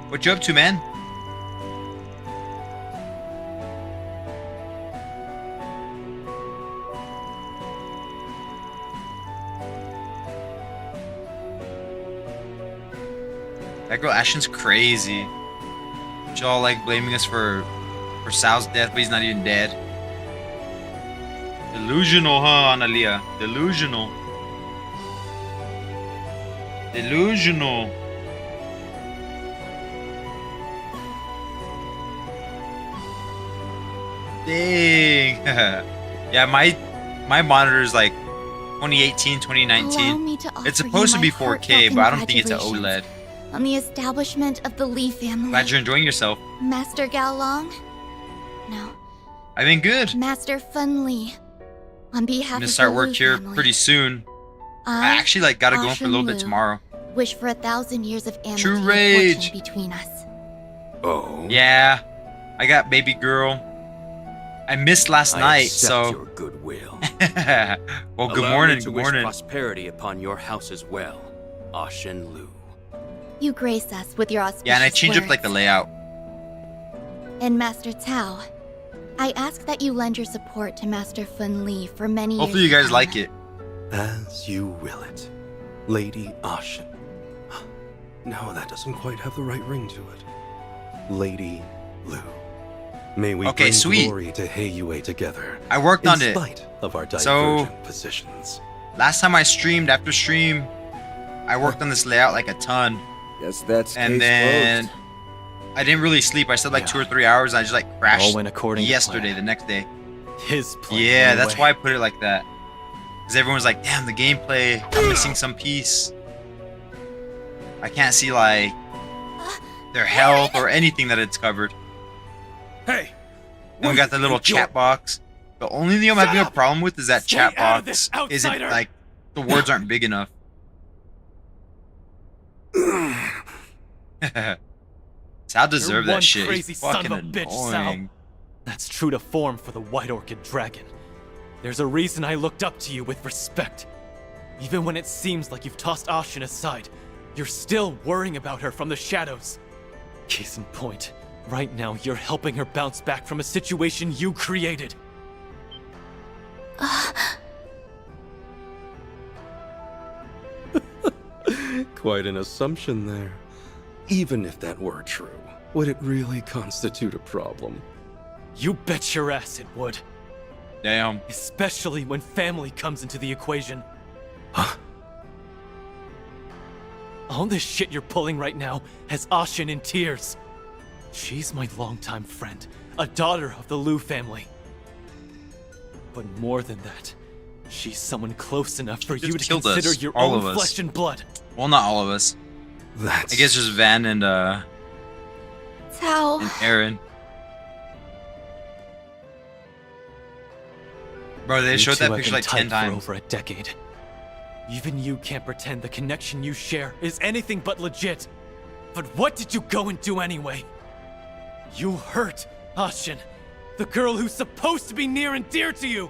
S1: What you up to, man? That girl Ashen's crazy. She's all like blaming us for Sal's death, but he's not even dead. Delusional, huh, Analia? Delusional. Delusional. Dang. Yeah, my monitor is like 2018,
S2: Allow
S1: 2019.
S2: me to offer
S1: It's supposed
S2: you
S1: to be
S2: my
S1: 4K, but I don't think it's a
S2: congratulations
S1: OLED.
S2: on the establishment of the Li family.
S1: Glad you're enjoying yourself.
S2: Master Gao Long? No.
S1: I've been good.
S2: Master Fun Li. On behalf
S1: I'm gonna
S2: of
S1: start
S2: the
S1: work
S2: Liu
S1: here
S2: family,
S1: pretty soon. I actually like gotta go in for a little bit
S2: Liu,
S1: tomorrow.
S2: wish for 1,000 years of amity
S1: True
S2: and
S1: rage.
S2: fortune between us.
S16: Oh.
S1: Yeah, I got baby girl. I missed last night,
S17: accept
S1: so.
S17: your goodwill.
S1: Well, good
S17: Allow
S1: morning.
S17: me to
S1: Good
S17: wish
S1: morning.
S17: prosperity upon your house as well, Ashen Lu.
S2: You grace us with your auspicious
S1: Yeah, and I changed up like the
S2: words.
S1: layout.
S2: And Master Cao, I ask that you lend your support to Master Fun Li for many
S1: Hopefully you
S2: years
S1: guys
S2: to
S1: like
S2: come.
S1: it.
S16: As you will it, Lady Ashen. No, that doesn't quite have the right ring to it. Lady Lu. May we
S1: Okay,
S16: bring
S1: sweet.
S16: glory to Heiyue together.
S1: I worked on
S16: in
S1: it.
S16: spite of our
S1: So-
S16: divergent positions.
S1: Last time I streamed, after stream, I worked on this layout like a ton.
S5: Guess that's
S1: And
S5: case
S1: then
S5: closed.
S1: I didn't really sleep. I slept like 2 or 3 hours. And I just like crashed
S4: All went according to
S1: yesterday,
S4: plan.
S1: the next day.
S4: His plan.
S1: Yeah, that's
S4: anyway.
S1: why I put it like that. Because everyone's like, damn, the gameplay, I'm missing some piece. I can't see like their health or anything that it's covered.
S9: Hey!
S1: And we got the little chat box. The only thing I'm having a problem with is that
S4: Stay
S1: chat
S4: out of this,
S1: box isn't
S4: outsider!
S1: like the words aren't big enough. Sal deserved
S4: You're
S1: that shit.
S4: One
S1: He's
S4: crazy son
S1: fucking
S4: of a bitch, Sal.
S1: annoying.
S4: That's true to form for the White Orchid Dragon. There's a reason I looked up to you with respect. Even when it seems like you've tossed Ashin aside, you're still worrying about her from the shadows. Case in point, right now you're helping her bounce back from a situation you created.
S16: Quite an assumption there. Even if that were true, would it really constitute a problem?
S4: You bet your ass it would.
S1: Damn.
S4: Especially when family comes into the equation.
S16: Huh?
S4: All this shit you're pulling right now has Ashin in tears. She's my longtime friend, a daughter of the Liu family. But more than that, she's someone close enough for you to
S1: killed
S4: consider
S1: us,
S4: your
S1: all
S4: own
S1: of us.
S4: flesh and blood.
S1: Well, not all of us.
S16: That's...
S1: I guess just Van and
S2: Tao.
S1: Aaron. Bro, they
S4: You
S1: showed
S4: two
S1: that
S4: have
S1: picture
S4: been
S1: like 10
S4: tight for
S1: times.
S4: over a decade. Even you can't pretend the connection you share is anything but legit. But what did you go and do anyway? You hurt Ashin, the girl who's supposed to be near and dear to you.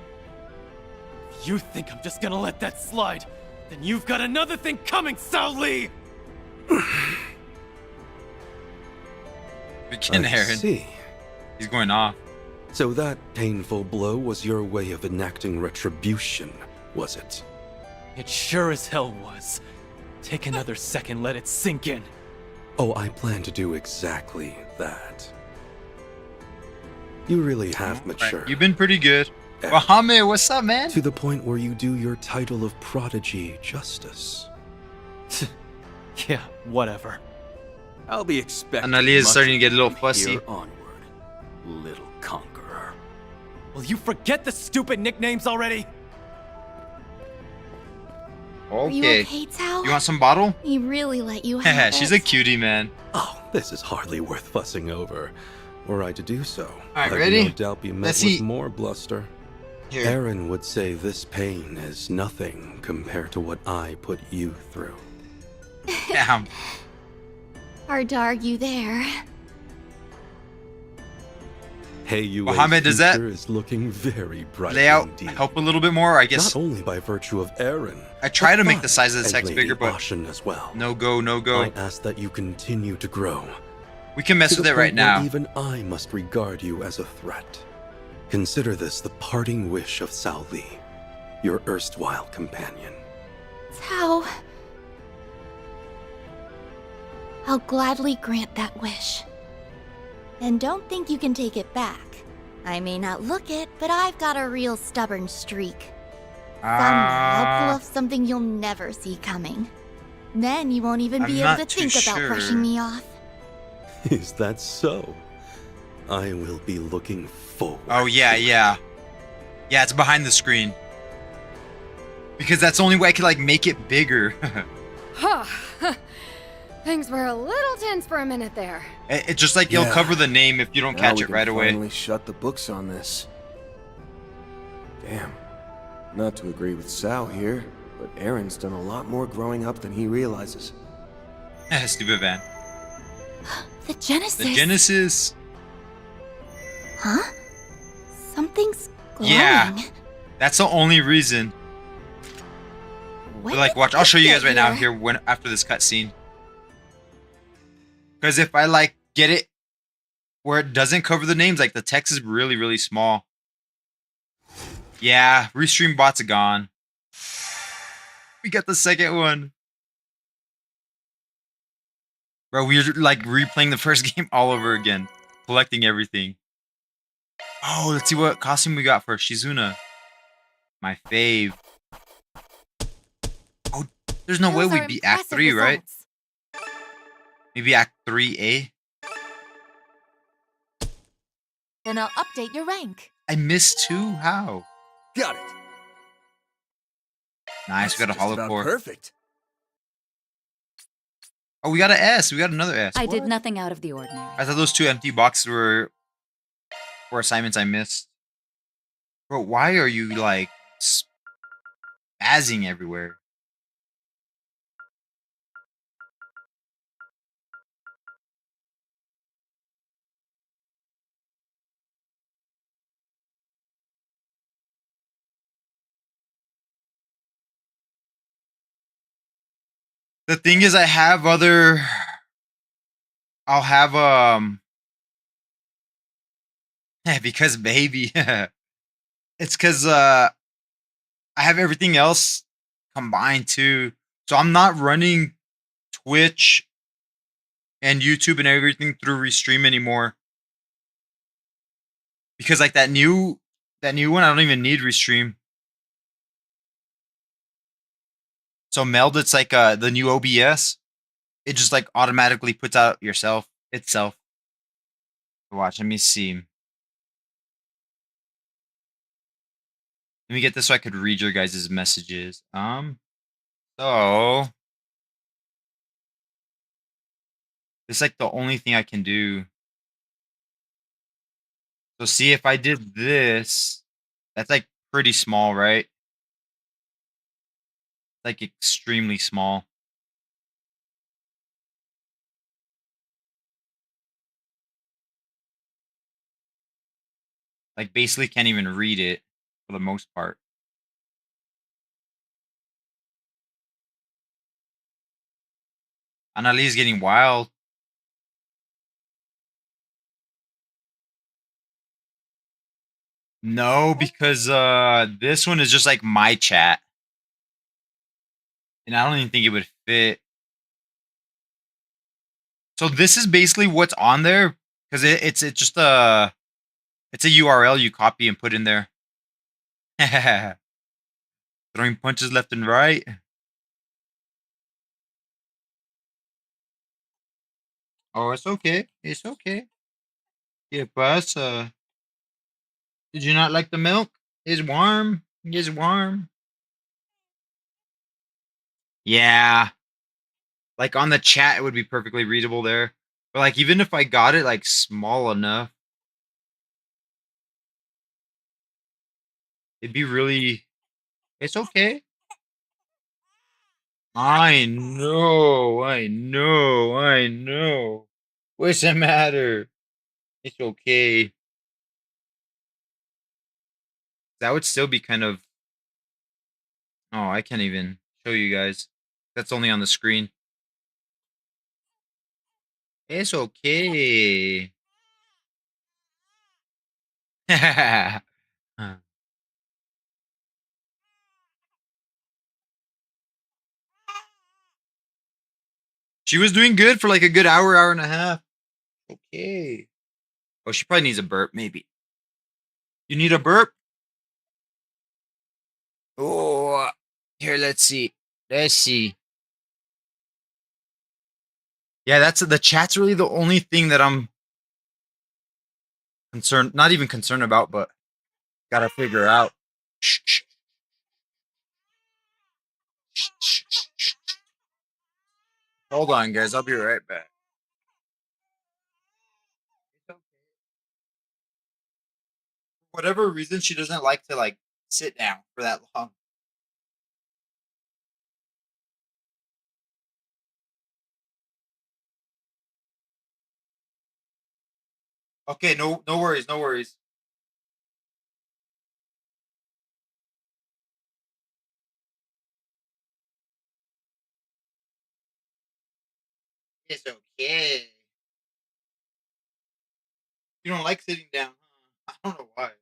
S4: If you think I'm just gonna let that slide, then you've got another thing coming, Sao Li!
S1: Begin,
S16: I
S1: Aaron.
S16: see.
S1: He's going off.
S16: So that painful blow was your way of enacting retribution, was it?
S4: It sure as hell was. Take another second, let it sink in.
S16: Oh, I plan to do exactly that. You really have matured.
S1: You've been pretty good. Mohammed, what's up, man?
S16: To the point where you do your title of prodigy justice.
S4: Yeah, whatever.
S17: I'll be expecting.
S1: Analia's
S17: much
S1: starting to get a little
S17: from
S1: fussy.
S17: here onward, little conqueror.
S4: Will you forget the stupid nicknames already?
S2: Are you okay, Tao?
S1: You want some bottle?
S2: He really let you have
S1: She's
S2: it.
S1: a cutie, man.
S16: Oh, this is hardly worth fussing over. Were I to do so,
S1: Alright,
S16: I'd
S1: ready?
S16: no doubt be met
S1: Let's
S16: with
S1: eat.
S16: more bluster.
S1: Here.
S16: Aaron would say this pain is nothing compared to what I put you through.
S1: Damn.
S2: Hard to argue there.
S16: Hey, you
S1: Mohammed, does that
S16: is looking very bright
S1: layout
S16: indeed.
S1: help a little bit more? I guess
S16: Not only by virtue of Aaron.
S1: I try
S16: but
S1: to make the
S16: Fun
S1: size of the
S16: and
S1: text
S16: Lady
S1: bigger, but
S16: Ashin as well.
S1: no go, no go.
S16: I ask that you continue to grow.
S1: We can mess
S16: To
S1: with
S16: the
S1: it right
S16: point where
S1: now.
S16: Even I must regard you as a threat. Consider this the parting wish of Sao Li, your erstwhile companion.
S2: Tao. I'll gladly grant that wish. And don't think you can take it back. I may not look it, but I've got a real stubborn streak. Someday I'll pull off something you'll never see coming. Then you won't even be
S1: I'm
S2: able
S1: not
S2: to
S1: too
S2: think about
S1: sure.
S2: brushing me off.
S16: Is that so? I will be looking forward.
S1: Oh yeah, yeah. Yeah, it's behind the screen. Because that's the only way I can like make it bigger.
S15: Huh. Things were a little tense for a minute there.
S1: It's just like it'll
S5: Yeah.
S1: cover the name if you don't
S5: Now
S1: catch
S5: we
S1: it
S5: can
S1: right away.
S5: Finally shut the books on this. Damn. Not to agree with Sal here, but Aaron's done a lot more growing up than he realizes.
S1: Stupid Van.
S2: The Genesis.
S1: The Genesis.
S2: Huh? Something's glowing.
S1: Yeah. That's the only reason.
S2: When
S1: But like,
S2: did
S1: watch. I'll
S2: this
S1: show you
S2: get
S1: guys right now
S2: here?
S1: here when after this cutscene. Because if I like get it where it doesn't cover the names, like the text is really, really small. Yeah, restream bots are gone. We got the second one. Bro, we're like replaying the first game all over again. Collecting everything. Oh, let's see what costume we got for Shizuna. My fave. Oh, there's no way
S2: Those
S1: we'd
S2: are
S1: be Act
S2: impressive
S1: 3, right?
S2: results.
S1: Maybe Act 3A?
S7: Then I'll update your rank.
S1: I missed 2? How?
S5: Got it.
S1: Nice, we got a hollow core.
S5: Perfect.
S1: Oh, we got an S. We got another S.
S3: I
S1: What?
S3: did nothing out of the ordinary.
S1: I thought those 2 empty boxes were assignments I missed. Bro, why are you like spazzing everywhere? The thing is, I'll have because maybe it's because I have everything else combined too. So I'm not running Twitch and YouTube and everything through Restream anymore. Because like that new one, I don't even need Restream. So Meld, it's like the new OBS. It just like automatically puts out itself. Watch, let me see. Let me get this so I could read your guys' messages. So it's like the only thing I can do. So see if I did this, that's like pretty small, right? Like extremely small. Like basically can't even read it for the most part. Annalise getting wild. No, because this one is just like my chat. And I don't even think it would fit. So this is basically what's on there because it's just it's a URL you copy and put in there. Throwing punches left and right. Oh, it's okay. It's okay. Yeah, pasa. Did you not like the milk? It's warm. It's warm. Yeah. Like on the chat, it would be perfectly readable there. But like even if I got it like small enough, it'd be really. It's okay. I know. I know. I know. What's the matter? It's okay. That would still be kind of. Oh, I can't even show you guys. That's only on the screen. It's okay. She was doing good for like a good hour and a half. Okay. Oh, she probably needs a burp, maybe. You need a burp? Oh, here, let's see. Let's see. Yeah, that's the chat's really the only thing that I'm concerned, not even concerned about, but gotta figure out. Shh, shh, shh, shh, shh, shh. Hold on, guys. I'll be right back. For whatever reason, she doesn't like to like sit down for that long. Okay, no worries, no worries. It's okay. You don't like sitting down, huh? I don't know why. Like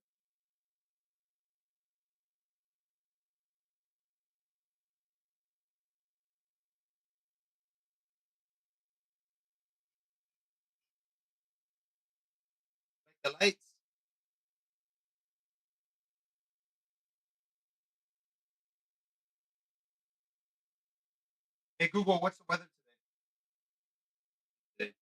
S1: the lights. Hey Google, what's the weather today?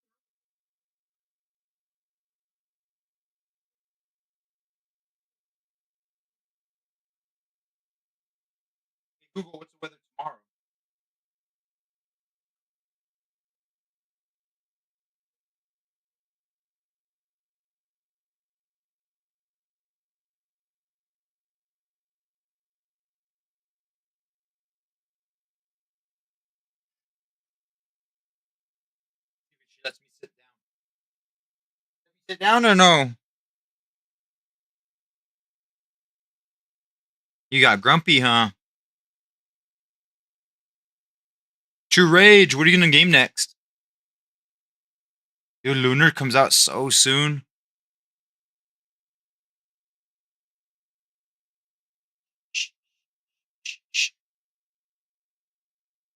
S1: Google, what's the weather tomorrow? She lets me sit down. Sit down or no? You got grumpy, huh? True Rage, what are you gonna game next? Dude, Lunar comes out so soon.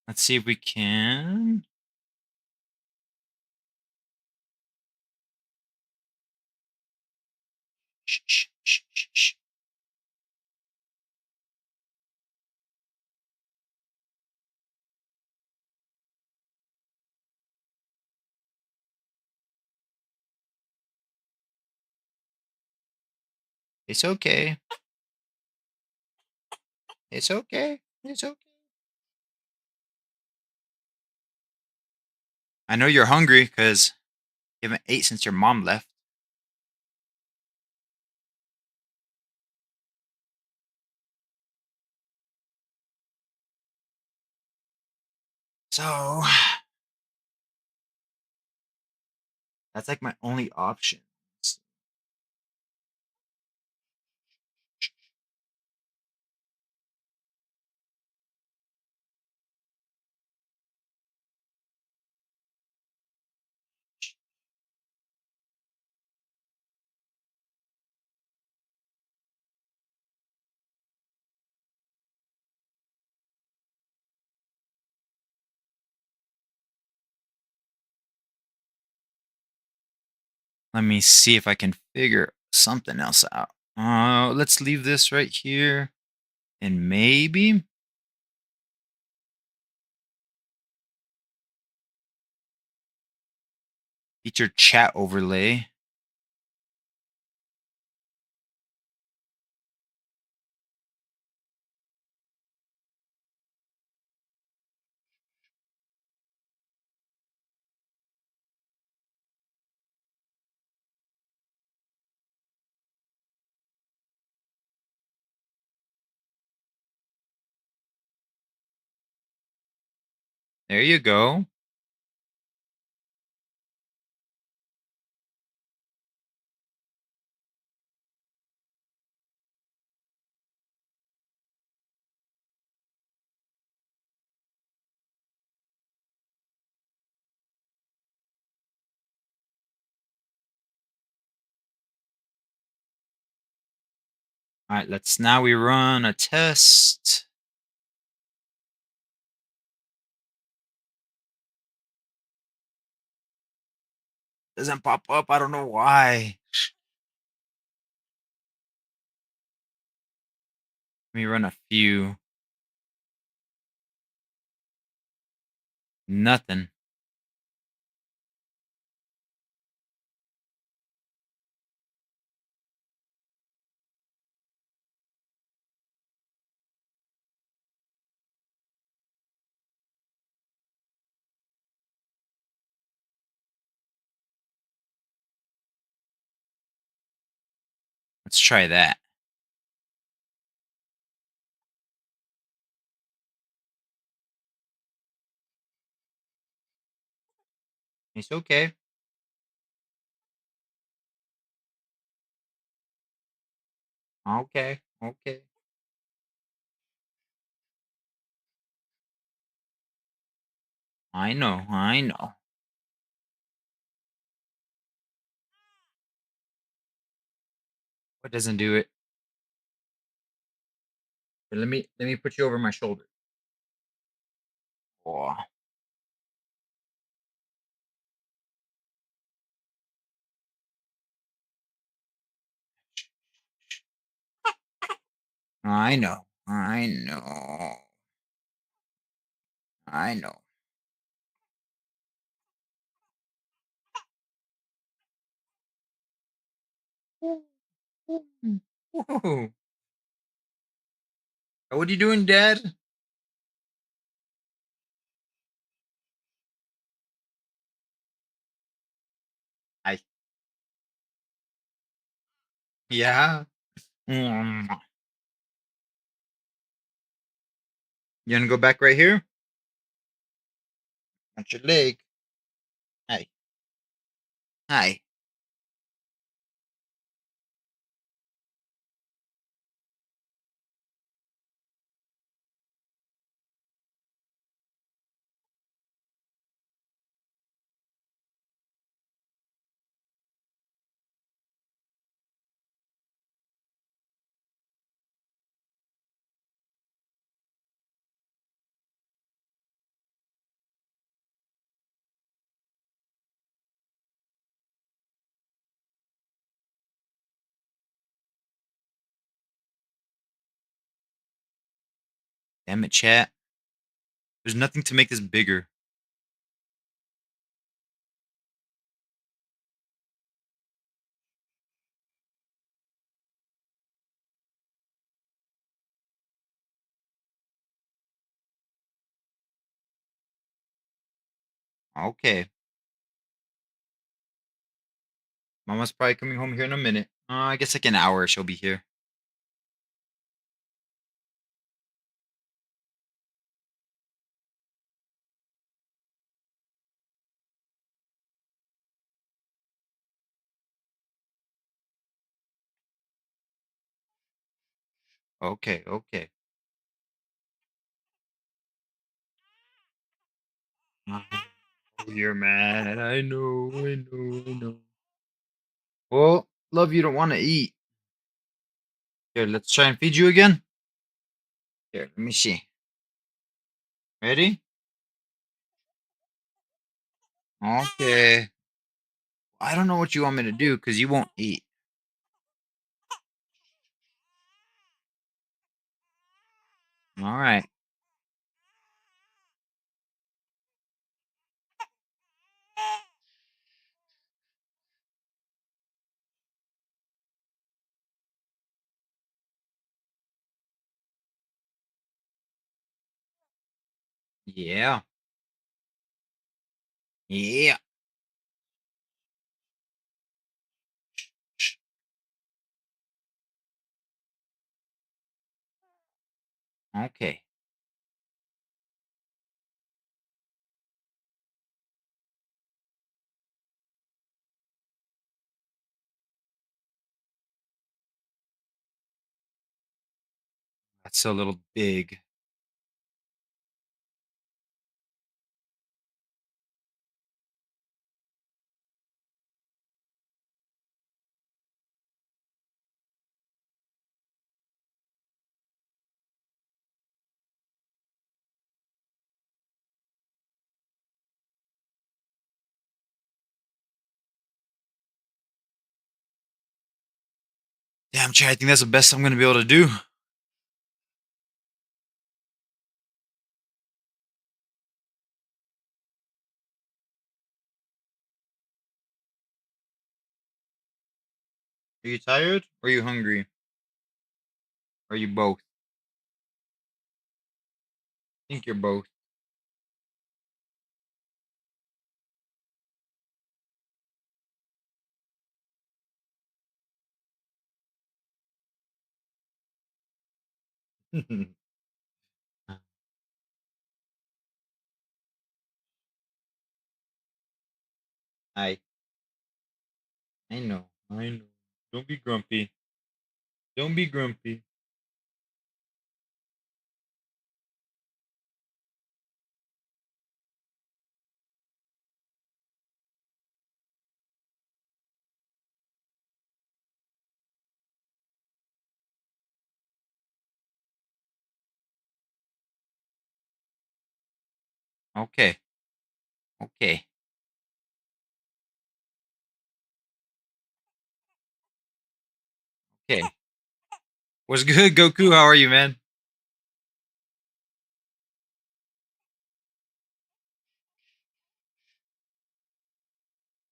S1: Let's see if we can. It's okay. It's okay. It's okay. I know you're hungry because you haven't ate since your mom left. So that's like my only option. Let me see if I can figure something else out. Let's leave this right here. And maybe feature chat overlay. There you go. All right, now we run a test. Doesn't pop up. I don't know why. Let me run a few. Nothing. Let's try that. It's okay. Okay. Okay. I know. I know. What doesn't do it? But let me put you over my shoulder. Oh, I know. I know. I know. Whoa. What are you doing, Dad? Yeah. Mm. You wanna go back right here? Watch your leg. Hi. Hi. Damn it, chat. There's nothing to make this bigger. Okay. Mama's probably coming home here in a minute. I guess like an hour she'll be here. Okay, okay. I know you're mad. I know, I know, I know. Well, love, you don't want to eat. Here, let's try and feed you again. Here, let me see. Ready? Okay. I don't know what you want me to do because you won't eat. All right. Yeah. Yeah. Okay. That's a little big. Damn, Chad, I think that's the best I'm going to be able to do. Are you tired? Or are you hungry? Or are you both? I think you're both. I know. I know. Don't be grumpy. Don't be grumpy. Okay. Okay. Okay. What's good, Goku? How are you, man?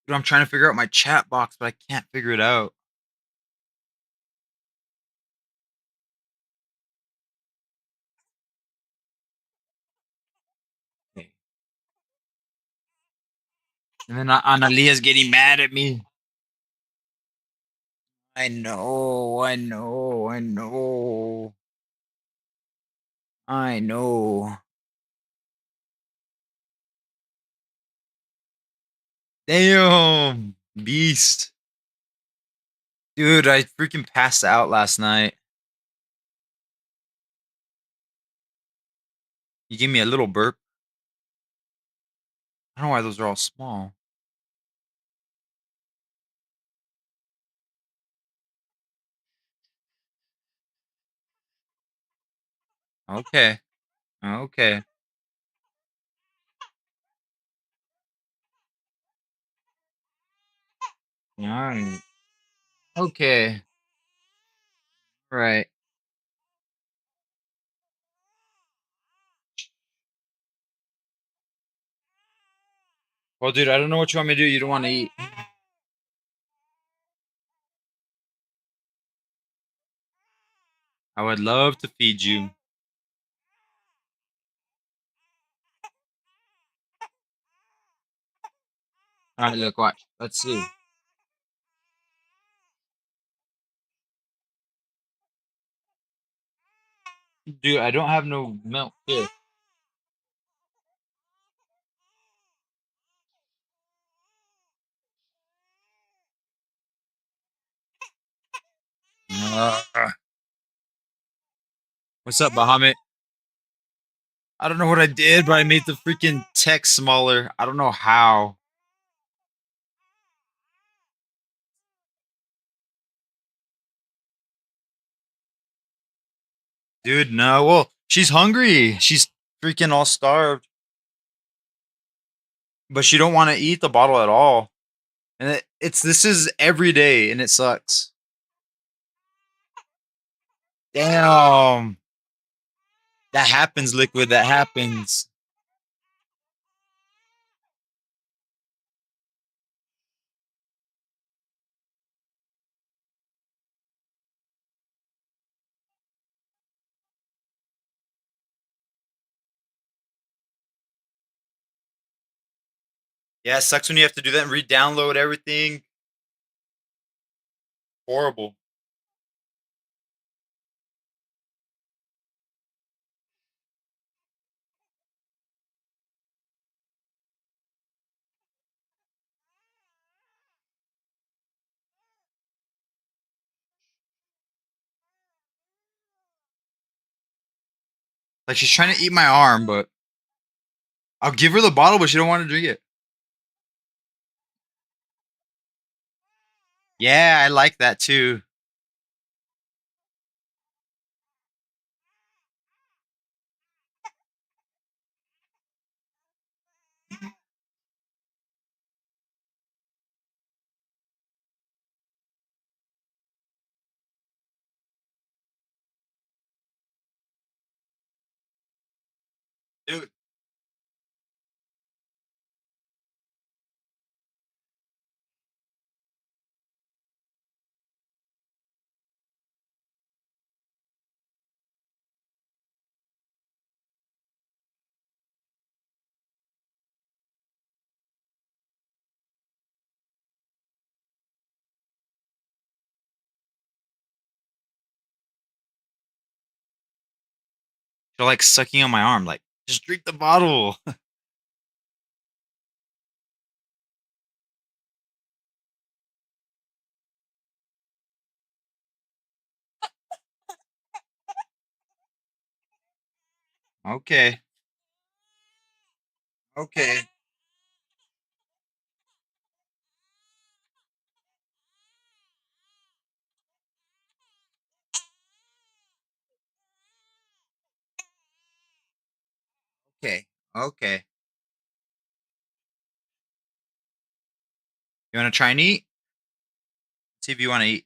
S1: Dude, I'm trying to figure out my chat box, but I can't figure it out. Okay. And then Analia's getting mad at me. I know, I know, I know. I know. Damn, beast. Dude, I freaking passed out last night. You gave me a little burp. I don't know why those are all small. Okay. Okay. Alright. Okay. Right. Well, dude, I don't know what you want me to do. You don't want to eat. I would love to feed you. Alright, look, watch. Let's see. Dude, I don't have no milk here. What's up, Bahamut? I don't know what I did, but I made the freaking text smaller. I don't know how. Dude, no. Well, she's hungry. She's freaking all starved. But she don't want to eat the bottle at all. And it's this is every day and it sucks. Damn. That happens, Liquid. That happens. Yeah, it sucks when you have to do that and re-download everything. Horrible. Like she's trying to eat my arm, but I'll give her the bottle, but she don't want to drink it. Yeah, I like that too. Dude. They're like sucking on my arm, like, just drink the bottle. Okay. Okay. Okay. Okay. You want to try and eat? See if you want to eat.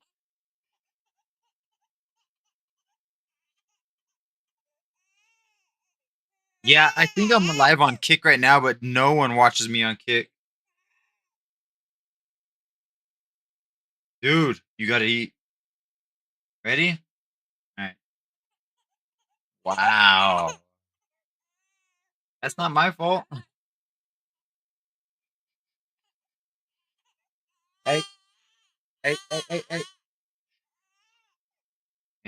S1: Yeah, I think I'm live on Kick right now, but no one watches me on Kick. Dude, you gotta eat. Ready? Alright. Wow. That's not my fault. Hey. Hey, hey, hey, hey.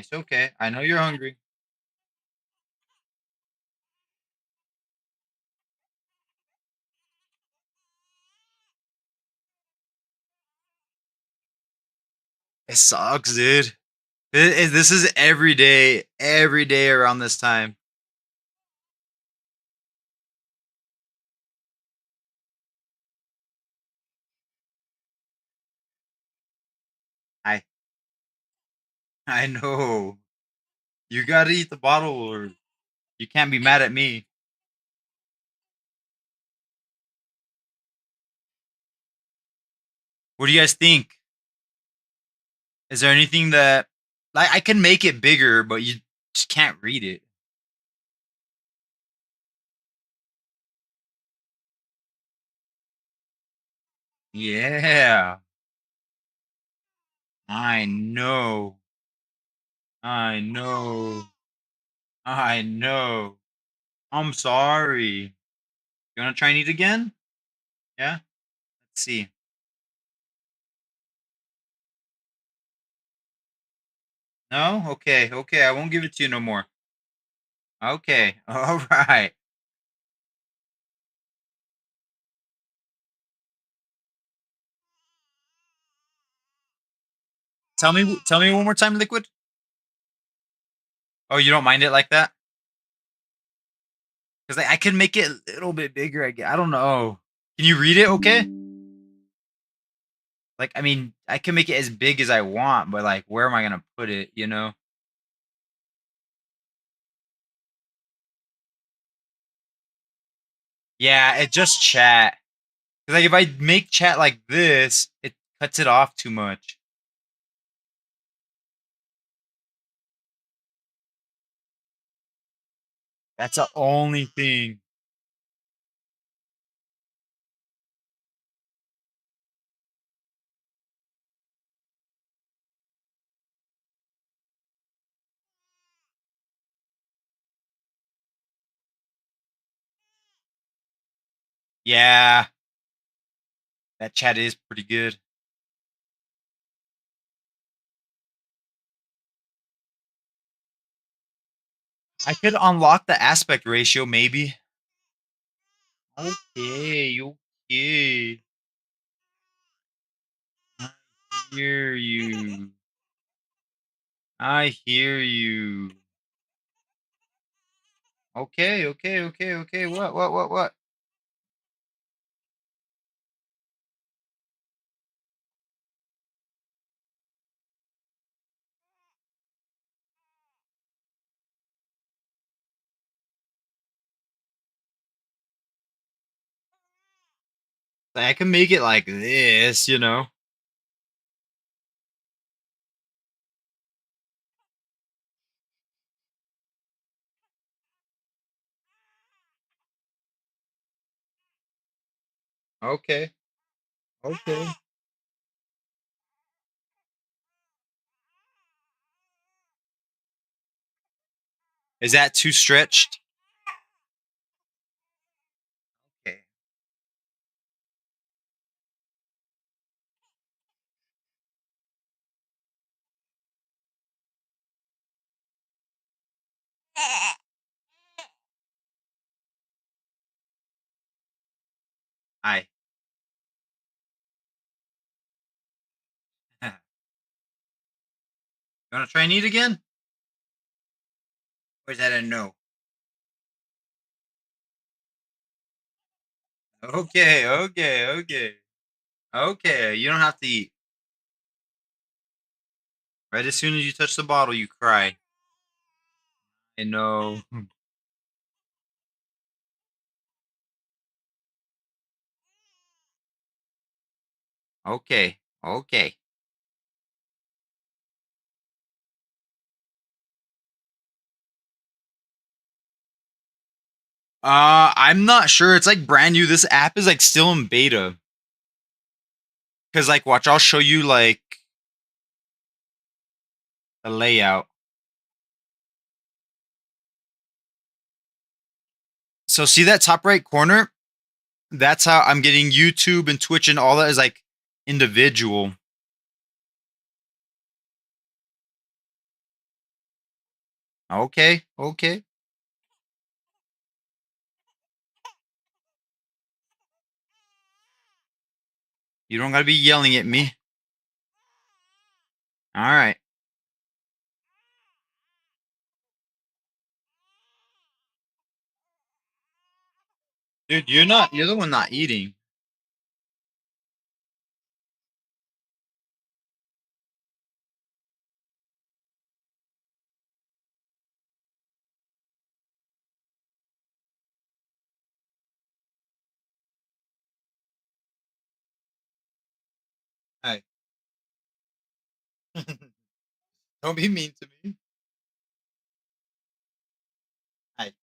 S1: It's okay. I know you're hungry. It sucks, dude. This is every day around this time. I I know. You gotta eat the bottle, or you can't be mad at me. What do you guys think? Is there anything that like I can make it bigger, but you just can't read it? Yeah, I know. I know. I know. I'm sorry. You wanna try and eat again? Yeah? Let's see. No? Okay, okay, I won't give it to you no more. Okay. Alright. Tell me one more time, Liquid. Oh, you don't mind it like that? Because I can make it a little bit bigger, I don't know. Can you read it okay? Like, I mean, I can make it as big as I want, but, like, where am I gonna put it, you know? Yeah, it just chat. 'Cause, like, if I make chat like this, it cuts it off too much. That's the only thing. Yeah, that chat is pretty good. I could unlock the aspect ratio, maybe. Okay, okay. I hear you. I hear you. Okay, okay, okay, okay. What? Like, I can make it like this, you know? Okay, okay. Is that too stretched? Okay. I. You wanna try and eat again? Or is that a no? Okay, okay, okay. Okay, you don't have to eat. Right as soon as you touch the bottle, you cry. I know. Okay, okay. I'm not sure. It's like brand new. This app is like still in beta. Cause like, watch, I'll show you like the layout. So see that top right corner? That's how I'm getting YouTube and Twitch and all that is like individual. Okay, okay. You don't gotta be yelling at me. Alright. Dude, you're the one not eating. Hey. Don't be mean to me. Hey.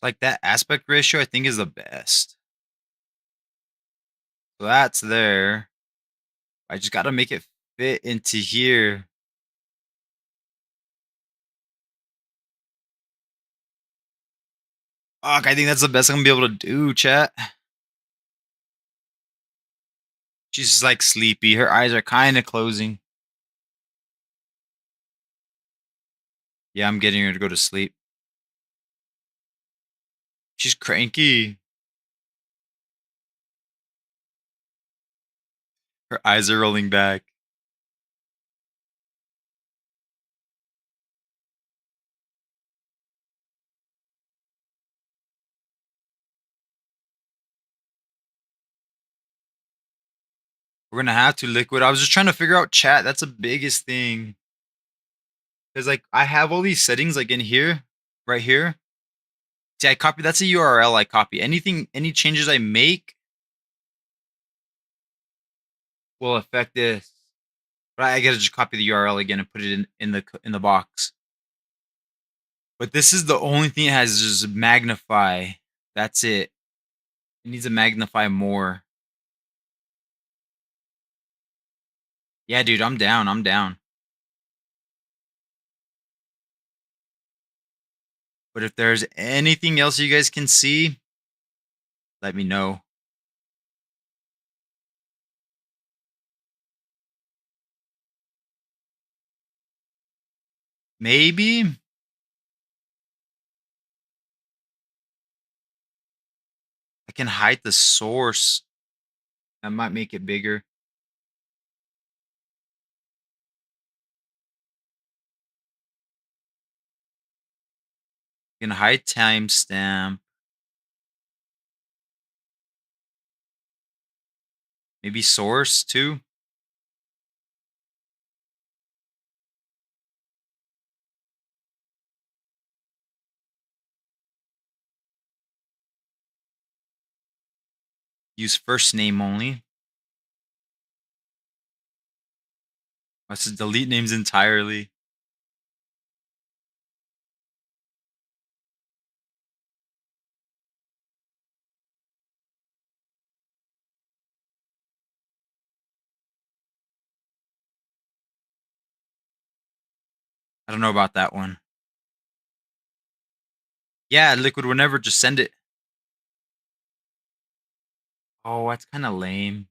S1: Like that aspect ratio I think is the best. So that's there. I just gotta make it fit into here. Fuck, I think that's the best I'm gonna be able to do, chat. She's like sleepy. Her eyes are kind of closing. Yeah, I'm getting her to go to sleep. She's cranky. Her eyes are rolling back. We're gonna have to liquid. I was just trying to figure out chat. That's the biggest thing. Cause like I have all these settings like in here, right here. See, I copy. That's a URL I copy. Any changes I make will affect this. But I gotta just copy the URL again and put it in the box. But this is the only thing it has just magnify. That's it. It needs to magnify more. Yeah, dude, I'm down. I'm down. But if there's anything else you guys can see, let me know. Maybe I can hide the source. That might make it bigger. I can hide timestamp. Maybe source too. Use first name only. Let's just delete names entirely. I don't know about that one. Yeah, Liquid would never just send it. Oh, that's kind of lame.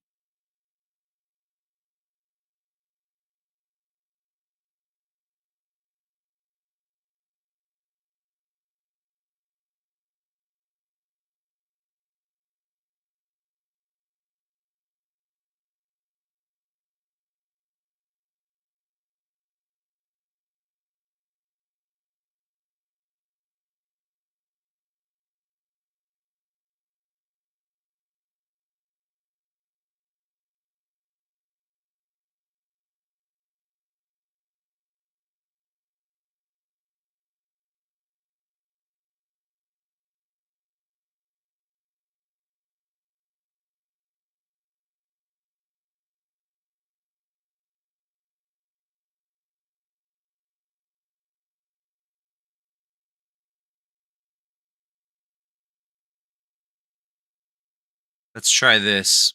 S1: Let's try this.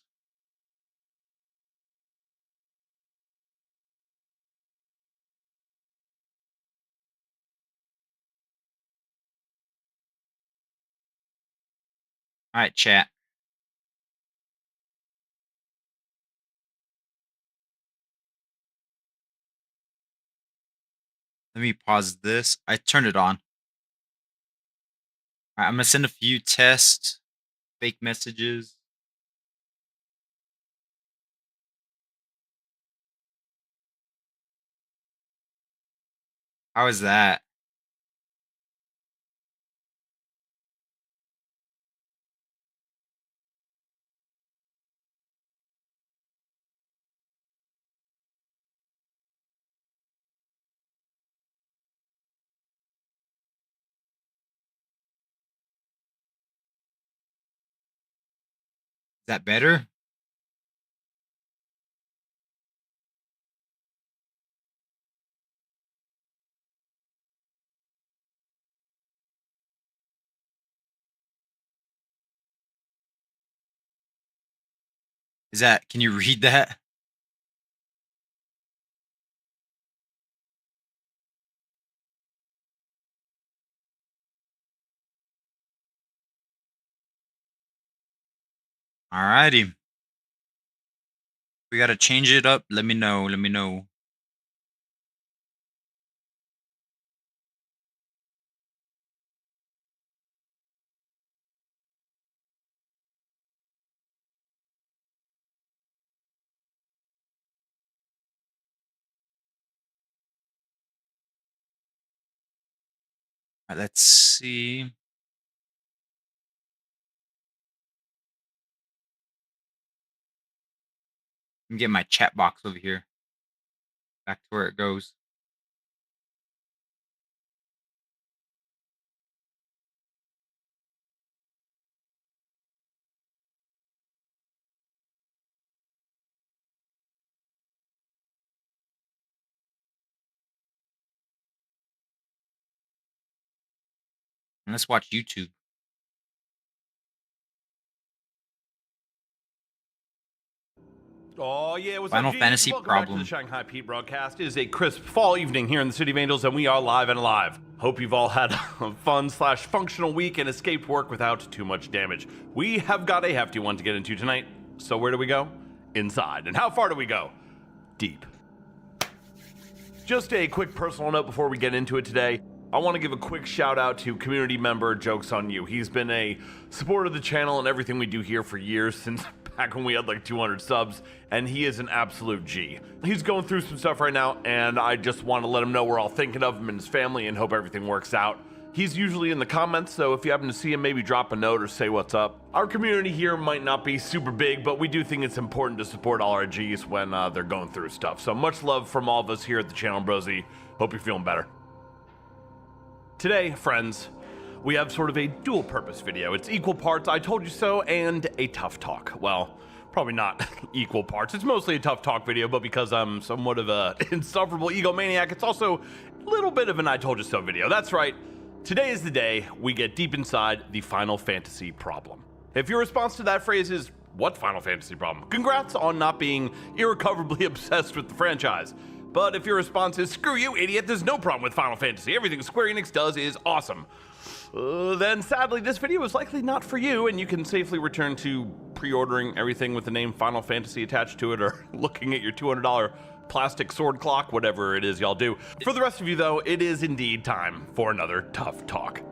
S1: All right, chat. Let me pause this. I turned it on. All right, I'm gonna send a few test fake messages. How is that? Is that better? Is that, can you read that? Alrighty. We gotta change it up. Let me know. Let me know. All right, let's see. Let me get my chat box over here. Back to where it goes. And let's watch YouTube.
S18: Oh yeah, what's
S1: Final
S18: up, G's?
S1: Fantasy
S18: Welcome
S1: Problem.
S18: back to the Shanghai Pete broadcast. It is a crisp fall evening here in the City of Angels, and we are live and alive. Hope you've all had a fun/functional week and escaped work without too much damage. We have got a hefty one to get into tonight. So where do we go? Inside. And how far do we go? Deep. Just a quick personal note before we get into it today. I want to give a quick shout out to community member Jokes on You. He's been a supporter of the channel and everything we do here for years, since back when we had like 200 subs, and he is an absolute G. He's going through some stuff right now, and I just want to let him know we're all thinking of him and his family and hope everything works out. He's usually in the comments, so if you happen to see him, maybe drop a note or say what's up. Our community here might not be super big, but we do think it's important to support all our Gs when they're going through stuff. So much love from all of us here at the channel, Brosy. Hope you're feeling better. Today, friends, we have sort of a dual purpose video. It's equal parts I told you so and a tough talk. Well, Probably not equal parts. It's mostly a tough talk video, but because I'm somewhat of a insufferable egomaniac, it's also a little bit of an I told you so video. That's right. Today is the day we get deep inside the Final Fantasy problem. If your response to that phrase is, what Final Fantasy problem? Congrats on not being irrecoverably obsessed with the franchise. But if your response is, screw you, idiot, there's no problem with Final Fantasy. Everything Square Enix does is awesome. Then sadly, this video is likely not for you, and you can safely return to pre-ordering everything with the name Final Fantasy attached to it, or looking at your $200 plastic sword clock, whatever it is y'all do. For the rest of you, though, it is indeed time for another tough talk.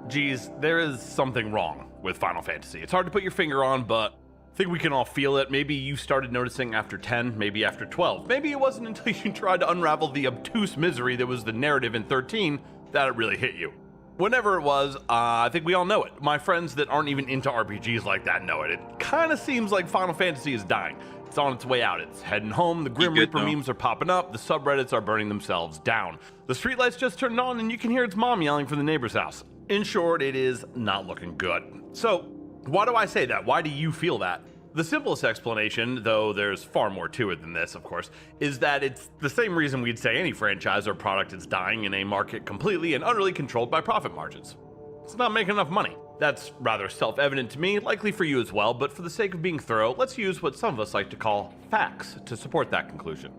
S18: Geez, there is something wrong with Final Fantasy. It's hard to put your finger on, but I think we can all feel it. Maybe you started noticing after 10, maybe after 12. Maybe it wasn't until you tried to unravel the obtuse misery that was the narrative in 13 that it really hit you. Whenever it was, I think we all know it. My friends that aren't even into RPGs like that know it. It kind of seems like Final Fantasy is dying. It's on its way out. It's heading home. The Grim Reaper memes are popping up. The subreddits are burning themselves down. The streetlights just turned on and you can hear its mom yelling from the neighbor's house. In short, it is not looking good. So, why do I say that? Why do you feel that? The simplest explanation, though there's far more to it than this, of course, is that it's the same reason we'd say any franchise or product is dying in a market completely and utterly controlled by profit margins. It's not making enough money. That's rather self-evident to me, likely for you as well, but for the sake of being thorough, let's use what some of us like to call facts to support that conclusion.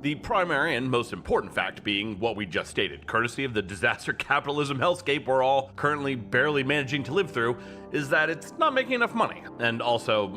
S18: The primary and most important fact being what we just stated, courtesy of the disaster capitalism hellscape we're all currently barely managing to live through, is that it's not making enough money. And also,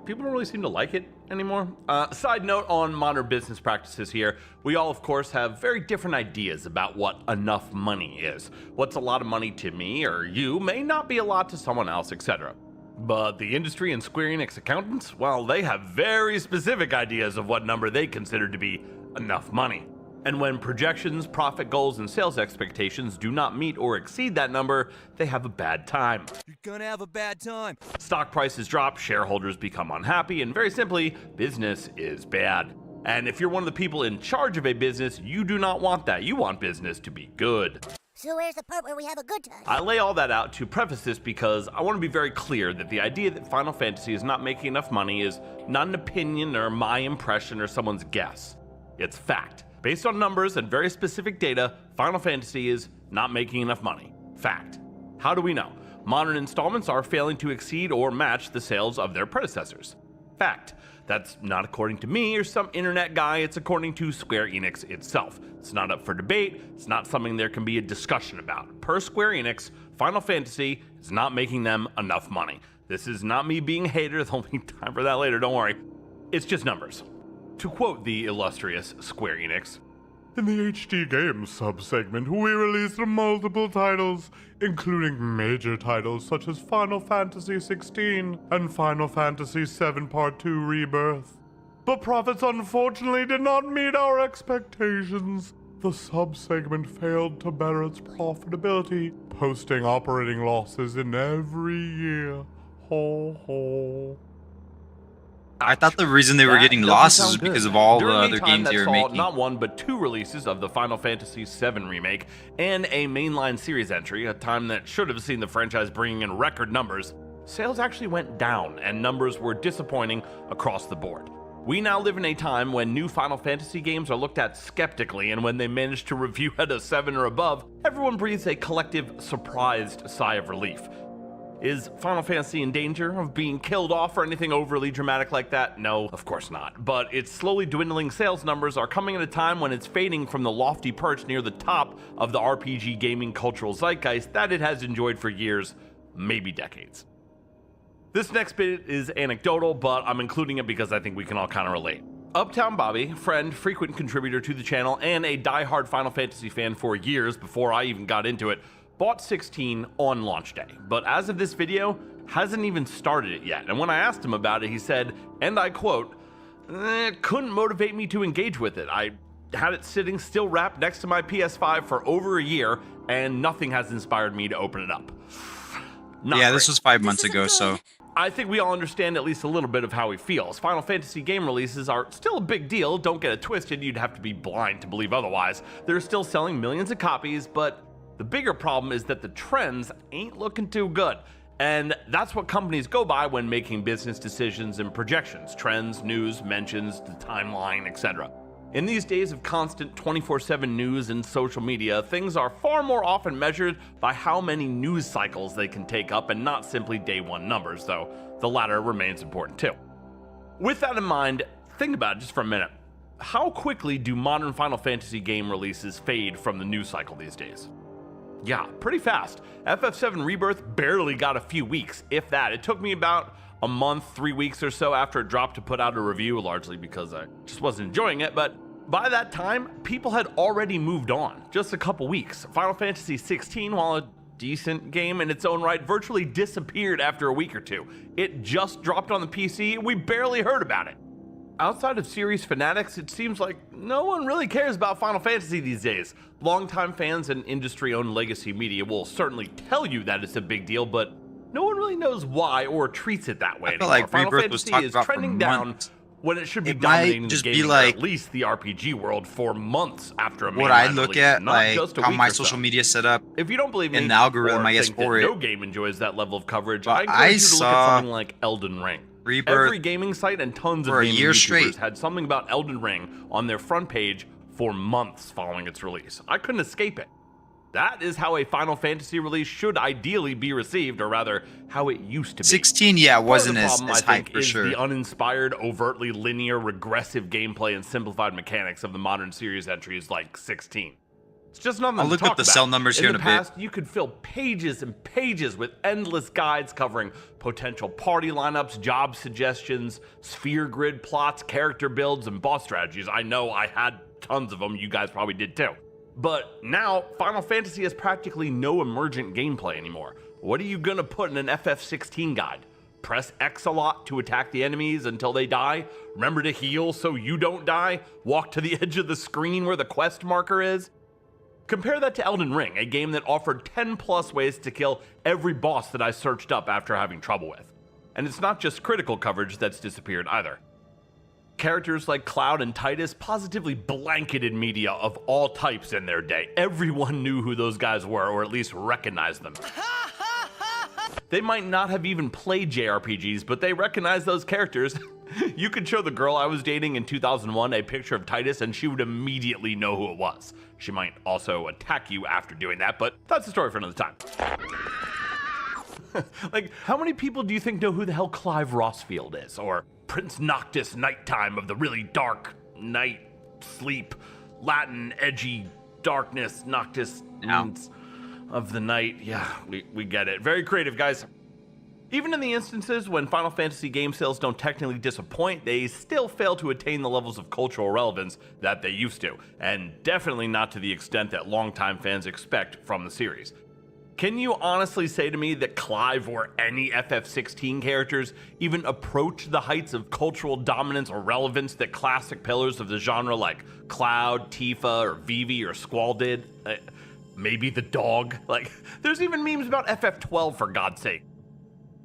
S18: people don't really seem to like it anymore. Side note on modern business practices here, we all of course have very different ideas about what enough money is. What's a lot of money to me or you may not be a lot to someone else, etc. But the industry and Square Enix accountants, well, they have very specific ideas of what number they consider to be enough money. And when projections, profit goals, and sales expectations do not meet or exceed that number, they have a bad time.
S19: You're gonna have a bad time.
S18: Stock prices drop, shareholders become unhappy, and very simply, business is bad. And if you're one of the people in charge of a business, you do not want that. You want business to be good.
S20: So where's the part where we have a good time?
S18: I lay all that out to preface this because I want to be very clear that the idea that Final Fantasy is not making enough money is not an opinion or my impression or someone's guess. It's fact. Based on numbers and very specific data, Final Fantasy is not making enough money. Fact. How do we know? Modern installments are failing to exceed or match the sales of their predecessors. Fact. That's not according to me or some internet guy, it's according to Square Enix itself. It's not up for debate, it's not something there can be a discussion about. Per Square Enix, Final Fantasy is not making them enough money. This is not me being a hater, there'll be time for that later, don't worry. It's just numbers. To quote the illustrious Square Enix,
S21: in the HD Games sub-segment, we released multiple titles, including major titles such as Final Fantasy XVI and Final Fantasy VII Part 2 Rebirth. But profits unfortunately did not meet our expectations. The sub-segment failed to better its profitability, posting operating losses in every year. Ho ho.
S1: I thought the reason they were getting losses was because of all the other games they were making.
S18: Not one, but two releases of the Final Fantasy VII Remake and a mainline series entry, a time that should have seen the franchise bringing in record numbers, sales actually went down and numbers were disappointing across the board. We now live in a time when new Final Fantasy games are looked at skeptically, and when they manage to review at a 7 or above, everyone breathes a collective, surprised sigh of relief. Is Final Fantasy in danger of being killed off or anything overly dramatic like that? No, of course not. But its slowly dwindling sales numbers are coming at a time when it's fading from the lofty perch near the top of the RPG gaming cultural zeitgeist that it has enjoyed for years, maybe decades. This next bit is anecdotal, but I'm including it because I think we can all kind of relate. Uptown Bobby, friend, frequent contributor to the channel, and a die-hard Final Fantasy fan for years before I even got into it, bought 16 on launch day, but as of this video, hasn't even started it yet. And when I asked him about it, he said, and I quote, "It couldn't motivate me to engage with it. I had it sitting still wrapped next to my PS5 for over a year, and nothing has inspired me to open it up."
S1: Yeah, this was 5 months ago, so...
S18: I think we all understand at least a little bit of how he feels. Final Fantasy game releases are still a big deal, don't get it twisted, you'd have to be blind to believe otherwise. They're still selling millions of copies, but the bigger problem is that the trends ain't looking too good. And that's what companies go by when making business decisions and projections, trends, news, mentions, the timeline, etc. In these days of constant 24/7 news and social media, things are far more often measured by how many news cycles they can take up and not simply day one numbers, though the latter remains important too. With that in mind, think about it just for a minute. How quickly do modern Final Fantasy game releases fade from the news cycle these days? Yeah, pretty fast. FF7 Rebirth barely got a few weeks, if that. It took me about a month, 3 weeks or so after it dropped to put out a review, largely because I just wasn't enjoying it, but by that time, people had already moved on. Just a couple weeks. Final Fantasy 16, while a decent game in its own right, virtually disappeared after a week or two. It just dropped on the PC, and we barely heard about it. Outside of series fanatics, it seems like no one really cares about Final Fantasy these days. Longtime fans and industry-owned legacy media will certainly tell you that it's a big deal, but no one really knows why or treats it that way anymore.
S1: Like
S18: Final
S1: Rebirth was
S18: Fantasy
S1: talked
S18: is
S1: about
S18: trending
S1: for
S18: down
S1: months.
S18: when it should be
S1: It
S18: dominating
S1: might
S18: the
S1: just be
S18: gaming, or
S1: like-
S18: at least the RPG world, for months after a
S1: What I
S18: mainline
S1: look
S18: release,
S1: at,
S18: not
S1: like
S18: just a
S1: how
S18: week
S1: my
S18: or so.
S1: social media set up,
S18: If you don't believe me,
S1: and the algorithm,
S18: or
S1: I guess,
S18: think
S1: for
S18: that
S1: it.
S18: no game enjoys that level of coverage,
S1: But
S18: I encourage
S1: I
S18: you to look at
S1: saw
S18: something like Elden Ring.
S1: Rebirth
S18: Every gaming site and tons of
S1: for a
S18: gaming
S1: year
S18: YouTubers
S1: straight.
S18: had something about Elden Ring on their front page for months following its release. I couldn't escape it. That is how a Final Fantasy release should ideally be received, or rather, how it used to be.
S1: 16, yeah, wasn't
S18: Part of
S1: as
S18: the problem, I
S1: hype
S18: think,
S1: for
S18: is
S1: sure.
S18: the uninspired, overtly linear, regressive gameplay and simplified mechanics of the modern series entries like 16. It's just nothing
S1: I'll
S18: to
S1: look
S18: talk
S1: up the
S18: about.
S1: cell numbers here in
S18: the
S1: a bit.
S18: past, you could fill pages and pages with endless guides covering potential party lineups, job suggestions, sphere grid plots, character builds, and boss strategies. I know I had tons of them. You guys probably did too. But now, Final Fantasy has practically no emergent gameplay anymore. What are you gonna put in an FF16 guide? Press X a lot to attack the enemies until they die? Remember to heal so you don't die? Walk to the edge of the screen where the quest marker is? Compare that to Elden Ring, a game that offered 10 plus ways to kill every boss that I searched up after having trouble with. And it's not just critical coverage that's disappeared either. Characters like Cloud and Titus positively blanketed media of all types in their day. Everyone knew who those guys were, or at least recognized them. They might not have even played JRPGs, but they recognized those characters. You could show the girl I was dating in 2001 a picture of Titus and she would immediately know who it was. She might also attack you after doing that, but that's a story for another time. Like, how many people do you think know who the hell Clive Rossfield is? Or Prince Noctis Nighttime of the really dark night sleep, Latin edgy darkness, Noctis means of the night. Yeah, we get it. Very creative, guys. Even in the instances when Final Fantasy game sales don't technically disappoint, they still fail to attain the levels of cultural relevance that they used to, and definitely not to the extent that longtime fans expect from the series. Can you honestly say to me that Clive or any FF16 characters even approach the heights of cultural dominance or relevance that classic pillars of the genre like Cloud, Tifa, or Vivi, or Squall did? Maybe the dog? Like, there's even memes about FF12 for God's sake.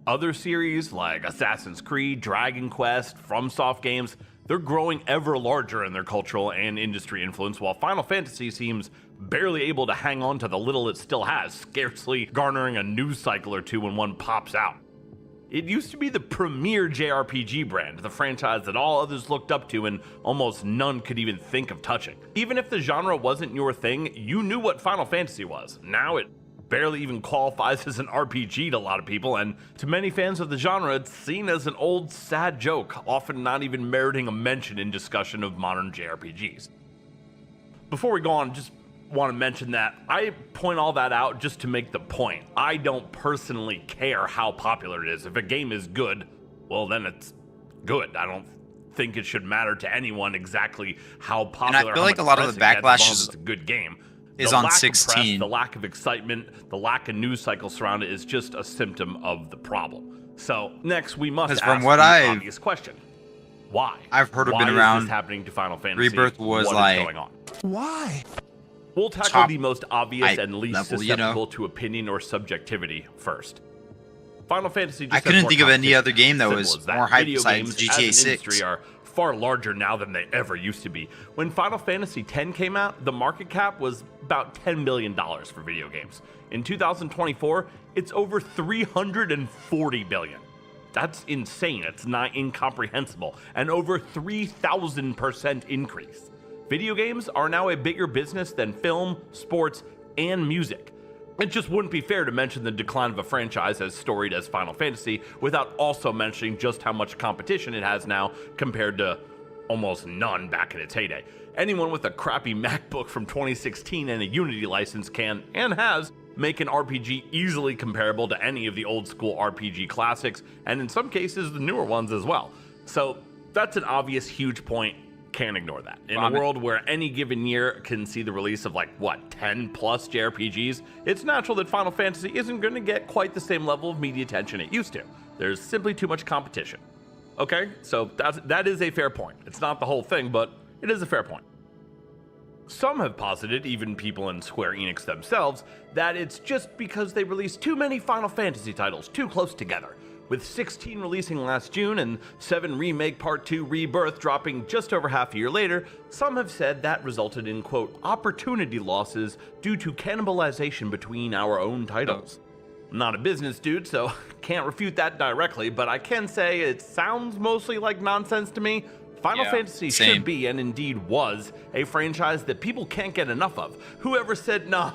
S18: Other series like Assassin's Creed, Dragon Quest, FromSoft games, they're growing ever larger in their cultural and industry influence, while Final Fantasy seems barely able to hang on to the little it still has, scarcely garnering a news cycle or two when one pops out. It used to be the premier JRPG brand, the franchise that all others looked up to and almost none could even think of touching. Even if the genre wasn't your thing, you knew what Final Fantasy was. Now it barely even qualifies as an RPG to a lot of people, and to many fans of the genre, it's seen as an old, sad joke, often not even meriting a mention in discussion of modern JRPGs. Before we go on, just want to mention that I point all that out just to make the point. I don't personally care how popular it is. If a game is good, well, then it's good. I don't think it should matter to anyone exactly how popular.
S1: And I feel like a lot of the backlash
S18: is a good game.
S1: Is
S18: The
S1: on
S18: lack of press,
S1: 16.
S18: the lack of excitement, the lack of news cycles around it is just a symptom of the problem. So next, we must
S1: 'Cause
S18: ask
S1: from what
S18: the
S1: I've-
S18: obvious question: why?
S1: I've heard of
S18: Why
S1: been
S18: is
S1: around.
S18: this happening to Final Fantasy?
S1: Rebirth was
S18: What is
S1: like-
S18: going on?
S11: Why?
S18: We'll tackle
S1: Top
S18: the most obvious
S1: hype
S18: and least
S1: level, you know?
S18: susceptible to opinion or subjectivity first. Final Fantasy just
S1: I
S18: has
S1: couldn't
S18: more
S1: think of any
S18: competition.
S1: other game that
S18: Simple
S1: was
S18: as that.
S1: more hype
S18: Video
S1: besides
S18: games
S1: GTA
S18: as an
S1: 6.
S18: industry are far larger now than they ever used to be. When Final Fantasy X came out, the market cap was about $10 billion for video games. In 2024, it's over $340 billion. That's insane. It's not incomprehensible. An over 3,000% increase. Video games are now a bigger business than film, sports, and music. It just wouldn't be fair to mention the decline of a franchise as storied as Final Fantasy without also mentioning just how much competition it has now compared to almost none back in its heyday. Anyone with a crappy MacBook from 2016 and a Unity license can, and has, make an RPG easily comparable to any of the old school RPG classics, and in some cases the newer ones as well. So that's an obvious huge point. Can't ignore that. In a world where any given year can see the release of 10 plus JRPGs, it's natural that Final Fantasy isn't going to get quite the same level of media attention it used to. There's simply too much competition. Okay, so that is a fair point. It's not the whole thing, but it is a fair point. Some have posited, even people in Square Enix themselves, that it's just because they released too many Final Fantasy titles too close together. With 16 releasing last June and 7 Remake Part 2 Rebirth dropping just over half a year later, some have said that resulted in, quote, opportunity losses due to cannibalization between our own titles. I'm not a business dude, so can't refute that directly, but I can say it sounds mostly like nonsense to me. Final Fantasy should be, and indeed was, a franchise that people can't get enough of. Whoever said, nah,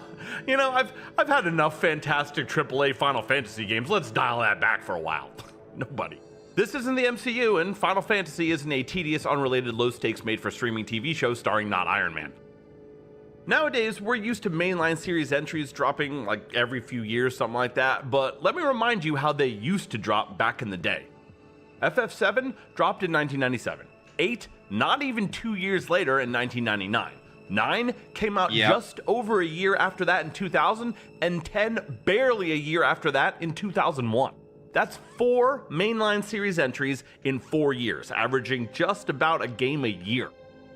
S18: I've had enough fantastic AAA Final Fantasy games, let's dial that back for a while. Nobody. This isn't the MCU, and Final Fantasy isn't a tedious, unrelated, low-stakes made-for-streaming TV show starring not Iron Man. Nowadays, we're used to mainline series entries dropping every few years, something like that, but let me remind you how they used to drop back in the day. FF7 dropped in 1997. 8, not even 2 years later in 1999. 9 came out just over a year after that in 2000, and 10 barely a year after that in 2001. That's 4 mainline series entries in 4 years, averaging just about a game a year.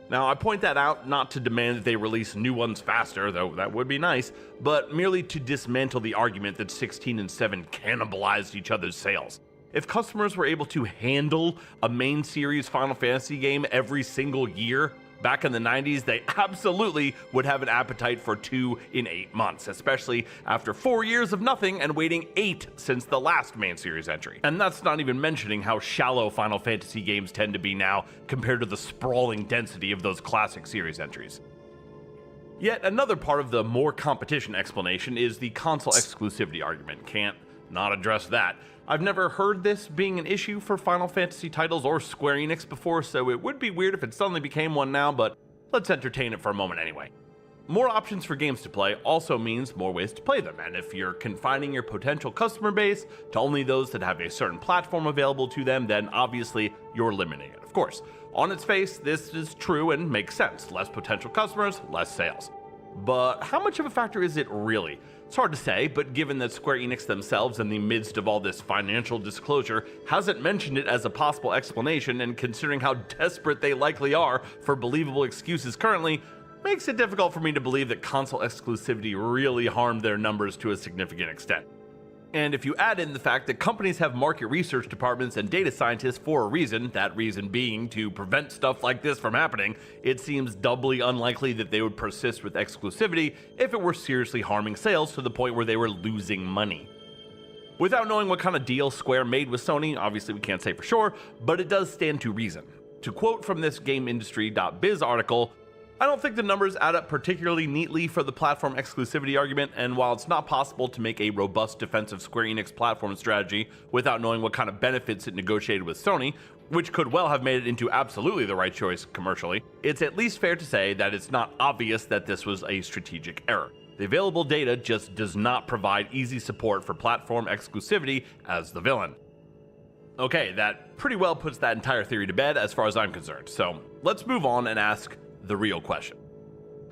S18: Now, I point that out not to demand that they release new ones faster, though that would be nice, but merely to dismantle the argument that 16 and 7 cannibalized each other's sales. If customers were able to handle a main series Final Fantasy game every single year back in the 90s, they absolutely would have an appetite for 2 in 8 months, especially after 4 years of nothing and waiting 8 since the last main series entry. And that's not even mentioning how shallow Final Fantasy games tend to be now compared to the sprawling density of those classic series entries. Yet another part of the more competition explanation is the console exclusivity argument. Can't not address that. I've never heard this being an issue for Final Fantasy titles or Square Enix before, so it would be weird if it suddenly became one now, but let's entertain it for a moment anyway. More options for games to play also means more ways to play them, and if you're confining your potential customer base to only those that have a certain platform available to them, then obviously you're limiting it. Of course, on its face, this is true and makes sense. Less potential customers, less sales. But how much of a factor is it really? It's hard to say, but given that Square Enix themselves, in the midst of all this financial disclosure, hasn't mentioned it as a possible explanation, and considering how desperate they likely are for believable excuses currently, makes it difficult for me to believe that console exclusivity really harmed their numbers to a significant extent. And if you add in the fact that companies have market research departments and data scientists for a reason, that reason being to prevent stuff like this from happening, it seems doubly unlikely that they would persist with exclusivity if it were seriously harming sales to the point where they were losing money. Without knowing what kind of deal Square made with Sony, obviously we can't say for sure, but it does stand to reason. To quote from this GameIndustry.biz article, I don't think the numbers add up particularly neatly for the platform exclusivity argument, and while it's not possible to make a robust defensive Square Enix platform strategy without knowing what kind of benefits it negotiated with Sony, which could well have made it into absolutely the right choice commercially, it's at least fair to say that it's not obvious that this was a strategic error. The available data just does not provide easy support for platform exclusivity as the villain. Okay, that pretty well puts that entire theory to bed as far as I'm concerned, so let's move on and ask the real question.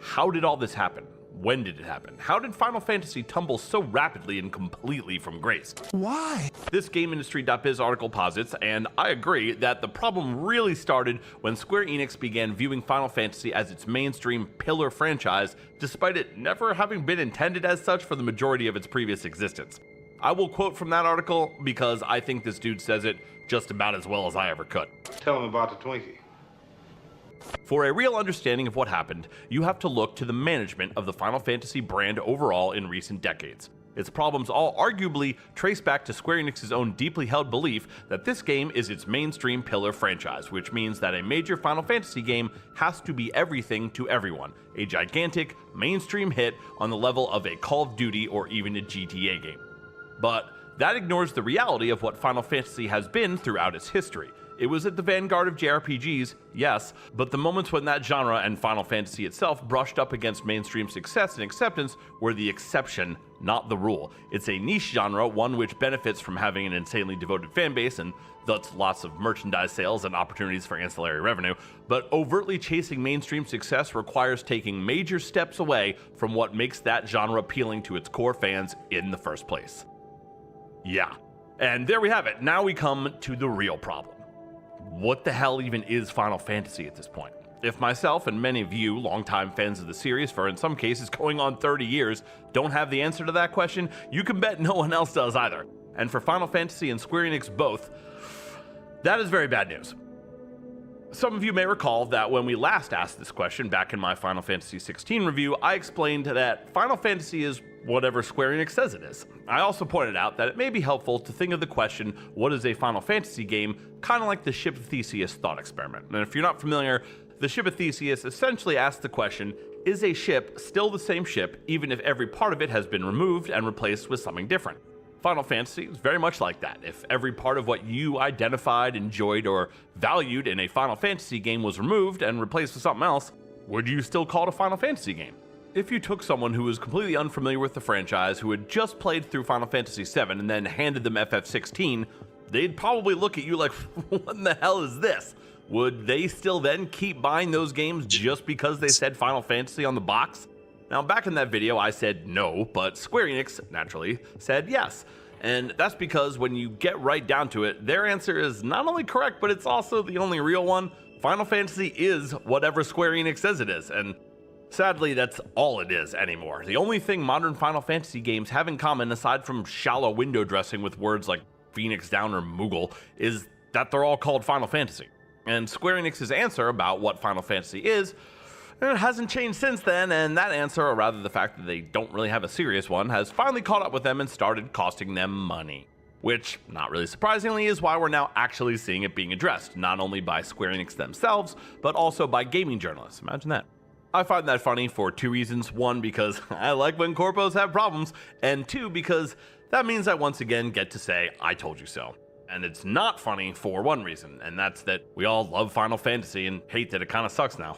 S18: How did all this happen? When did it happen? How did Final Fantasy tumble so rapidly and completely from grace? Why? This GameIndustry.biz article posits, and I agree, that the problem really started when Square Enix began viewing Final Fantasy as its mainstream pillar franchise, despite it never having been intended as such for the majority of its previous existence. I will quote from that article because I think this dude says it just about as well as I ever could.
S22: Tell him about the Twinkie.
S18: For a real understanding of what happened, you have to look to the management of the Final Fantasy brand overall in recent decades. Its problems all arguably trace back to Square Enix's own deeply held belief that this game is its mainstream pillar franchise, which means that a major Final Fantasy game has to be everything to everyone, a gigantic, mainstream hit on the level of a Call of Duty or even a GTA game. But that ignores the reality of what Final Fantasy has been throughout its history. It was at the vanguard of JRPGs, yes, but the moments when that genre and Final Fantasy itself brushed up against mainstream success and acceptance were the exception, not the rule. It's a niche genre, one which benefits from having an insanely devoted fanbase and thus lots of merchandise sales and opportunities for ancillary revenue, but overtly chasing mainstream success requires taking major steps away from what makes that genre appealing to its core fans in the first place. Yeah, and there we have it. Now we come to the real problem. What the hell even is Final Fantasy at this point? If myself and many of you, longtime fans of the series for in some cases going on 30 years, don't have the answer to that question, you can bet no one else does either. And for Final Fantasy and Square Enix both, that is very bad news. Some of you may recall that when we last asked this question back in my Final Fantasy XVI review, I explained that Final Fantasy is whatever Square Enix says it is. I also pointed out that it may be helpful to think of the question, what is a Final Fantasy game, kind of like the Ship of Theseus thought experiment. And if you're not familiar, the Ship of Theseus essentially asks the question, is a ship still the same ship even if every part of it has been removed and replaced with something different? Final Fantasy is very much like that. If every part of what you identified, enjoyed, or valued in a Final Fantasy game was removed and replaced with something else, would you still call it a Final Fantasy game? If you took someone who was completely unfamiliar with the franchise, who had just played through Final Fantasy VII and then handed them FF16, they'd probably look at you like, what in the hell is this? Would they still then keep buying those games just because they said Final Fantasy on the box? Now, back in that video, I said no, but Square Enix, naturally, said yes. And that's because when you get right down to it, their answer is not only correct, but it's also the only real one. Final Fantasy is whatever Square Enix says it is, and sadly, that's all it is anymore. The only thing modern Final Fantasy games have in common, aside from shallow window dressing with words like Phoenix Down or Moogle, is that they're all called Final Fantasy. And Square Enix's answer about what Final Fantasy is, it hasn't changed since then, and that answer, or rather the fact that they don't really have a serious one, has finally caught up with them and started costing them money. Which, not really surprisingly, is why we're now actually seeing it being addressed, not only by Square Enix themselves, but also by gaming journalists. Imagine that. I find that funny for two reasons. One, because I like when corpos have problems, and two, because that means I once again get to say, I told you so. And it's not funny for one reason, and that's that we all love Final Fantasy and hate that it kind of sucks now.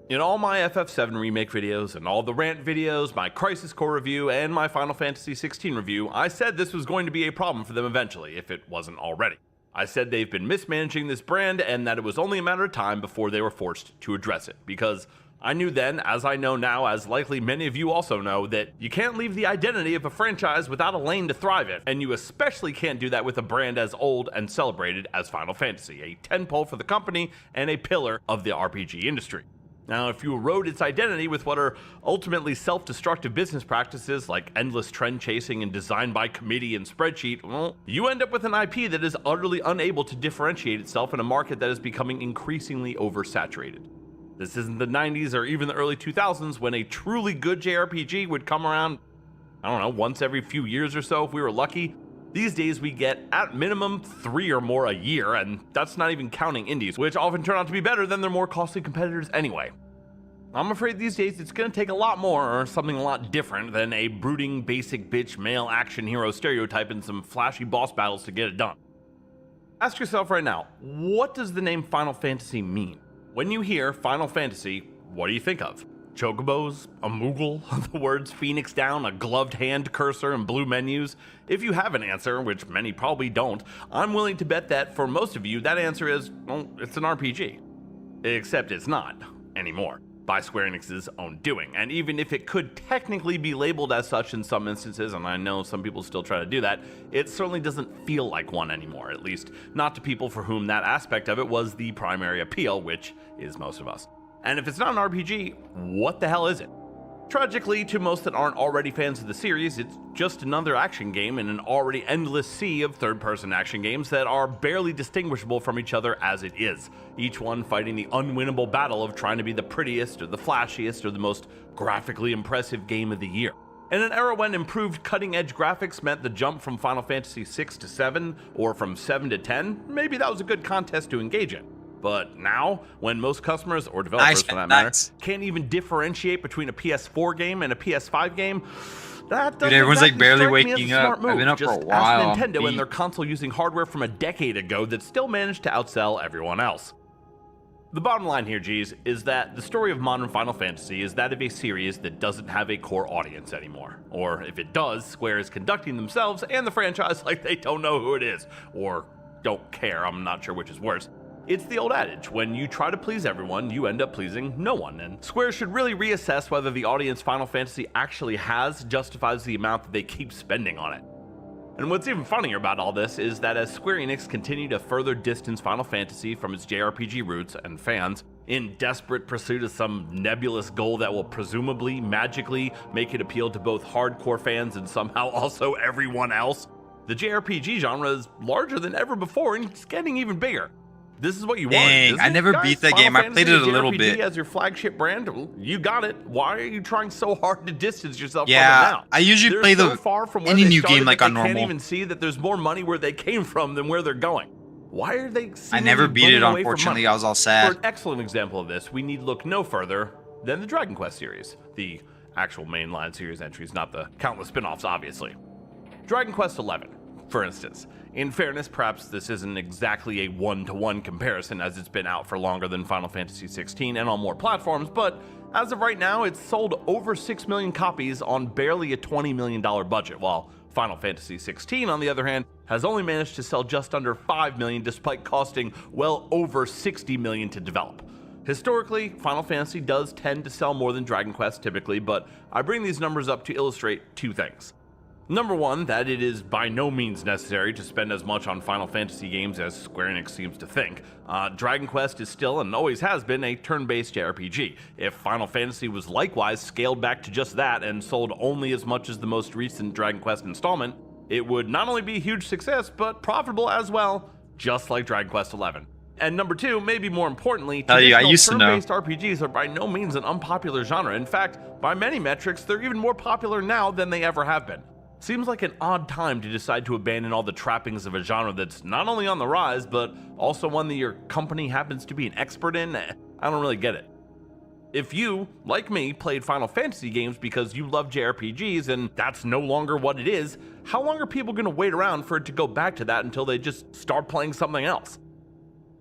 S18: In all my FF7 remake videos and all the rant videos, my Crisis Core review, and my Final Fantasy XVI review, I said this was going to be a problem for them eventually, if it wasn't already. I said they've been mismanaging this brand and that it was only a matter of time before they were forced to address it, because I knew then, as I know now, as likely many of you also know, that you can't leave the identity of a franchise without a lane to thrive in, and you especially can't do that with a brand as old and celebrated as Final Fantasy, a tentpole for the company and a pillar of the RPG industry. Now, if you erode its identity with what are ultimately self-destructive business practices like endless trend chasing and design by committee and spreadsheet, well, you end up with an IP that is utterly unable to differentiate itself in a market that is becoming increasingly oversaturated. This isn't the 90s or even the early 2000s when a truly good JRPG would come around, I don't know, once every few years or so if we were lucky. These days we get, at minimum, 3 or more a year, and that's not even counting indies, which often turn out to be better than their more costly competitors anyway. I'm afraid these days it's gonna take a lot more, or something a lot different, than a brooding, basic bitch male action hero stereotype and some flashy boss battles to get it done. Ask yourself right now, what does the name Final Fantasy mean? When you hear Final Fantasy, what do you think of? Chocobos, a Moogle, the words Phoenix Down, a gloved hand cursor, and blue menus? If you have an answer, which many probably don't, I'm willing to bet that for most of you, that answer is, well, it's an RPG. Except it's not, anymore, by Square Enix's own doing. And even if it could technically be labeled as such in some instances, and I know some people still try to do that, it certainly doesn't feel like one anymore, at least not to people for whom that aspect of it was the primary appeal, which is most of us. And if it's not an RPG, what the hell is it? Tragically, to most that aren't already fans of the series, it's just another action game in an already endless sea of third-person action games that are barely distinguishable from each other as it is, each one fighting the unwinnable battle of trying to be the prettiest or the flashiest or the most graphically impressive game of the year. In an era when improved cutting-edge graphics meant the jump from Final Fantasy 6 to 7, or from 7 to 10, maybe that was a good contest to engage in. But now, when most customers, or developers for that matter, can't even differentiate between a PS4 game and a PS5 game, that doesn't
S1: everyone's like barely
S18: strike me as
S1: waking
S18: a smart
S1: up.
S18: move.
S1: I've been up for
S18: Just
S1: a while.
S18: ask Nintendo and their console using hardware from a decade ago that still managed to outsell everyone else. The bottom line here, G's, is that the story of modern Final Fantasy is that of a series that doesn't have a core audience anymore. Or if it does, Square is conducting themselves and the franchise like they don't know who it is. Or don't care, I'm not sure which is worse. It's the old adage, when you try to please everyone, you end up pleasing no one, and Square should really reassess whether the audience Final Fantasy actually has justifies the amount that they keep spending on it. And what's even funnier about all this is that as Square Enix continue to further distance Final Fantasy from its JRPG roots and fans, in desperate pursuit of some nebulous goal that will presumably magically make it appeal to both hardcore fans and somehow also everyone else, the JRPG genre is larger than ever before and it's getting even bigger. This is what you want.
S1: I never beat that game. I played it a little bit.
S18: As your flagship brand, you got it. Why are you trying so hard to distance yourself from it
S1: Yeah,
S18: now?
S1: I usually play
S18: so far from where
S1: any
S18: they
S1: new
S18: started
S1: game like
S18: that
S1: on
S18: they
S1: normal.
S18: Can't even see that there's more money where they came from than where they're going. Why are they?
S1: I never beat it,
S18: running away from
S1: unfortunately.
S18: money?
S1: I was all sad.
S18: For an excellent example of this, we need look no further than the Dragon Quest series, the actual mainline series entries, not the countless spin-offs, obviously. Dragon Quest XI, for instance. In fairness, perhaps this isn't exactly a one-to-one comparison as it's been out for longer than Final Fantasy XVI and on more platforms, but as of right now, it's sold over 6 million copies on barely a $20 million budget, while Final Fantasy XVI, on the other hand, has only managed to sell just under 5 million despite costing well over 60 million to develop. Historically, Final Fantasy does tend to sell more than Dragon Quest typically, but I bring these numbers up to illustrate two things. Number one, that it is by no means necessary to spend as much on Final Fantasy games as Square Enix seems to think. Dragon Quest is still and always has been a turn-based JRPG. If Final Fantasy was likewise scaled back to just that and sold only as much as the most recent Dragon Quest installment, it would not only be a huge success, but profitable as well, just like Dragon Quest XI. And number two, maybe more importantly, traditional turn-based RPGs are by no means an unpopular genre. In fact, by many metrics, they're even more popular now than they ever have been. Seems like an odd time to decide to abandon all the trappings of a genre that's not only on the rise, but also one that your company happens to be an expert in. I don't really get it. If you, like me, played Final Fantasy games because you love JRPGs and that's no longer what it is, how long are people going to wait around for it to go back to that until they just start playing something else?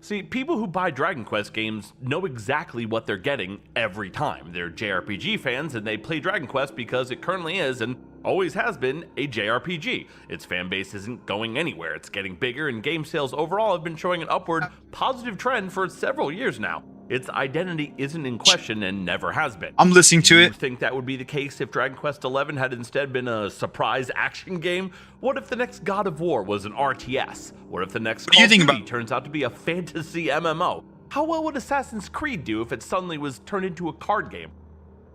S18: See, people who buy Dragon Quest games know exactly what they're getting every time. They're JRPG fans and they play Dragon Quest because it currently is and always has been a JRPG. Its fan base isn't going anywhere. It's getting bigger and game sales overall have been showing an upward positive trend for several years now. Its identity isn't in question and never has been.
S1: I'm listening to it.
S18: Do you think that would be the case if Dragon Quest XI had instead been a surprise action game? What if the next God of War was an RTS? What if the next Call of Duty turns out to be a fantasy MMO? How well would Assassin's Creed do if it suddenly was turned into a card game?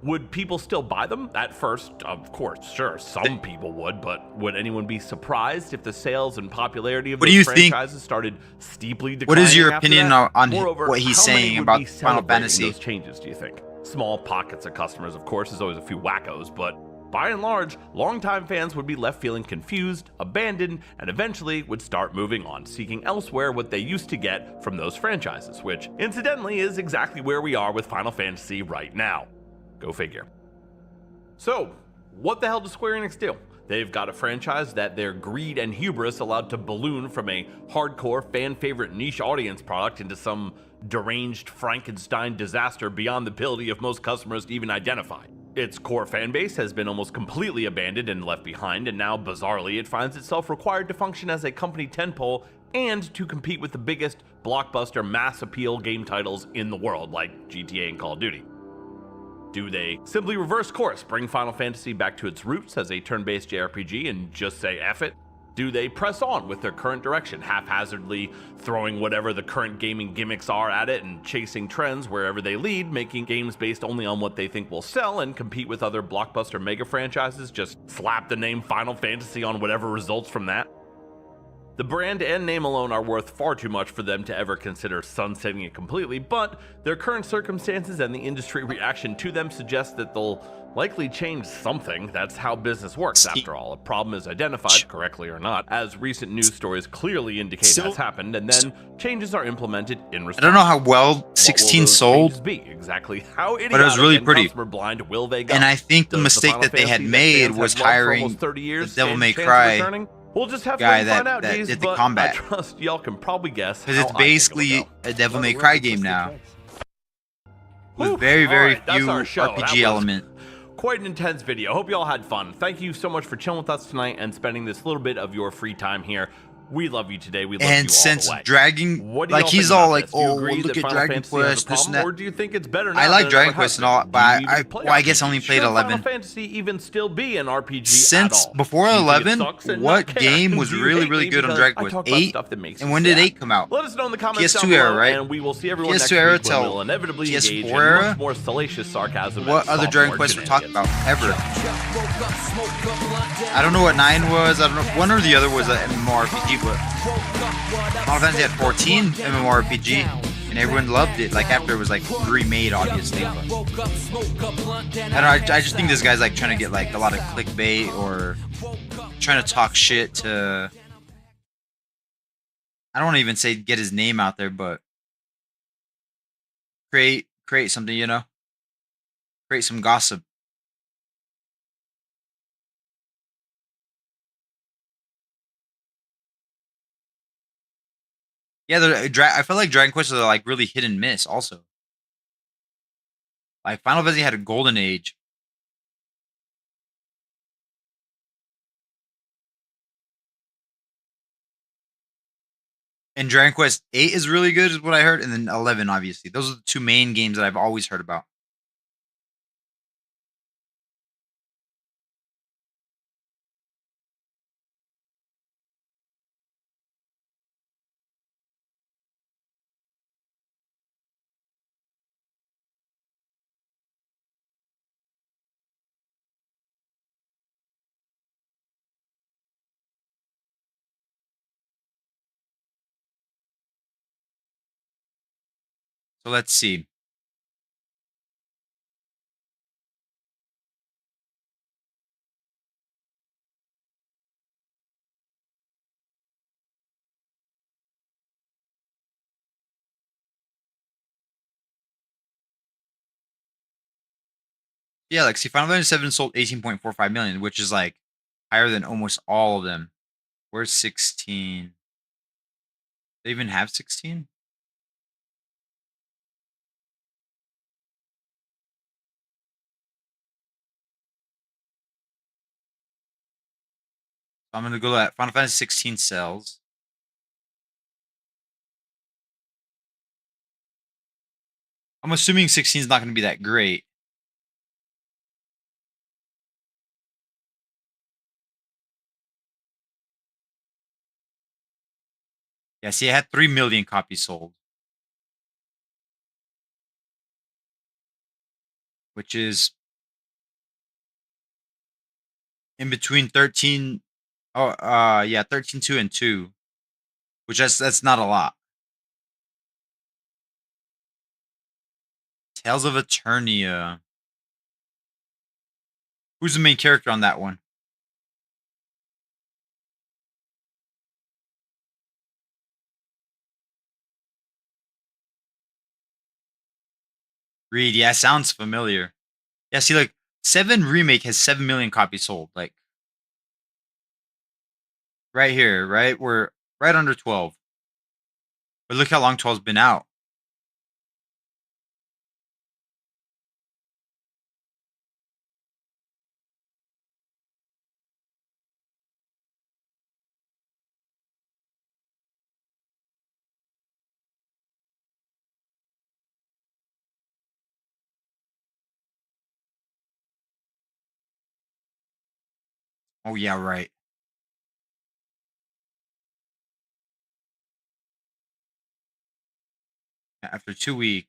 S18: Would people still buy them? At first, of course, sure, some people would, but would anyone be surprised if the sales and popularity of those franchises started steeply declining?
S1: What is your opinion on
S18: Moreover,
S1: what he's
S18: how many
S1: saying
S18: would
S1: about
S18: be
S1: Final
S18: celebrating
S1: Fantasy?
S18: Those changes, do you think? Small pockets of customers, of course, there's always a few wackos, but by and large, longtime fans would be left feeling confused, abandoned, and eventually would start moving on, seeking elsewhere what they used to get from those franchises, which, incidentally, is exactly where we are with Final Fantasy right now. Go figure. So, what the hell does Square Enix do? They've got a franchise that their greed and hubris allowed to balloon from a hardcore fan-favorite niche audience product into some deranged Frankenstein disaster beyond the ability of most customers to even identify. Its core fanbase has been almost completely abandoned and left behind, and now, bizarrely, it finds itself required to function as a company tentpole and to compete with the biggest blockbuster mass appeal game titles in the world, like GTA and Call of Duty. Do they simply reverse course, bring Final Fantasy back to its roots as a turn-based JRPG and just say F it? Do they press on with their current direction, haphazardly throwing whatever the current gaming gimmicks are at it and chasing trends wherever they lead, making games based only on what they think will sell and compete with other blockbuster mega franchises, just slap the name Final Fantasy on whatever results from that? The brand and name alone are worth far too much for them to ever consider sunsetting it completely, but their current circumstances and the industry reaction to them suggest that they'll likely change something. That's how business works, after all. A problem is identified, correctly or not, as recent news stories clearly indicate has happened, and then changes are implemented in response.
S1: I don't know how well 16 sold,
S18: be? Exactly how idiotic
S1: but it was really
S18: and
S1: pretty.
S18: customer blind will they go?
S1: And I think the
S18: Does
S1: mistake
S18: Final
S1: that they had
S18: Fantasy
S1: made
S18: fans
S1: was
S18: have loved for
S1: hiring
S18: almost 30
S1: the
S18: years
S1: Devil
S18: stand
S1: May
S18: a chance of
S1: Cry
S18: returning? We'll just have to
S1: guy
S18: wait and find out,
S1: that
S18: Jace,
S1: did the
S18: but
S1: combat.
S18: I trust y'all can probably guess
S1: Because
S18: how
S1: it's
S18: I think it'll
S1: basically
S18: go.
S1: a Devil May Cry game now, with very
S18: Alright, that's
S1: few
S18: our show. That
S1: RPG
S18: was
S1: element.
S18: Quite an intense video. Hope you all had fun. Thank you so much for chilling with us tonight and spending this little bit of your free time here. We love you today. We love you all
S1: And since
S18: the way.
S1: Dragon,
S18: What do
S1: like
S18: y'all
S1: he's
S18: think
S1: all
S18: about
S1: like,
S18: this? Do you
S1: oh,
S18: agree
S1: look
S18: that
S1: at
S18: Final
S1: Dragon
S18: Fantasy has a
S1: Quest, this
S18: problem,
S1: and that.
S18: or do you think it's better now
S1: I
S18: than
S1: like
S18: it
S1: Dragon
S18: ever
S1: Quest
S18: has
S1: and all,
S18: been?
S1: but
S18: Do you even play
S1: I guess I
S18: RPGs?
S1: only played
S18: Should
S1: 11.
S18: Final Fantasy even still be an RPG
S1: Since
S18: at all?
S1: before
S18: Do you think it
S1: 11,
S18: sucks and
S1: what
S18: not care?
S1: game was
S18: Do you
S1: really
S18: hate
S1: really
S18: me
S1: good on
S18: because
S1: Dragon
S18: I
S1: Quest?
S18: talk about
S1: 8.
S18: stuff that makes
S1: And
S18: you
S1: when did
S18: sad?
S1: 8 come out?
S18: Let us know in the comments down
S1: PS2
S18: below,
S1: era, right?
S18: and we will see everyone
S1: PS2
S18: next
S1: era
S18: week when
S1: till
S18: we'll inevitably
S1: PS4
S18: engage in
S1: era?
S18: much more salacious sarcasm
S1: What
S18: and
S1: other Dragon
S18: sophomore
S1: Quest we're talking about
S18: shenanigans.
S1: ever? I don't know what 9 was. I don't know. One or the other was an MMORPG, but Final Fantasy had 14 MMORPG, and everyone loved it. Like after it was like remade, obviously. But I don't know. I just think this guy's like trying to get like a lot of clickbait or trying to talk shit to. I don't want to even say get his name out there, but create something, you know, create some gossip. Yeah, I feel like Dragon Quest are like really hit and miss. Also, like Final Fantasy had a golden age. And Dragon Quest 8 is really good, is what I heard, and then 11, obviously. Those are the two main games that I've always heard about. So let's see. Yeah, like see, Final Fantasy 7 sold 18.45 million, which is like higher than almost all of them. Where's 16? They even have 16? I'm gonna go at Final Fantasy 16 sells. I'm assuming 16 is not gonna be that great. Yeah, see, it had 3 million copies sold, which is in between 13. Oh, yeah, 13, 2, and 2, which that's not a lot. Tales of Eternia. Who's the main character on that one? Reed, yeah, sounds familiar. Yeah, see, like 7 Remake has 7 million copies sold. Like right here, right? We're right under 12. But look how long 12's been out. Oh yeah, right. After 2 weeks.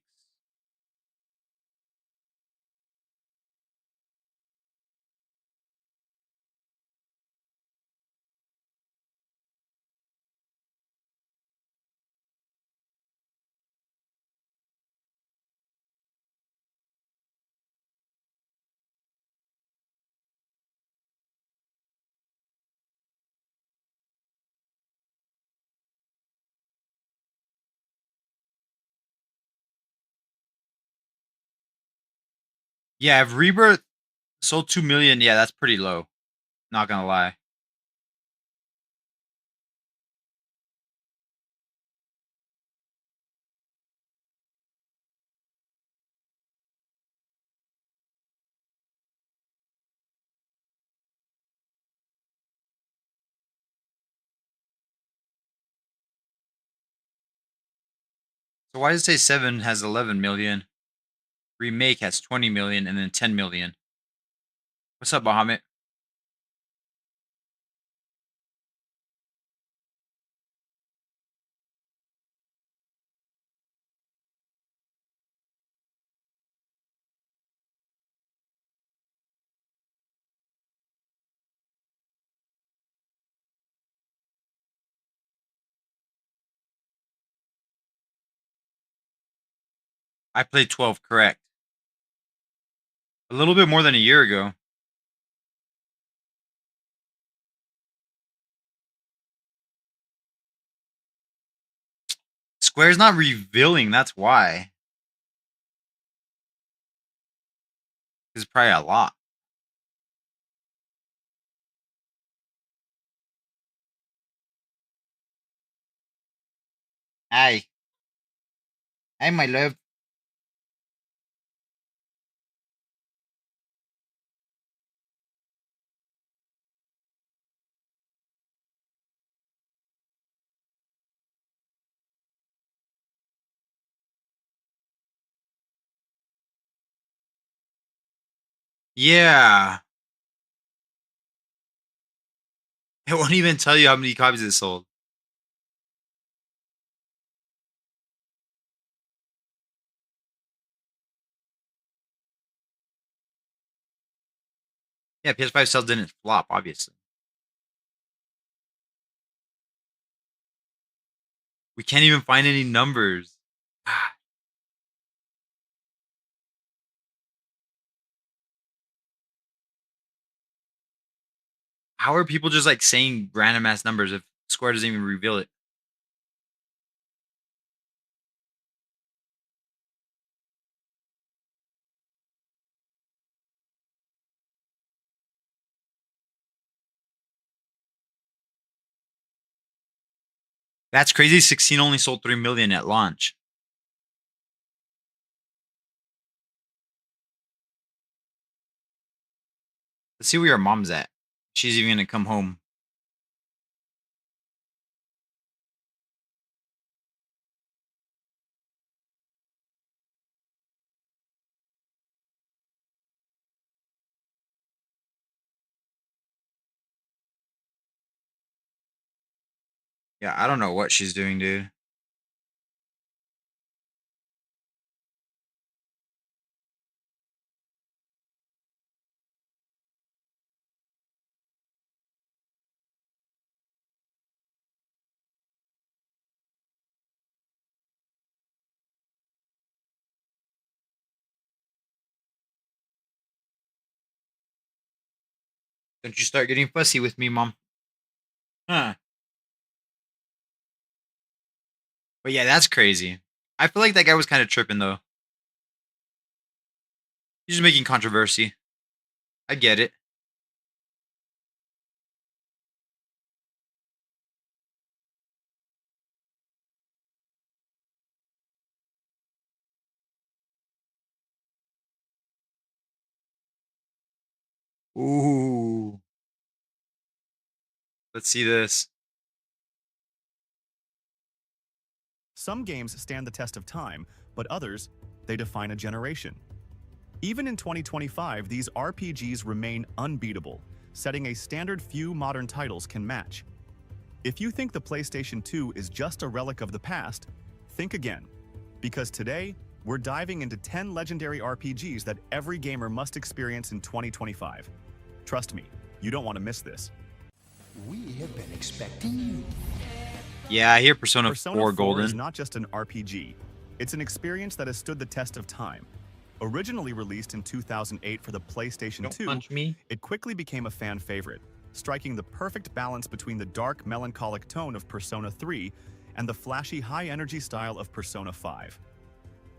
S1: Yeah, if Rebirth sold 2 million, yeah, that's pretty low. Not gonna lie. So why does it say 7 has 11 million? Remake has 20 million and then 10 million. What's up, Bahamut? I played 12, correct. A little bit more than a year ago. Square's not revealing, that's why. It's probably a lot. Hi. Hi, my love. Yeah. It won't even tell you how many copies it sold. Yeah, PS5 sales didn't flop, obviously. We can't even find any numbers. How are people just like saying random ass numbers if Square doesn't even reveal it? That's crazy. 16 only sold 3 million at launch. Let's see where your mom's at. She's even gonna come home. Yeah, I don't know what she's doing, dude. Don't you start getting fussy with me, mom. Huh. But yeah, that's crazy. I feel like that guy was kind of tripping though. He's just making controversy. I get it. Ooh. Let's see this.
S22: Some games stand the test of time, but others, they define a generation. Even in 2025, these RPGs remain unbeatable, setting a standard few modern titles can match. If you think the PlayStation 2 is just a relic of the past, think again. Because today, we're diving into 10 legendary RPGs that every gamer must experience in 2025. Trust me, you don't want to miss this.
S11: We have been expecting you.
S1: Yeah, I hear Persona 4
S22: Persona 4
S1: Golden.
S22: is not just an RPG. It's an experience that has stood the test of time. Originally released in 2008 for the PlayStation 2, it quickly became a fan favorite, striking the perfect balance between the dark, melancholic tone of Persona 3 and the flashy, high-energy style of Persona 5.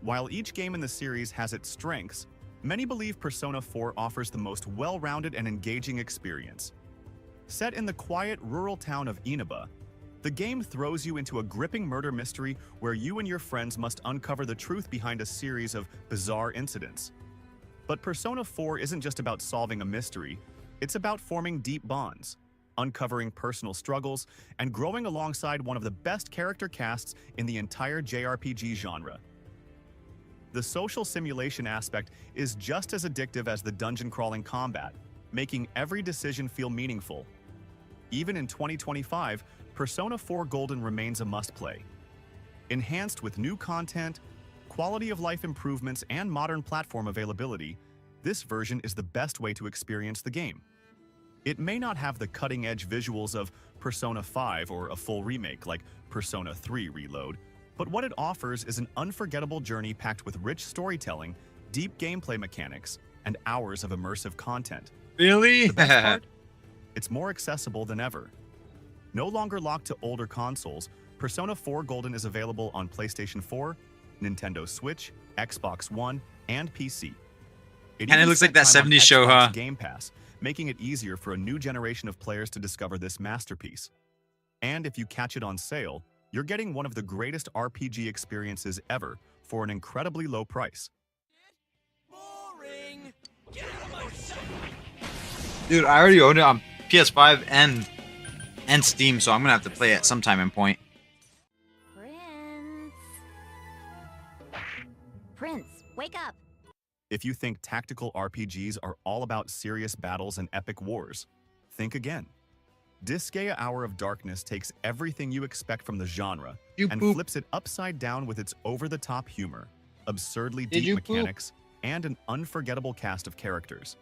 S22: While each game in the series has its strengths, many believe Persona 4 offers the most well-rounded and engaging experience. Set in the quiet, rural town of Inaba, the game throws you into a gripping murder mystery where you and your friends must uncover the truth behind a series of bizarre incidents. But Persona 4 isn't just about solving a mystery, it's about forming deep bonds, uncovering personal struggles, and growing alongside one of the best character casts in the entire JRPG genre. The social simulation aspect is just as addictive as the dungeon-crawling combat, making every decision feel meaningful. Even in 2025, Persona 4 Golden remains a must-play. Enhanced with new content, quality-of-life improvements, and modern platform availability, this version is the best way to experience the game. It may not have the cutting-edge visuals of Persona 5 or a full remake like Persona 3 Reload, but what it offers is an unforgettable journey packed with rich storytelling, deep gameplay mechanics, and hours of immersive content.
S1: Really?
S22: The best part? It's more accessible than ever. No longer locked to older consoles, Persona 4 Golden is available on PlayStation 4, Nintendo Switch, Xbox One, and PC. It
S1: Kinda
S22: even
S1: looks like
S22: spent
S1: that
S22: time on
S1: 70s show,
S22: Xbox
S1: huh?
S22: Game Pass, making it easier for a new generation of players to discover this masterpiece. And if you catch it on sale, you're getting one of the greatest RPG experiences ever for an incredibly low price.
S1: Dude, I already own it on PS5 and Steam, so I'm gonna have to play it sometime in point.
S2: Prince, wake up!
S22: If you think tactical RPGs are all about serious battles and epic wars, think again. Disgaea Hour of Darkness takes everything you expect from the genre and flips it upside down with its over-the-top humor, absurdly deep mechanics, and an unforgettable cast of characters.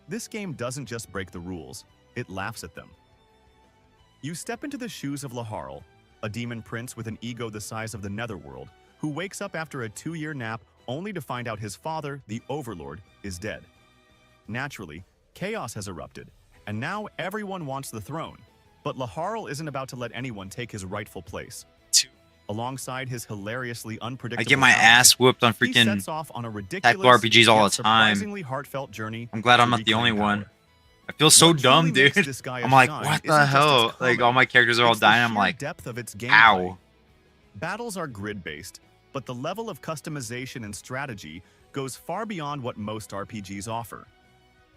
S22: This game doesn't just break the rules, it laughs at them. You step into the shoes of Laharl, a demon prince with an ego the size of the Netherworld, who wakes up after a 2-year nap only to find out his father, the Overlord, is dead. Naturally, chaos has erupted, and now everyone wants the throne. But Laharl isn't about to let anyone take his rightful place. Alongside his hilariously unpredictable
S1: I get my ass whooped on
S22: he
S1: freaking
S22: sets off on a ridiculous,
S1: tactical RPGs all
S22: yet
S1: the time.
S22: surprisingly heartfelt journey.
S1: I'm glad I'm not the only one. I feel so dumb, dude. I'm like, what the hell? Like, all my characters are all dying. I'm like,
S22: depth of its gameplay.
S1: ow.
S22: Battles are grid-based, but the level of customization and strategy goes far beyond what most RPGs offer.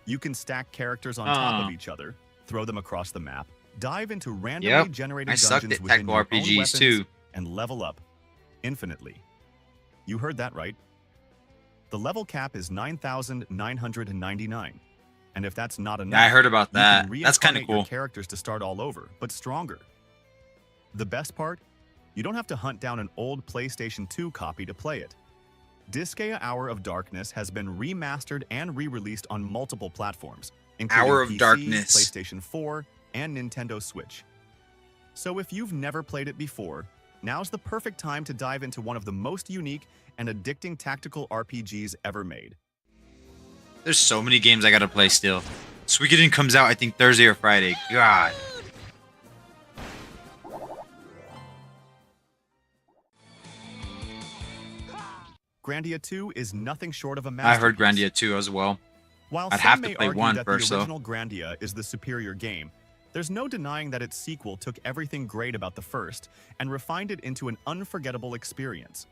S22: You can stack characters on top of each other, throw them across the map, dive into randomly generated
S1: I sucked
S22: dungeons
S1: at
S22: within
S1: tactical
S22: your own
S1: RPGs
S22: weapons,
S1: too.
S22: and level up infinitely. You heard that right. The level cap is 9,999. And if that's not enough,
S1: Yeah, I heard about
S22: you
S1: that.
S22: can
S1: That's kinda
S22: reincarnate your
S1: cool.
S22: characters to start all over, but stronger. The best part? You don't have to hunt down an old PlayStation 2 copy to play it. Disgaea Hour of Darkness has been remastered and re-released on multiple platforms, including
S1: Hour of
S22: PC,
S1: Darkness.
S22: PlayStation 4, and Nintendo Switch. So if you've never played it before, now's the perfect time to dive into one of the most unique and addicting tactical RPGs ever made.
S1: There's so many games I gotta play still. Suikoden comes out, I think, Thursday or Friday. God.
S22: Grandia 2 is nothing short of a
S1: I
S22: masterpiece.
S1: heard Grandia 2 as well.
S22: While
S1: I'd
S22: some
S1: have to
S22: may
S1: play
S22: argue
S1: 1
S22: that
S1: first,
S22: the
S1: though.
S22: original Grandia is the superior game, there's no denying that its sequel took everything great about the first and refined it into an unforgettable experience.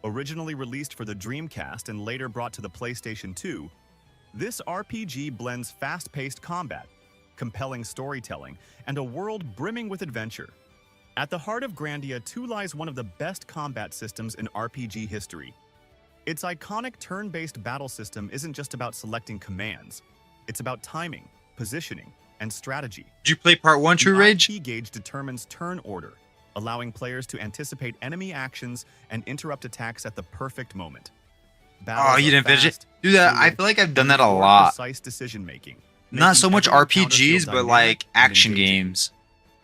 S22: Originally released for the Dreamcast and later brought to the PlayStation 2, this RPG blends fast-paced combat, compelling storytelling, and a world brimming with adventure. At the heart of Grandia 2 lies one of the best combat systems in RPG history. Its iconic turn-based battle system isn't just about selecting commands. It's about timing, positioning, and strategy.
S1: Did you play part 1, True Rage?
S22: The IP gauge determines turn order, allowing players to anticipate enemy actions and interrupt attacks at the perfect moment.
S1: Oh, you didn't finish it? Dude, I feel like I've done that a lot.
S22: Precise decision-making.
S1: Not so much RPGs, but like action games.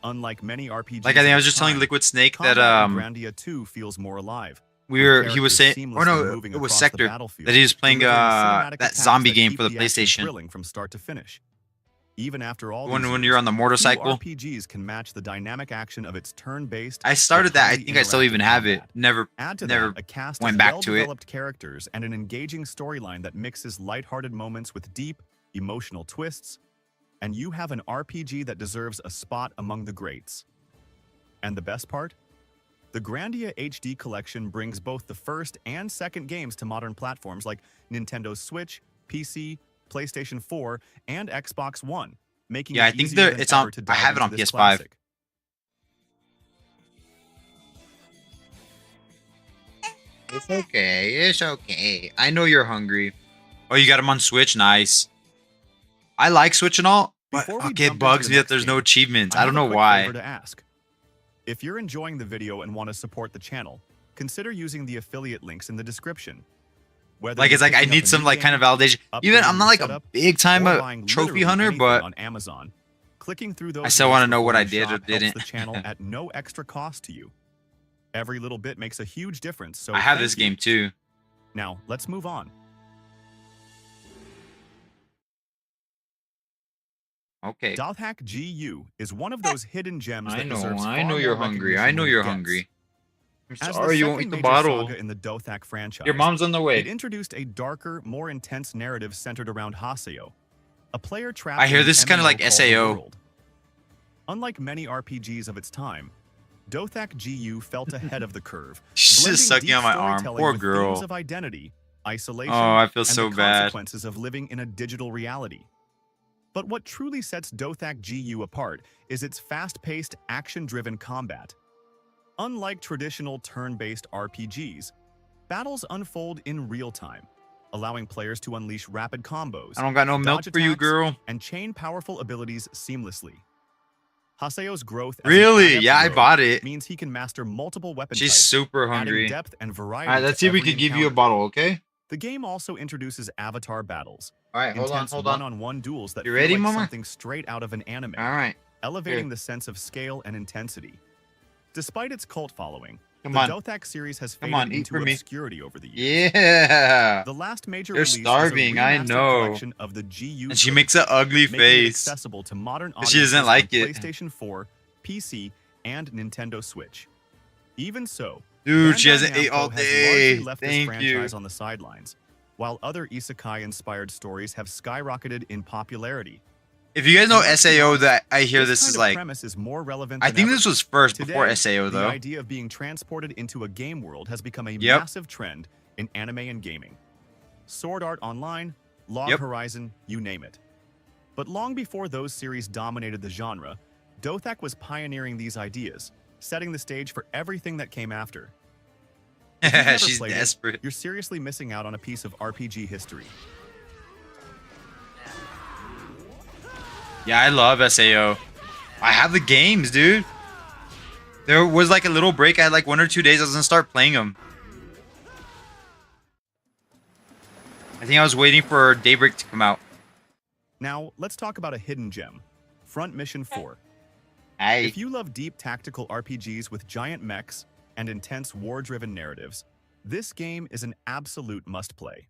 S22: Unlike many RPGs,
S1: like I think I was just telling Liquid Snake that
S22: Grandia 2 feels more alive.
S1: he was saying, or no, it was Sector, that he was playing that zombie game for the PlayStation.
S22: Thrilling from start to finish. Even after all
S1: when you're on the motorcycle.
S22: RPGs can match the dynamic action of its turn-based.
S1: I started that. I think I still even have it. Never
S22: that, a cast
S1: went
S22: of
S1: back to it.
S22: Well-developed characters and an engaging storyline that mixes lighthearted moments with deep, emotional twists, and you have an RPG that deserves a spot among the greats. And the best part? The Grandia HD collection brings both the first and second games to modern platforms like Nintendo Switch, PC, PlayStation 4, and Xbox One, making it
S1: I think
S22: easier than
S1: it's
S22: ever
S1: on.
S22: to
S1: I
S22: dive
S1: have it
S22: into
S1: on
S22: this
S1: PS5.
S22: classic.
S1: It's okay. It's okay. I know you're hungry. Oh, you got him on Switch? Nice. I like Switch and all, but it bugs me that there's no achievements. I don't know why.
S22: To ask. If you're enjoying the video and want to support the channel, consider using the affiliate links in the description.
S1: Like it's like I need some like kind of validation. Even I'm not like a big time trophy hunter, but
S22: on Amazon, clicking through those
S1: I still want to know
S22: before
S1: what I
S22: you
S1: did or
S22: shop helps
S1: didn't.
S22: the channel at no extra cost to you. Every little bit makes a huge difference. So
S1: I have
S22: thank
S1: this
S22: you.
S1: game too.
S22: Now let's move on.
S1: Okay.
S22: Dothak GU is one of those hidden gems that deserves
S1: I
S22: far
S1: know you're
S22: more
S1: hungry.
S22: recognition
S1: I know
S22: than it
S1: you're
S22: gets.
S1: hungry. I'm
S22: As
S1: sorry you won't eat
S22: second
S1: the
S22: major
S1: bottle.
S22: saga in the Dothak franchise,
S1: Your mom's on the way.
S22: It introduced a darker, more intense narrative centered around Haseo, a player trapped.
S1: I hear
S22: in
S1: this is
S22: an
S1: kind of
S22: MMO
S1: like
S22: called
S1: SAO.
S22: World. Unlike many RPGs of its time, Dothak GU felt ahead of the curve.
S1: She's
S22: blending
S1: just sucking
S22: deep
S1: on my arm.
S22: storytelling
S1: Poor
S22: with
S1: girl.
S22: themes of identity, isolation,
S1: Oh, I feel
S22: and
S1: so
S22: the
S1: bad.
S22: consequences of living in a digital reality. But what truly sets Dothak GU apart is its fast-paced, action-driven combat. Unlike traditional turn-based RPGs, battles unfold in real time, allowing players to unleash rapid combos.
S1: I don't got no milk
S22: dodge
S1: for you,
S22: attacks,
S1: girl.
S22: And chain powerful abilities seamlessly. Haseo's growth as
S1: Really?
S22: an adept
S1: Yeah, I
S22: rogue
S1: bought it.
S22: means he can master multiple weapon
S1: She's
S22: types,
S1: super
S22: adding
S1: hungry.
S22: depth and variety
S1: All right, let's
S22: to
S1: see if we
S22: every
S1: can give you a
S22: encounter.
S1: bottle, okay?
S22: The game also introduces avatar battles.
S1: All right, hold on,
S22: intense
S1: hold on.
S22: one-on-one duels that
S1: You
S22: feel
S1: ready,
S22: like
S1: mama?
S22: something straight out of an anime.
S1: All right.
S22: Elevating
S1: Here.
S22: the sense of scale and intensity. Despite its cult following,
S1: Come
S22: the
S1: on.
S22: Dothak series has
S1: Come
S22: faded
S1: on, eat
S22: into
S1: for me.
S22: obscurity over the years.
S1: Yeah.
S22: The last major
S1: You're
S22: release
S1: starving,
S22: was a
S1: I
S22: remastered
S1: know.
S22: collection of the GU
S1: And she
S22: trilogy,
S1: makes an ugly
S22: making it
S1: face.
S22: accessible to modern
S1: But she doesn't
S22: audiences
S1: like
S22: on
S1: it.
S22: PlayStation 4, PC, and Nintendo Switch. Even so,
S1: Dude, she
S22: Bandai
S1: hasn't ate
S22: Namco
S1: all
S22: has
S1: day.
S22: largely left this
S1: Thank
S22: franchise
S1: you.
S22: on the sidelines, while other isekai-inspired stories have skyrocketed in popularity.
S1: If you guys know
S22: And let's be
S1: SAO,
S22: honest,
S1: that I hear
S22: this
S1: this
S22: kind
S1: is
S22: of
S1: like.
S22: premise is more relevant
S1: I
S22: than
S1: think
S22: ever.
S1: this was first
S22: Today,
S1: before SAO
S22: the
S1: though.
S22: idea of being transported into a game world has become a
S1: Yep.
S22: massive trend in anime and gaming. Sword Art Online, Log
S1: Yep.
S22: Horizon, you name it. But long before those series dominated the genre, Dothak was pioneering these ideas, setting the stage for everything that came after. If you've never
S1: She's
S22: played it,
S1: desperate.
S22: you're seriously missing out on a piece of RPG history.
S1: Yeah, I love SAO. I have the games, dude. There was like a little break. I had like 1 or 2 days. I was gonna start playing them. I think I was waiting for Daybreak to come out.
S22: Now, let's talk about a hidden gem, Front Mission 4.
S1: Hey.
S22: If you love deep tactical RPGs with giant mechs and intense war-driven narratives, this game is an absolute must-play.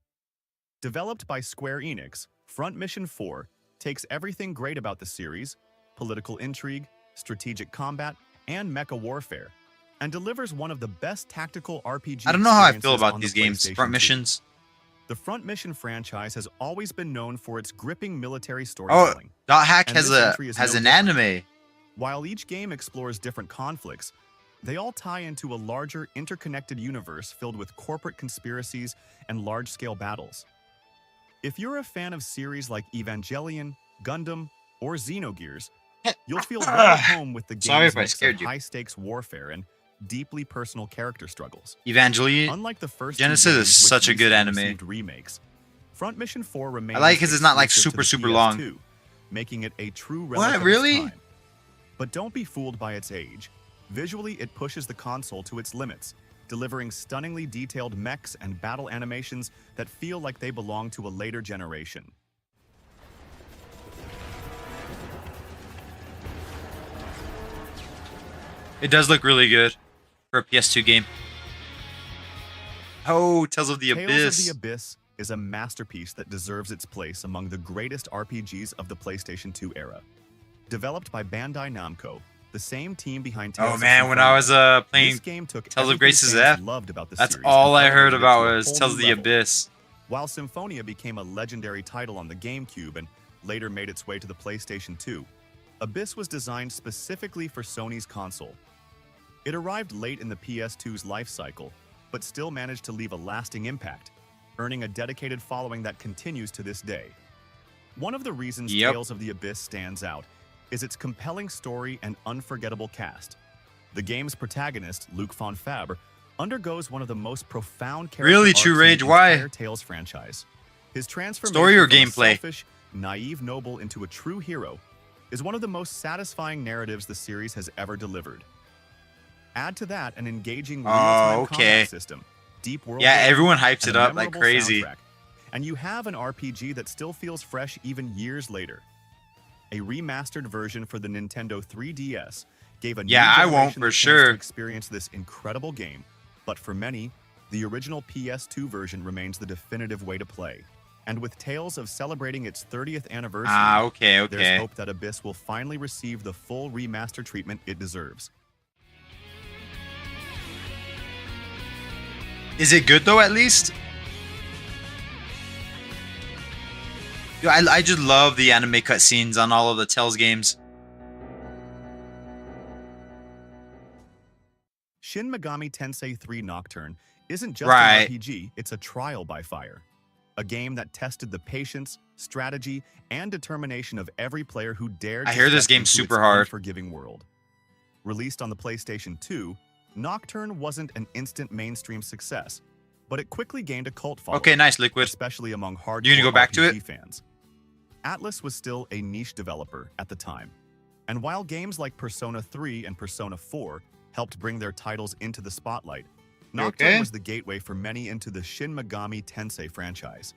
S22: Developed by Square Enix, Front Mission 4 takes everything great about the series, political intrigue, strategic combat, and mecha warfare, and delivers one of the best tactical RPG
S1: I don't know how I feel
S22: experiences
S1: about
S22: on
S1: these
S22: the
S1: games.
S22: PlayStation
S1: Front
S22: 2.
S1: missions.
S22: The Front Mission franchise has always been known for its gripping military
S1: Oh,
S22: storytelling.
S1: Dot Hack
S22: and
S1: has
S22: this
S1: a
S22: entry is
S1: has
S22: no
S1: an
S22: different.
S1: anime.
S22: While each game explores different conflicts, they all tie into a larger, interconnected universe filled with corporate conspiracies and large-scale battles. If you're a fan of series like Evangelion, Gundam, or Xenogears, you'll feel right at home with the
S1: Sorry
S22: game's
S1: if I
S22: mix
S1: scared
S22: of
S1: you.
S22: high-stakes warfare and deeply personal character struggles.
S1: Evangelion.
S22: Unlike the first two
S1: Genesis
S22: games,
S1: is
S22: which
S1: such a good
S22: recently
S1: anime.
S22: received remakes, Front Mission 4 remains
S1: I like it 'cause it's not, like,
S22: exclusive to
S1: super
S22: the
S1: long.
S22: PS2, making it a true relic
S1: What,
S22: of its
S1: really?
S22: time. But don't be fooled by its age. Visually, it pushes the console to its limits, delivering stunningly detailed mechs and battle animations that feel like they belong to a later generation.
S1: It does look really good for a PS2 game. Oh, Tales of the Abyss.
S22: Tales of the Abyss is a masterpiece that deserves its place among the greatest RPGs of the PlayStation 2 era. Developed by Bandai Namco, the same team behind Tales of
S1: man, when I was playing
S22: this game took
S1: Tales of
S22: everything
S1: Grace's
S22: fans
S1: F,
S22: loved about the
S1: that's
S22: series
S1: all
S22: and
S1: I heard
S22: elevated it
S1: about
S22: to a
S1: was
S22: whole
S1: Tales of
S22: new
S1: the
S22: level.
S1: Abyss.
S22: While Symphonia became a legendary title on the GameCube and later made its way to the PlayStation 2, Abyss was designed specifically for Sony's console. It arrived late in the PS2's life cycle, but still managed to leave a lasting impact, earning a dedicated following that continues to this day. One of the reasons Tales of the Abyss stands out is its compelling story and unforgettable cast. The game's protagonist, Luc von Fabre, undergoes one of the most profound character
S1: Really,
S22: arcs
S1: True
S22: in
S1: Rage?
S22: the
S1: Why?
S22: entire Tales franchise. His transformation
S1: Story or
S22: from a
S1: gameplay?
S22: selfish, naive noble into a true hero is one of the most satisfying narratives the series has ever delivered. Add to that an engaging real-time combat system, deep world
S1: Yeah,
S22: building,
S1: everyone hypes
S22: and
S1: it
S22: a
S1: up like
S22: memorable
S1: crazy.
S22: soundtrack, and you have an RPG that still feels fresh even years later. A remastered version for the Nintendo 3DS gave a new
S1: I won't
S22: generation
S1: for
S22: the chance
S1: sure.
S22: to experience this incredible game, but for many, the original PS2 version remains the definitive way to play. And with Tales of celebrating its 30th anniversary, there's hope that Abyss will finally receive the full remaster treatment it deserves.
S1: Is it good though, at least? Dude, I just love the anime cutscenes on all of the Tales games.
S22: Shin Megami Tensei 3 Nocturne isn't just
S1: Right.
S22: an RPG, it's a trial by fire. A game that tested the patience, strategy, and determination of every player who dared
S1: I
S22: to
S1: hear this
S22: step
S1: game's
S22: into
S1: super
S22: its
S1: hard.
S22: unforgiving world. Released on the PlayStation 2, Nocturne wasn't an instant mainstream success, but it quickly gained a cult following.
S1: Okay, nice, Liquid.
S22: Especially among hardcore
S1: You gonna go back to
S22: RPG
S1: it?
S22: fans. Atlus was still a niche developer at the time, and while games like Persona 3 and Persona 4 helped bring their titles into the spotlight, Nocturne was the gateway for many into the Shin Megami Tensei franchise.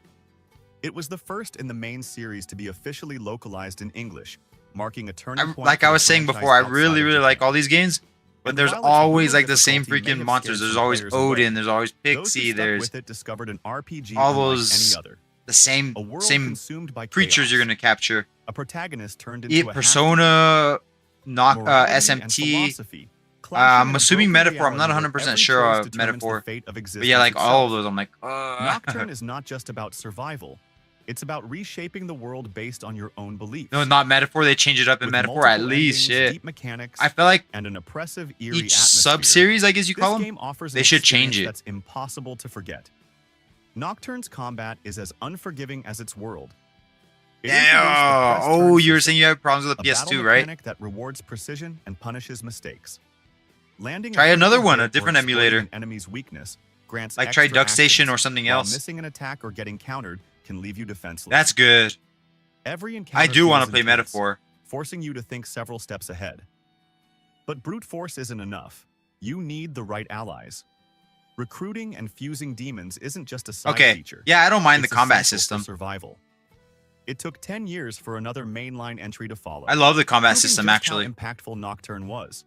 S22: It was the first in the main series to be officially localized in English, marking a turning point.
S1: Like
S22: for
S1: I
S22: the
S1: was saying
S22: franchise
S1: before, I
S22: outside
S1: really,
S22: of
S1: really
S22: Japan.
S1: like all these games, but
S22: And
S1: there's
S22: while its
S1: always
S22: brutal
S1: like the same
S22: difficulty may
S1: freaking
S22: have
S1: monsters.
S22: scared
S1: There's
S22: some
S1: always
S22: players away,
S1: Odin, there's always
S22: those who
S1: Pixie,
S22: stuck
S1: there's
S22: with it discovered an RPG
S1: all
S22: unlike
S1: those
S22: any other.
S1: the same
S22: A world
S1: same
S22: consumed by
S1: creatures
S22: chaos.
S1: you're gonna capture.
S22: A protagonist turned into a
S1: Persona,
S22: morality and
S1: SMT.
S22: philosophy, clashing in
S1: I'm
S22: a
S1: assuming
S22: broken
S1: Metaphor. I'm not
S22: reality
S1: 100%
S22: where
S1: sure
S22: every choice
S1: of
S22: determines the
S1: Metaphor.
S22: fate of
S1: But
S22: existence
S1: yeah, like all of
S22: itself.
S1: those, I'm like,
S22: Nocturne is not just about survival. It's about reshaping the world based on your own beliefs.
S1: No, not Metaphor. They change it up in
S22: With
S1: Metaphor at
S22: multiple
S1: least.
S22: endings,
S1: Shit.
S22: deep mechanics,
S1: I feel like
S22: and an oppressive, eerie
S1: each
S22: atmosphere.
S1: sub-series, I guess you call
S22: This
S1: them,
S22: game offers
S1: they
S22: an
S1: should change
S22: experience
S1: it.
S22: That's impossible to forget. Nocturne's combat is as unforgiving as its world. It introduced the
S1: Damn.
S22: press
S1: Oh,
S22: turn
S1: you were
S22: system,
S1: saying you have problems with the
S22: a battle
S1: PS2, right?
S22: mechanic that rewards precision and punishes mistakes. Landing
S1: Try
S22: a
S1: another
S22: critical
S1: one, a
S22: hit or
S1: different
S22: exploiting
S1: emulator.
S22: An enemy's weakness grants
S1: Like try
S22: extra
S1: DuckStation
S22: actions,
S1: or something
S22: while
S1: else.
S22: Missing an attack or getting countered can leave you defenseless.
S1: That's good.
S22: Every encounter
S1: I do want
S22: feels
S1: to play
S22: intense,
S1: Metaphor.
S22: forcing you to think several steps ahead. But brute force isn't enough. You need the right allies. Recruiting and fusing demons isn't just a side
S1: Okay.
S22: feature.
S1: Yeah, I don't mind the
S22: It's
S1: combat
S22: essential for
S1: system.
S22: survival. It took 10 years for another mainline entry to follow.
S1: I love the combat
S22: proving
S1: system,
S22: just
S1: actually.
S22: How impactful Nocturne was.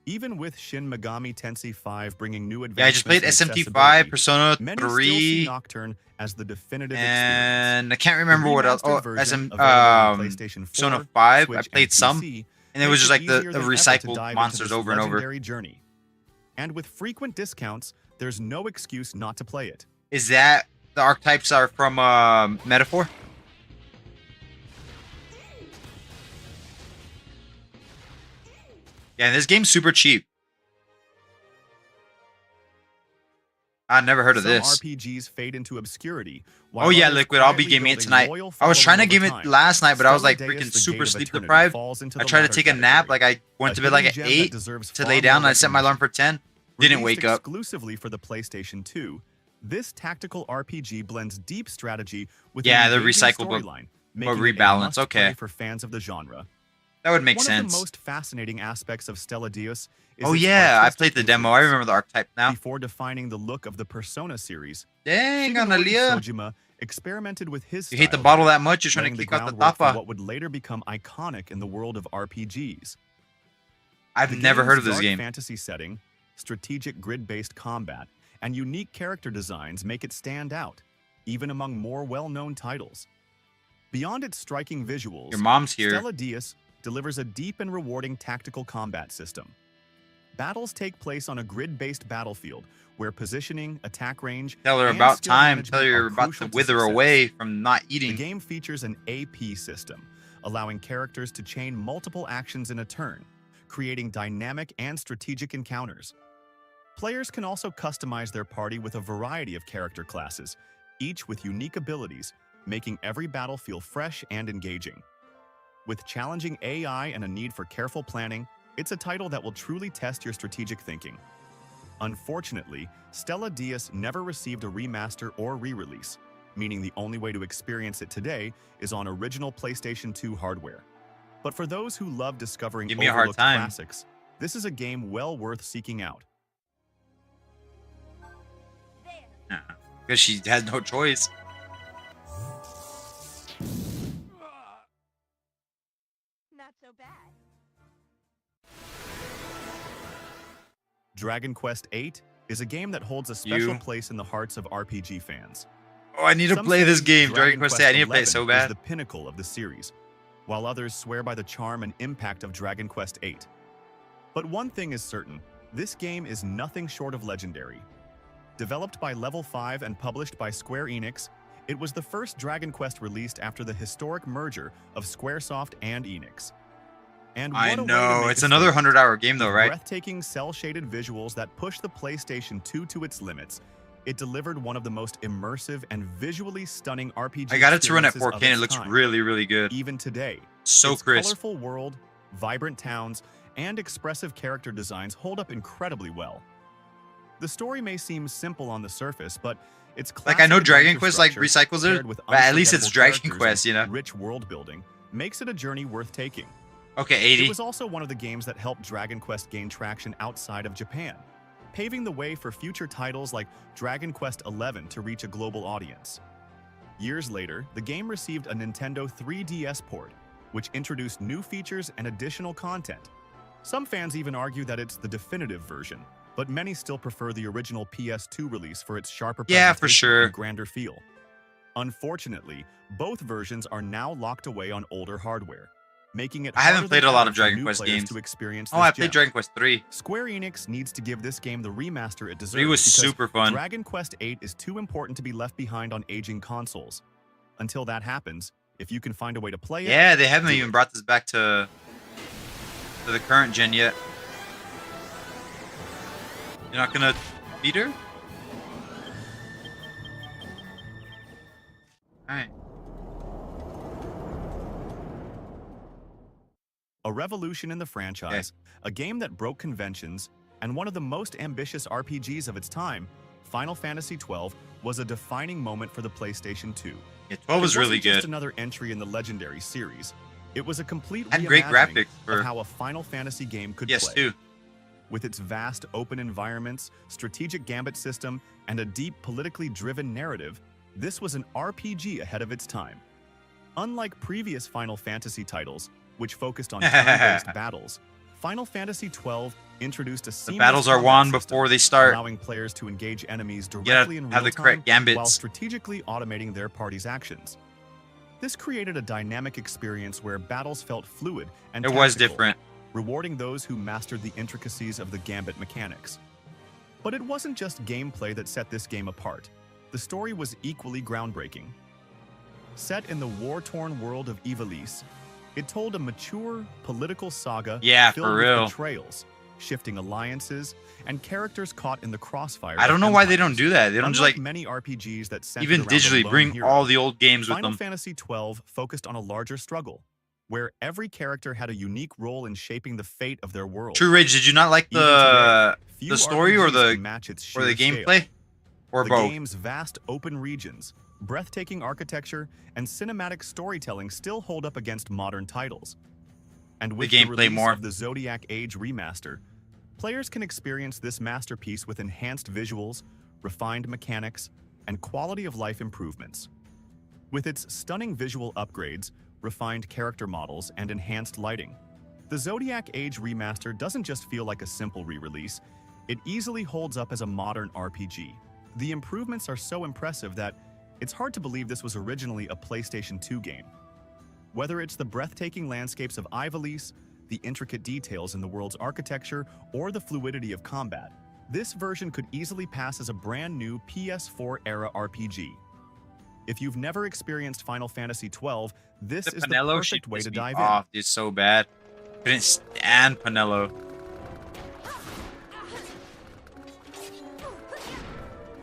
S22: Even with Shin Megami Tensei 5 bringing new
S1: Yeah, I
S22: advancements
S1: just played
S22: in
S1: SMT5,
S22: accessibility,
S1: Persona
S22: many still
S1: 3,
S22: see Nocturne as the definitive
S1: and I can't remember what else. Oh,
S22: version
S1: SM,
S22: available on PlayStation 4,
S1: Persona 5. I
S22: Switch,
S1: played
S22: and
S1: some,
S22: PC,
S1: and it was
S22: makes
S1: just like the
S22: easier than ever to
S1: recycled
S22: dive into
S1: monsters
S22: this
S1: over and over.
S22: legendary journey. And with frequent discounts, there's no excuse not to play it.
S1: Is that the archetypes are from Metaphor? Yeah, and this game's super cheap. I never heard of
S22: Some
S1: this.
S22: RPGs fade into obscurity.
S1: Oh yeah,
S22: others
S1: Liquid. I'll be
S22: quietly
S1: gaming it
S22: build a
S1: tonight.
S22: loyal
S1: I was trying to
S22: following
S1: game
S22: over
S1: it
S22: time.
S1: last night, but I was like
S22: Stella Deus,
S1: freaking
S22: the
S1: super
S22: Gate of
S1: sleep
S22: Eternity,
S1: deprived.
S22: falls into
S1: I
S22: the
S1: tried to
S22: latter
S1: take a nap. Like I went
S22: A
S1: to bed like
S22: hidden
S1: at
S22: gem that
S1: 8
S22: deserves
S1: to
S22: far
S1: lay
S22: more
S1: down. And I set my
S22: recognition.
S1: alarm for 10. Didn't
S22: Released
S1: wake up.
S22: exclusively for the PlayStation 2, this tactical RPG blends deep strategy with
S1: Yeah,
S22: an
S1: the
S22: engaging
S1: recyclable
S22: storyline,
S1: but
S22: making it a
S1: rebalance.
S22: must-play
S1: Okay.
S22: for fans of the genre.
S1: That would make
S22: One
S1: sense.
S22: of the most fascinating aspects of Stella Dios is
S1: Oh
S22: its
S1: yeah, I
S22: artistic
S1: played the demo. I
S22: influence.
S1: remember the archetype now.
S22: Before defining the look of the Persona series,
S1: Dang,
S22: Shigenori
S1: Analia.
S22: Sojima experimented with his
S1: You hate the
S22: style
S1: bottle
S22: here,
S1: that much, you're trying to
S22: laying the
S1: kick out the
S22: groundwork for
S1: tapa.
S22: what would later become iconic in the world of RPGs.
S1: I've
S22: The
S1: never heard of
S22: game's
S1: this
S22: dark
S1: game.
S22: fantasy setting, strategic grid-based combat, and unique character designs make it stand out, even among more well-known titles. Beyond its striking visuals,
S1: Your mom's here.
S22: Stella Dios delivers a deep and rewarding tactical combat system. Battles take place on a grid-based battlefield where positioning, attack range,
S1: Tell her
S22: and
S1: about
S22: skill
S1: time.
S22: management
S1: Tell her you're
S22: are
S1: about
S22: crucial
S1: to wither
S22: success.
S1: away from not
S22: The
S1: eating.
S22: game features an AP system, allowing characters to chain multiple actions in a turn, creating dynamic and strategic encounters. Players can also customize their party with a variety of character classes, each with unique abilities, making every battle feel fresh and engaging. With challenging AI and a need for careful planning, it's a title that will truly test your strategic thinking. Unfortunately, Stella Dios never received a remaster or re-release, meaning the only way to experience it today is on original PlayStation 2 hardware. But for those who love discovering
S1: Give me a hard
S22: overlooked
S1: time.
S22: classics, this is a game well worth seeking out.
S1: Because she has no choice.
S20: Not so bad.
S22: Dragon Quest VIII is a game that holds a special
S1: You.
S22: place in the hearts of RPG fans.
S1: Oh, I need to
S22: Some
S1: play
S22: say
S1: this game. Dragon Quest VIII. I need to play it
S22: XI
S1: so
S22: is
S1: bad.
S22: the pinnacle of the series, while others swear by the charm and impact of Dragon Quest VIII. But one thing is certain, this game is nothing short of legendary. Developed by Level 5 and published by Square Enix, it was the first Dragon Quest released after the historic merger of Squaresoft and Enix. And
S1: I
S22: what a way to
S1: know.
S22: make
S1: It's
S22: a
S1: another
S22: statement.
S1: 100-hour game though,
S22: With
S1: right?
S22: breathtaking cel-shaded visuals that push the PlayStation 2 to its limits, it delivered one of the most immersive and visually stunning RPG
S1: I got it to run at
S22: experiences
S1: 4K and
S22: of
S1: it
S22: its
S1: looks
S22: time.
S1: really, really good.
S22: Even today,
S1: So
S22: its
S1: crisp.
S22: colorful world, vibrant towns, and expressive character designs hold up incredibly well. The story may seem simple on the surface, but it's
S1: Like, I know
S22: classic
S1: Dragon
S22: adventure
S1: Quest, like,
S22: structure
S1: recycles it,
S22: paired with
S1: but at least it's
S22: unforgettable
S1: Dragon
S22: characters
S1: Quest, you know?
S22: and rich world building makes it a journey worth taking.
S1: Okay, 80.
S22: It was also one of the games that helped Dragon Quest gain traction outside of Japan, paving the way for future titles like Dragon Quest XI to reach a global audience. Years later, the game received a Nintendo 3DS port, which introduced new features and additional content. Some fans even argue that it's the definitive version, but many still prefer the original PS2 release for its sharper
S1: Yeah, for
S22: presentation
S1: sure.
S22: and grander feel. Unfortunately, both versions are now locked away on older hardware, making it
S1: I haven't
S22: harder
S1: played
S22: than
S1: a lot
S22: ever
S1: of
S22: for
S1: Dragon
S22: new
S1: Quest
S22: players
S1: games.
S22: to experience
S1: Oh,
S22: this
S1: I played
S22: gem.
S1: Dragon Quest 3.
S22: Square Enix needs to give this game the remaster it deserves.
S1: 3 was
S22: because
S1: super fun.
S22: Dragon Quest VIII is too important to be left behind on aging consoles. Until that happens, if you can find a way to play it,
S1: Yeah, they haven't
S22: do
S1: even
S22: it.
S1: brought this back to the current gen yet. You're not gonna beat her? Alright.
S22: A revolution in the franchise, a game that broke conventions, and one of the most ambitious RPGs of its time, Final Fantasy XII was a defining moment for the PlayStation 2.
S1: Yeah, 12 was
S22: It
S1: really
S22: wasn't just
S1: good.
S22: another entry in the legendary series. It was a complete
S1: Had great
S22: reimagining
S1: graphics for
S22: of how a Final Fantasy game could
S1: PS2.
S22: play. With its vast open environments, strategic gambit system, and a deep politically driven narrative, this was an RPG ahead of its time. Unlike previous Final Fantasy titles, which focused on turn-based battles, Final Fantasy XII introduced a seamless
S1: battles are
S22: combat
S1: won
S22: system,
S1: before they start.
S22: allowing players to engage enemies
S1: gotta
S22: directly in real
S1: have the
S22: time
S1: correct gambits.
S22: while strategically automating their party's actions. This created a dynamic experience where battles felt fluid and
S1: It was
S22: tactical,
S1: different.
S22: rewarding those who mastered the intricacies of the gambit mechanics. But it wasn't just gameplay that set this game apart. The story was equally groundbreaking. Set in the war-torn world of Ivalice, it told a mature, political saga
S1: Yeah,
S22: filled
S1: for
S22: with
S1: real.
S22: betrayals, shifting alliances, and characters caught in the crossfire.
S1: I
S22: of
S1: don't know why they
S22: empires.
S1: don't do that. They don't just
S22: Unlike
S1: like
S22: many RPGs that centered
S1: even
S22: around a
S1: digitally
S22: lone
S1: bring
S22: hero,
S1: all the old games with
S22: Final
S1: them.
S22: Fantasy XII focused on a larger struggle, where every character had a unique role in shaping the fate of their world.
S1: True Rage, did you not like
S22: Even
S1: the
S22: today, few
S1: the story or
S22: RPGs
S1: the
S22: can match its
S1: or the
S22: sheer scale.
S1: gameplay? Or
S22: the
S1: both?
S22: game's vast open regions, breathtaking architecture, and cinematic storytelling still hold up against modern titles. And with
S1: gameplay
S22: release
S1: more.
S22: of the Zodiac Age remaster, players can experience this masterpiece with enhanced visuals, refined mechanics, and quality of life improvements. With its stunning visual upgrades, refined character models, and enhanced lighting, the Zodiac Age remaster doesn't just feel like a simple re-release, it easily holds up as a modern RPG. The improvements are so impressive that it's hard to believe this was originally a PlayStation 2 game. Whether it's the breathtaking landscapes of Ivalice, the intricate details in the world's architecture, or the fluidity of combat, this version could easily pass as a brand new PS4-era RPG. If you've never experienced Final Fantasy XII, this is the perfect way to dive in.
S1: It's so bad. Couldn't stand Pinello.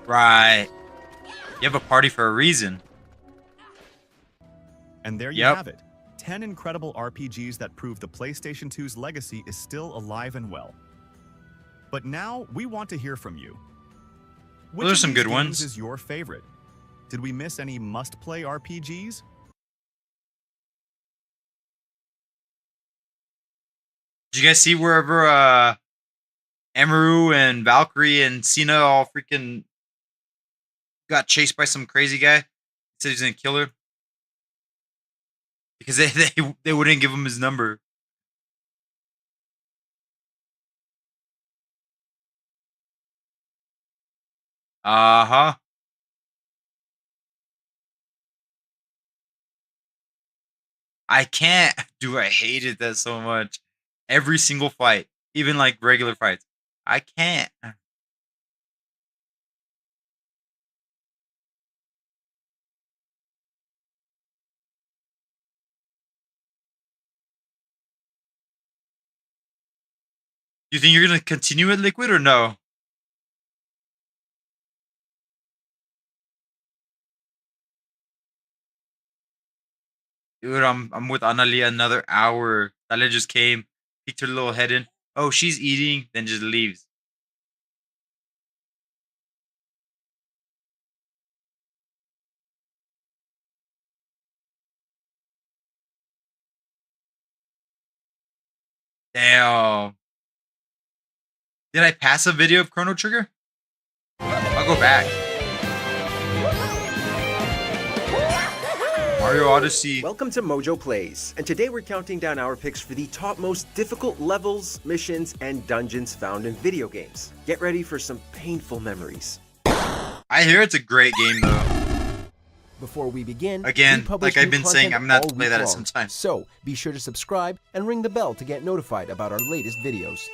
S1: Right. You have a party for a reason.
S22: And there you have it. 10 incredible RPGs that prove the PlayStation 2's legacy is still alive and well. But now we want to hear from you. Which
S1: Those are some
S22: of these
S1: good
S22: games
S1: ones.
S22: is your favorite? Did we miss any must-play RPGs?
S1: Did you guys see wherever Amaru and Valkyrie and Cena all freaking got chased by some crazy guy? He said he's gonna kill her because they wouldn't give him his number. Uh-huh. I can't. Dude, I hated that so much. Every single fight, even like regular fights. I can't. You think you're gonna continue at Liquid or no? Dude, I'm with Annalie another hour. Talia just came, peeked her little head in. Oh, she's eating, then just leaves. Damn. Did I pass a video of Chrono Trigger? I'll go back. Mario Odyssey.
S10: Welcome to Mojo Plays, and today we're counting down our picks for the top most difficult levels, missions, and dungeons found in video games. Get ready for some painful memories.
S1: I hear it's a great game though.
S23: Before we begin,
S1: again,
S23: we publish
S1: like I've
S23: new
S1: been saying,
S23: content
S1: I'm gonna have to
S23: all
S1: play
S23: week
S1: that at
S23: long.
S1: some time.
S23: So be sure to subscribe and ring the bell to get notified about our latest videos.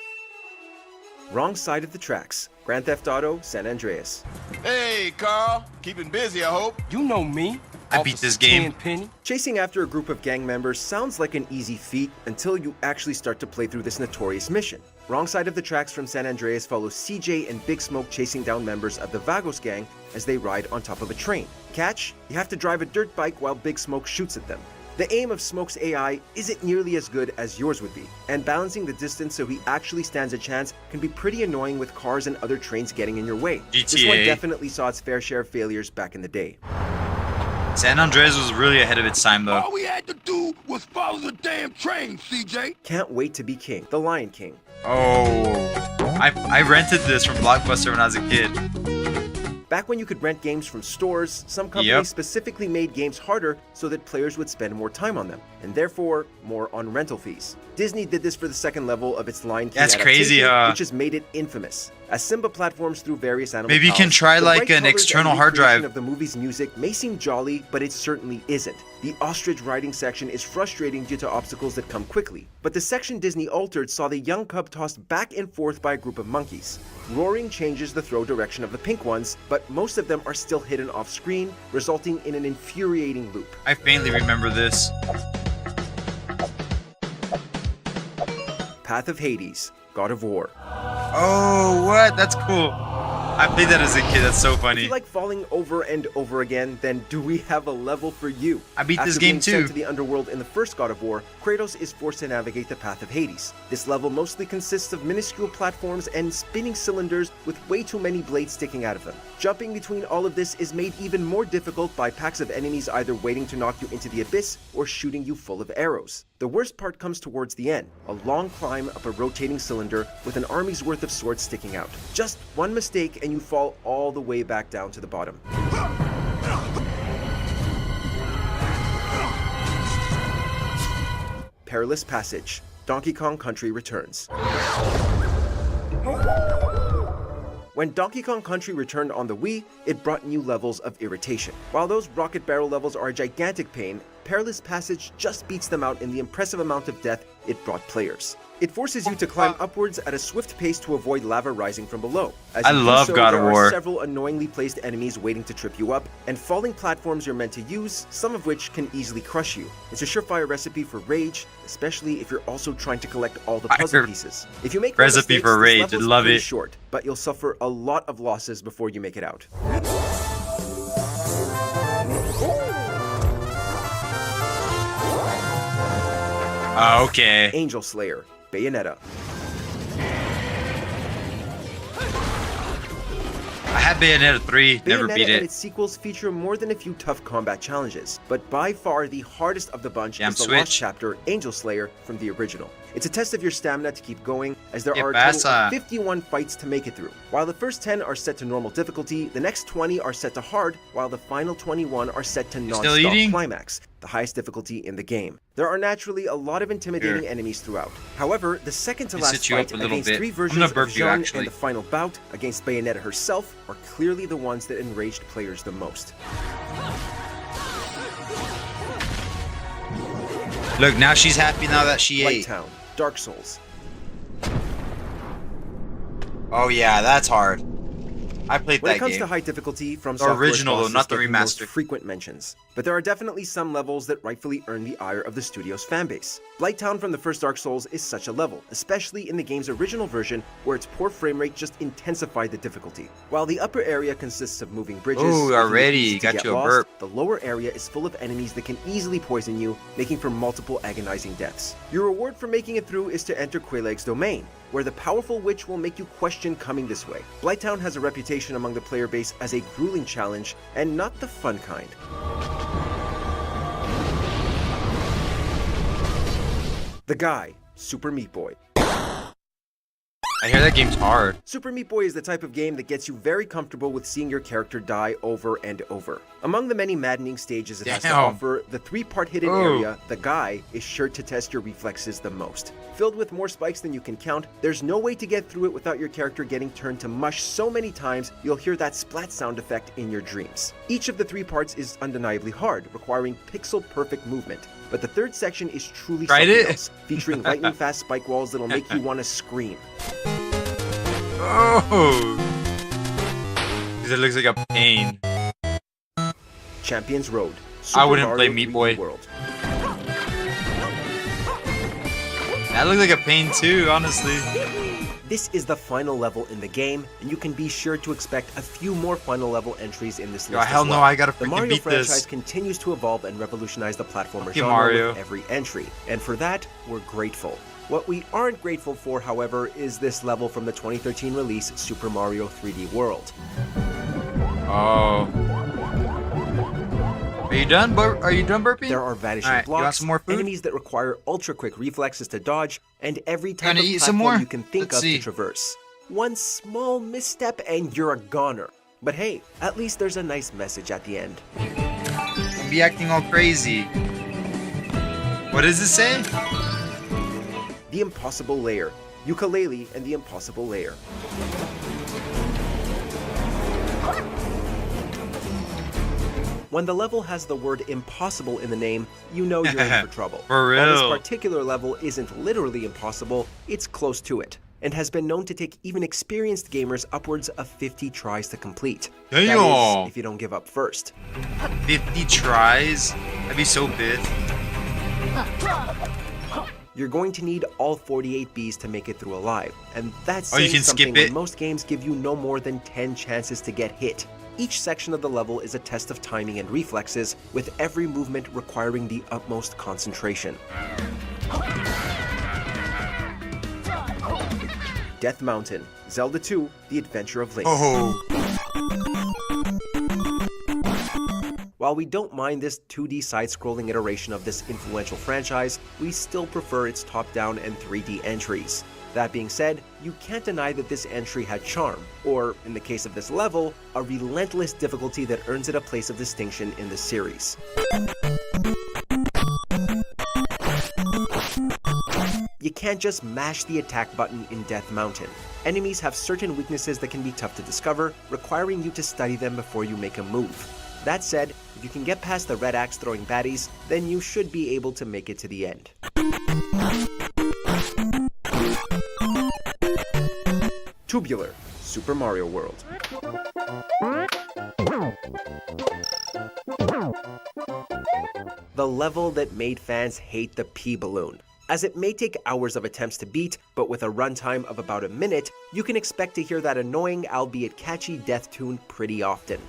S10: Wrong Side of the Tracks. Grand Theft Auto San Andreas.
S24: Hey, Carl. Keeping busy, I hope.
S10: You know me.
S1: I beat this game.
S10: Chasing after a group of gang members sounds like an easy feat until you actually start to play through this notorious mission. Wrong Side of the Tracks from San Andreas follows CJ and Big Smoke chasing down members of the Vagos gang as they ride on top of a train. Catch? You have to drive a dirt bike while Big Smoke shoots at them. The aim of Smoke's AI isn't nearly as good as yours would be, and balancing the distance so he actually stands a chance can be pretty annoying with cars and other trains getting in your way. This one
S1: GTA.
S10: definitely saw its fair share of failures back in the day.
S1: San Andreas was really ahead of its time though.
S24: All we had to do was follow the damn train, CJ.
S10: Can't Wait to Be King, The Lion King.
S1: Oh, I rented this from Blockbuster when I was a kid.
S10: Back when you could rent games from stores, some companies specifically made games harder so that players would spend more time on them, and therefore more on rental fees. Disney did this for the second level of its Lion King
S1: That's crazy,
S10: adaptation, which has made it infamous. As Simba platforms through various animal
S1: Maybe you can
S10: pals,
S1: try
S10: the
S1: like
S10: bright
S1: an
S10: colors
S1: external
S10: and
S1: hard
S10: recreation
S1: drive.
S10: of the movie's music may seem jolly, but it certainly isn't. The ostrich riding section is frustrating due to obstacles that come quickly, but the section Disney altered saw the young cub tossed back and forth by a group of monkeys. Roaring changes the throw direction of the pink ones, but most of them are still hidden off screen, resulting in an infuriating loop.
S1: I faintly remember this.
S10: Path of Hades, God of War.
S1: Oh, what? That's cool. I played that as a kid. That's so
S10: If
S1: funny.
S10: you like falling over and over again, then do we have a level for you?
S1: I beat this
S10: After
S1: game
S10: being
S1: too.
S10: sent to the underworld in the first God of War, Kratos is forced to navigate the path of Hades. This level mostly consists of minuscule platforms and spinning cylinders with way too many blades sticking out of them. Jumping between all of this is made even more difficult by packs of enemies either waiting to knock you into the abyss or shooting you full of arrows. The worst part comes towards the end, a long climb up a rotating cylinder with an army's worth of swords sticking out. Just one mistake and you fall all the way back down to the bottom. Perilous Passage. Donkey Kong Country returns. When Donkey Kong Country returned on the Wii, it brought new levels of irritation. While those rocket barrel levels are a gigantic pain, Perilous Passage just beats them out in the impressive amount of death it brought players. It forces you to climb upwards at a swift pace to avoid lava rising from below. As
S1: I
S10: you do
S1: love
S10: so,
S1: God of
S10: there
S1: War.
S10: are several annoyingly placed enemies waiting to trip you up, and falling platforms you're meant to use, some of which can easily crush you. It's a surefire recipe for rage, especially if you're also trying to collect all the puzzle pieces. If you make no
S1: Recipe
S10: mistakes,
S1: for
S10: this
S1: rage,
S10: level is
S1: love
S10: pretty
S1: it.
S10: short, but you'll suffer a lot of losses before you make it out.
S1: Okay.
S10: Angel Slayer, Bayonetta.
S1: I had Bayonetta 3, never
S10: Bayonetta
S1: beat
S10: and
S1: it.
S10: its sequels feature more than a few tough combat challenges, but by far the hardest of the bunch
S1: Damn
S10: is the
S1: Switch.
S10: lost chapter, Angel Slayer, from the original. It's a test of your stamina to keep going, as there
S1: ¿Qué
S10: are a total
S1: pasa?
S10: of 51 fights to make it through. While the first 10 are set to normal difficulty, the next 20 are set to hard, while the final 21 are set to
S1: still eating?
S10: non-stop climax, the highest difficulty in the game. There are naturally a lot of intimidating
S1: Here.
S10: enemies throughout. However, the second to
S1: Let me
S10: last
S1: sit you up
S10: fight
S1: a little
S10: against
S1: bit.
S10: 3
S1: I'm
S10: versions
S1: gonna
S10: of
S1: burp you,
S10: Jeanne
S1: actually.
S10: and the final bout against Bayonetta herself are clearly the ones that enraged players the most.
S1: Look, now she's happy now that she ate.
S10: Town, Dark Souls.
S1: Oh yeah, that's hard. I played
S10: When
S1: that
S10: it comes
S1: game.
S10: to high difficulty, From
S1: The
S10: Software's
S1: original, though,
S10: bosses
S1: not the
S10: get most
S1: remastered.
S10: frequent mentions. But there are definitely some levels that rightfully earn the ire of the studio's fanbase. Blighttown from the first Dark Souls is such a level, especially in the game's original version, where its poor frame rate just intensified the difficulty. While the upper area consists of moving bridges,
S1: Ooh,
S10: making it
S1: already,
S10: easy to
S1: got
S10: get
S1: you a
S10: lost,
S1: burp.
S10: the lower area is full of enemies that can easily poison you, making for multiple agonizing deaths. Your reward for making it through is to enter Quelaag's domain, where the powerful witch will make you question coming this way. Blighttown has a reputation among the player base as a grueling challenge, and not the fun kind. The Guy, Super Meat Boy.
S1: I hear that game's hard.
S10: Super Meat Boy is the type of game that gets you very comfortable with seeing your character die over and over. Among the many maddening stages it has to
S1: Damn.
S10: offer, the 3-part hidden
S1: Ooh.
S10: area, The Guy, is sure to test your reflexes the most. Filled with more spikes than you can count, there's no way to get through it without your character getting turned to mush so many times you'll hear that splat sound effect in your dreams. Each of the 3 parts is undeniably hard, requiring pixel-perfect movement. But the third section is truly
S1: Tried
S10: something
S1: it?
S10: else, featuring lightning-fast spike walls that'll make you want to scream.
S1: Oh! Because it looks like a pain.
S10: Champions Road.
S1: I wouldn't
S10: Mario
S1: play Meat
S10: 3D
S1: Boy.
S10: World.
S1: That looks like a pain too, honestly.
S10: This is the final level in the game, and you can be sure to expect a few more final level entries in this
S1: Yo,
S10: list
S1: hell
S10: as
S1: no,
S10: well.
S1: I gotta
S10: The
S1: freaking
S10: Mario
S1: beat
S10: franchise
S1: this.
S10: continues to evolve and revolutionize the platformer
S1: Fuck you,
S10: genre
S1: Mario.
S10: with every entry, and for that, we're grateful. What we aren't grateful for, however, is this level from the 2013 release, Super Mario 3D World.
S1: Oh. Are you done? Are you done burping?
S10: There are vanishing
S1: Alright, you want
S10: blocks,
S1: some more food?
S10: enemies that require ultra-quick reflexes to dodge, and every type
S1: Gonna
S10: of
S1: eat some
S10: platform
S1: more?
S10: you can think
S1: Let's
S10: of
S1: see.
S10: to traverse. One small misstep and you're a goner. But hey, at least there's a nice message at the end.
S1: Don't be acting all crazy. What does it say?
S10: The Impossible Layer. Ukulele and the Impossible Layer. When the level has the word impossible in the name, you know you're in for trouble.
S1: For
S10: While this
S1: real.
S10: particular level isn't literally impossible, it's close to it, and has been known to take even experienced gamers upwards of 50 tries to complete. That
S1: Damn.
S10: is, if you don't give up first.
S1: 50 tries? I'd be so pissed.
S10: You're going to need all 48 Bs to make it through alive, and that's
S1: Oh, you
S10: saying
S1: can
S10: something
S1: skip it?
S10: when most games give you no more than 10 chances to get hit. Each section of the level is a test of timing and reflexes, with every movement requiring the utmost concentration. Death Mountain, Zelda 2, The Adventure of Link. While we don't mind this 2D side-scrolling iteration of this influential franchise, we still prefer its top-down and 3D entries. That being said, you can't deny that this entry had charm, or, in the case of this level, a relentless difficulty that earns it a place of distinction in the series. You can't just mash the attack button in Death Mountain. Enemies have certain weaknesses that can be tough to discover, requiring you to study them before you make a move. That said, if you can get past the red axe throwing baddies, then you should be able to make it to the end. Tubular, Super Mario World. The level that made fans hate the P-Balloon. As it may take hours of attempts to beat, but with a runtime of about a minute, you can expect to hear that annoying, albeit catchy death tune pretty often.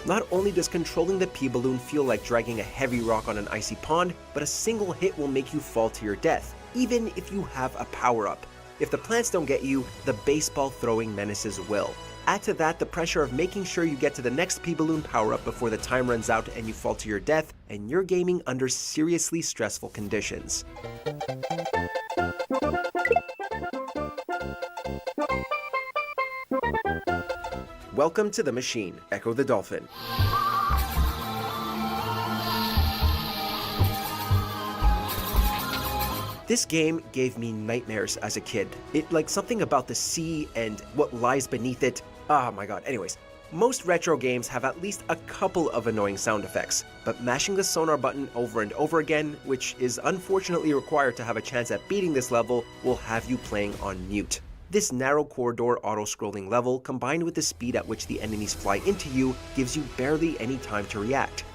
S10: Not only does controlling the P-Balloon feel like dragging a heavy rock on an icy pond, but a single hit will make you fall to your death, even if you have a power-up. If the plants don't get you, the baseball throwing menaces will. Add to that the pressure of making sure you get to the next P-Balloon power-up before the time runs out and you fall to your death, and you're gaming under seriously stressful conditions. Welcome to the Machine, Echo the Dolphin. This game gave me nightmares as a kid. Like something about the sea and what lies beneath it. Oh my god. Anyways, most retro games have at least a couple of annoying sound effects, but mashing the sonar button over and over again, which is unfortunately required to have a chance at beating this level, will have you playing on mute. This narrow corridor auto-scrolling level, combined with the speed at which the enemies fly into you, gives you barely any time to react.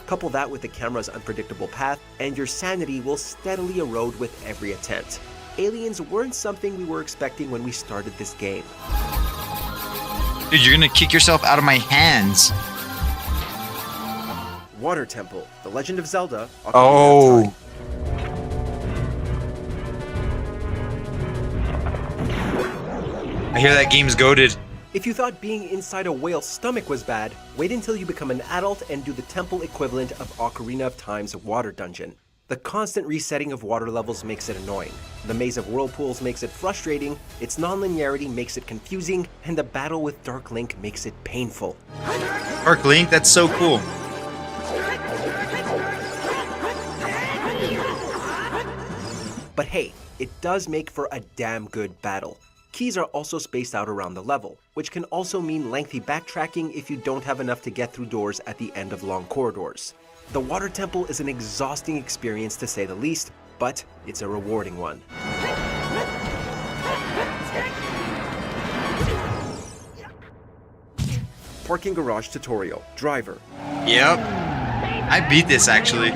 S10: Couple that with the camera's unpredictable path, and your sanity will steadily erode with every attempt. Aliens weren't something we were expecting when we started this game.
S1: Dude, you're gonna kick yourself out of my hands.
S10: Water Temple, The Legend of Zelda, Ocarina of
S1: Oh. I hear that game's goated.
S10: If you thought being inside a whale's stomach was bad, wait until you become an adult and do the temple equivalent of Ocarina of Time's water dungeon. The constant resetting of water levels makes it annoying. The maze of whirlpools makes it frustrating, its non-linearity makes it confusing, and the battle with Dark Link makes it painful.
S1: Dark Link, that's so cool.
S10: But hey, it does make for a damn good battle. Keys are also spaced out around the level, which can also mean lengthy backtracking if you don't have enough to get through doors at the end of long corridors. The Water Temple is an exhausting experience to say the least, but it's a rewarding one. Parking Garage Tutorial, Driver.
S1: Yep. I beat this actually.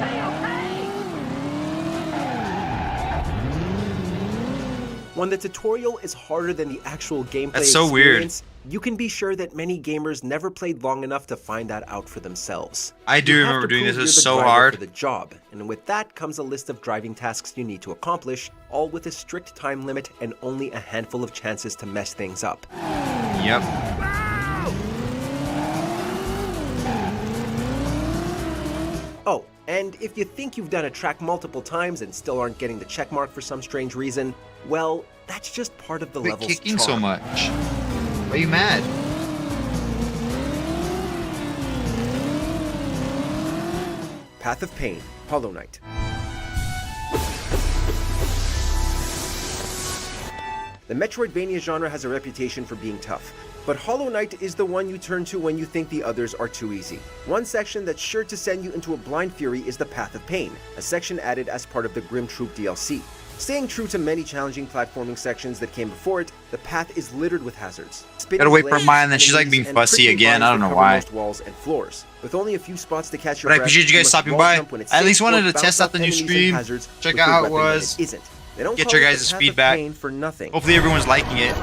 S10: When the tutorial is harder than the actual gameplay
S1: That's so weird.
S10: experience, you can be sure that many gamers never played long enough to find that out for themselves.
S1: I do
S10: You have
S1: remember
S10: to
S1: doing
S10: prove
S1: this. It was
S10: you're the
S1: so
S10: driver
S1: hard.
S10: for the job, and with that comes a list of driving tasks you need to accomplish, all with a strict time limit and only a handful of chances to mess things up.
S1: Yep.
S10: Oh, and if you think you've done a track multiple times and still aren't getting the checkmark for some strange reason, well, that's just part of the
S1: Quit
S10: level's
S1: kicking
S10: charm.
S1: so much. Why are you mad?
S10: Path of Pain, Hollow Knight. The Metroidvania genre has a reputation for being tough, but Hollow Knight is the one you turn to when you think the others are too easy. One section that's sure to send you into a blind fury is the Path of Pain, a section added as part of the Grim Troop DLC. Staying true to many challenging platforming sections that came before it, the path is littered with hazards.
S1: Gotta wait for mine, and then she's like being fussy again. I don't know why.
S10: Walls and floors. With only a few spots to catch your
S1: But I
S10: breath,
S1: appreciate you guys
S10: must
S1: stopping
S10: wall
S1: by.
S10: jump when it's
S1: I at least
S10: safe
S1: wanted
S10: or
S1: to
S10: bounce
S1: test out
S10: off
S1: the new
S10: enemies and
S1: stream,
S10: hazards
S1: check
S10: with
S1: out
S10: your
S1: how it
S10: weapon when
S1: was,
S10: it isn't. They don't
S1: get
S10: call
S1: your
S10: it the
S1: guys'
S10: path of
S1: feedback.
S10: pain for nothing.
S1: Hopefully everyone's liking it.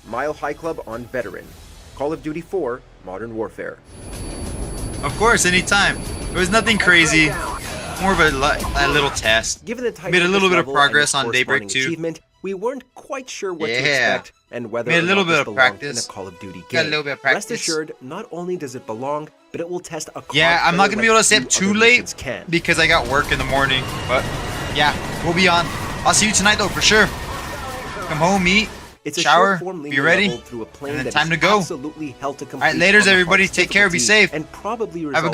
S10: Mile High Club on Veteran. Call of Duty 4 Modern Warfare.
S1: Of course, anytime. It was nothing crazy. More of a little test.
S10: Given the title
S1: Made a
S10: of
S1: little
S10: this
S1: bit of
S10: level
S1: progress
S10: and
S1: on
S10: its
S1: Daybreak
S10: corresponding
S1: 2.
S10: achievement, we weren't quite sure what to
S1: Yeah.
S10: expect and whether
S1: Made a
S10: or
S1: little
S10: not
S1: bit
S10: this
S1: of
S10: belonged
S1: practice.
S10: in a Call of Duty
S1: Got
S10: game.
S1: a little bit of
S10: Rest
S1: practice.
S10: assured, not only does it belong, but it will test a
S1: Yeah, I'm not gonna be able to stay up too late
S10: can.
S1: because I got work in the morning. But yeah, we'll be on. I'll see you tonight though for sure. Come home, eat,
S10: It's a
S1: shower,
S10: short-form
S1: be
S10: linear
S1: ready,
S10: level through a plane
S1: and then
S10: that
S1: time
S10: is
S1: to go.
S10: absolutely hell to
S1: All right,
S10: complete
S1: laters
S10: on the
S1: everybody.
S10: hardest
S1: Take care. Be
S10: difficulty
S1: safe.
S10: and probably
S1: Have a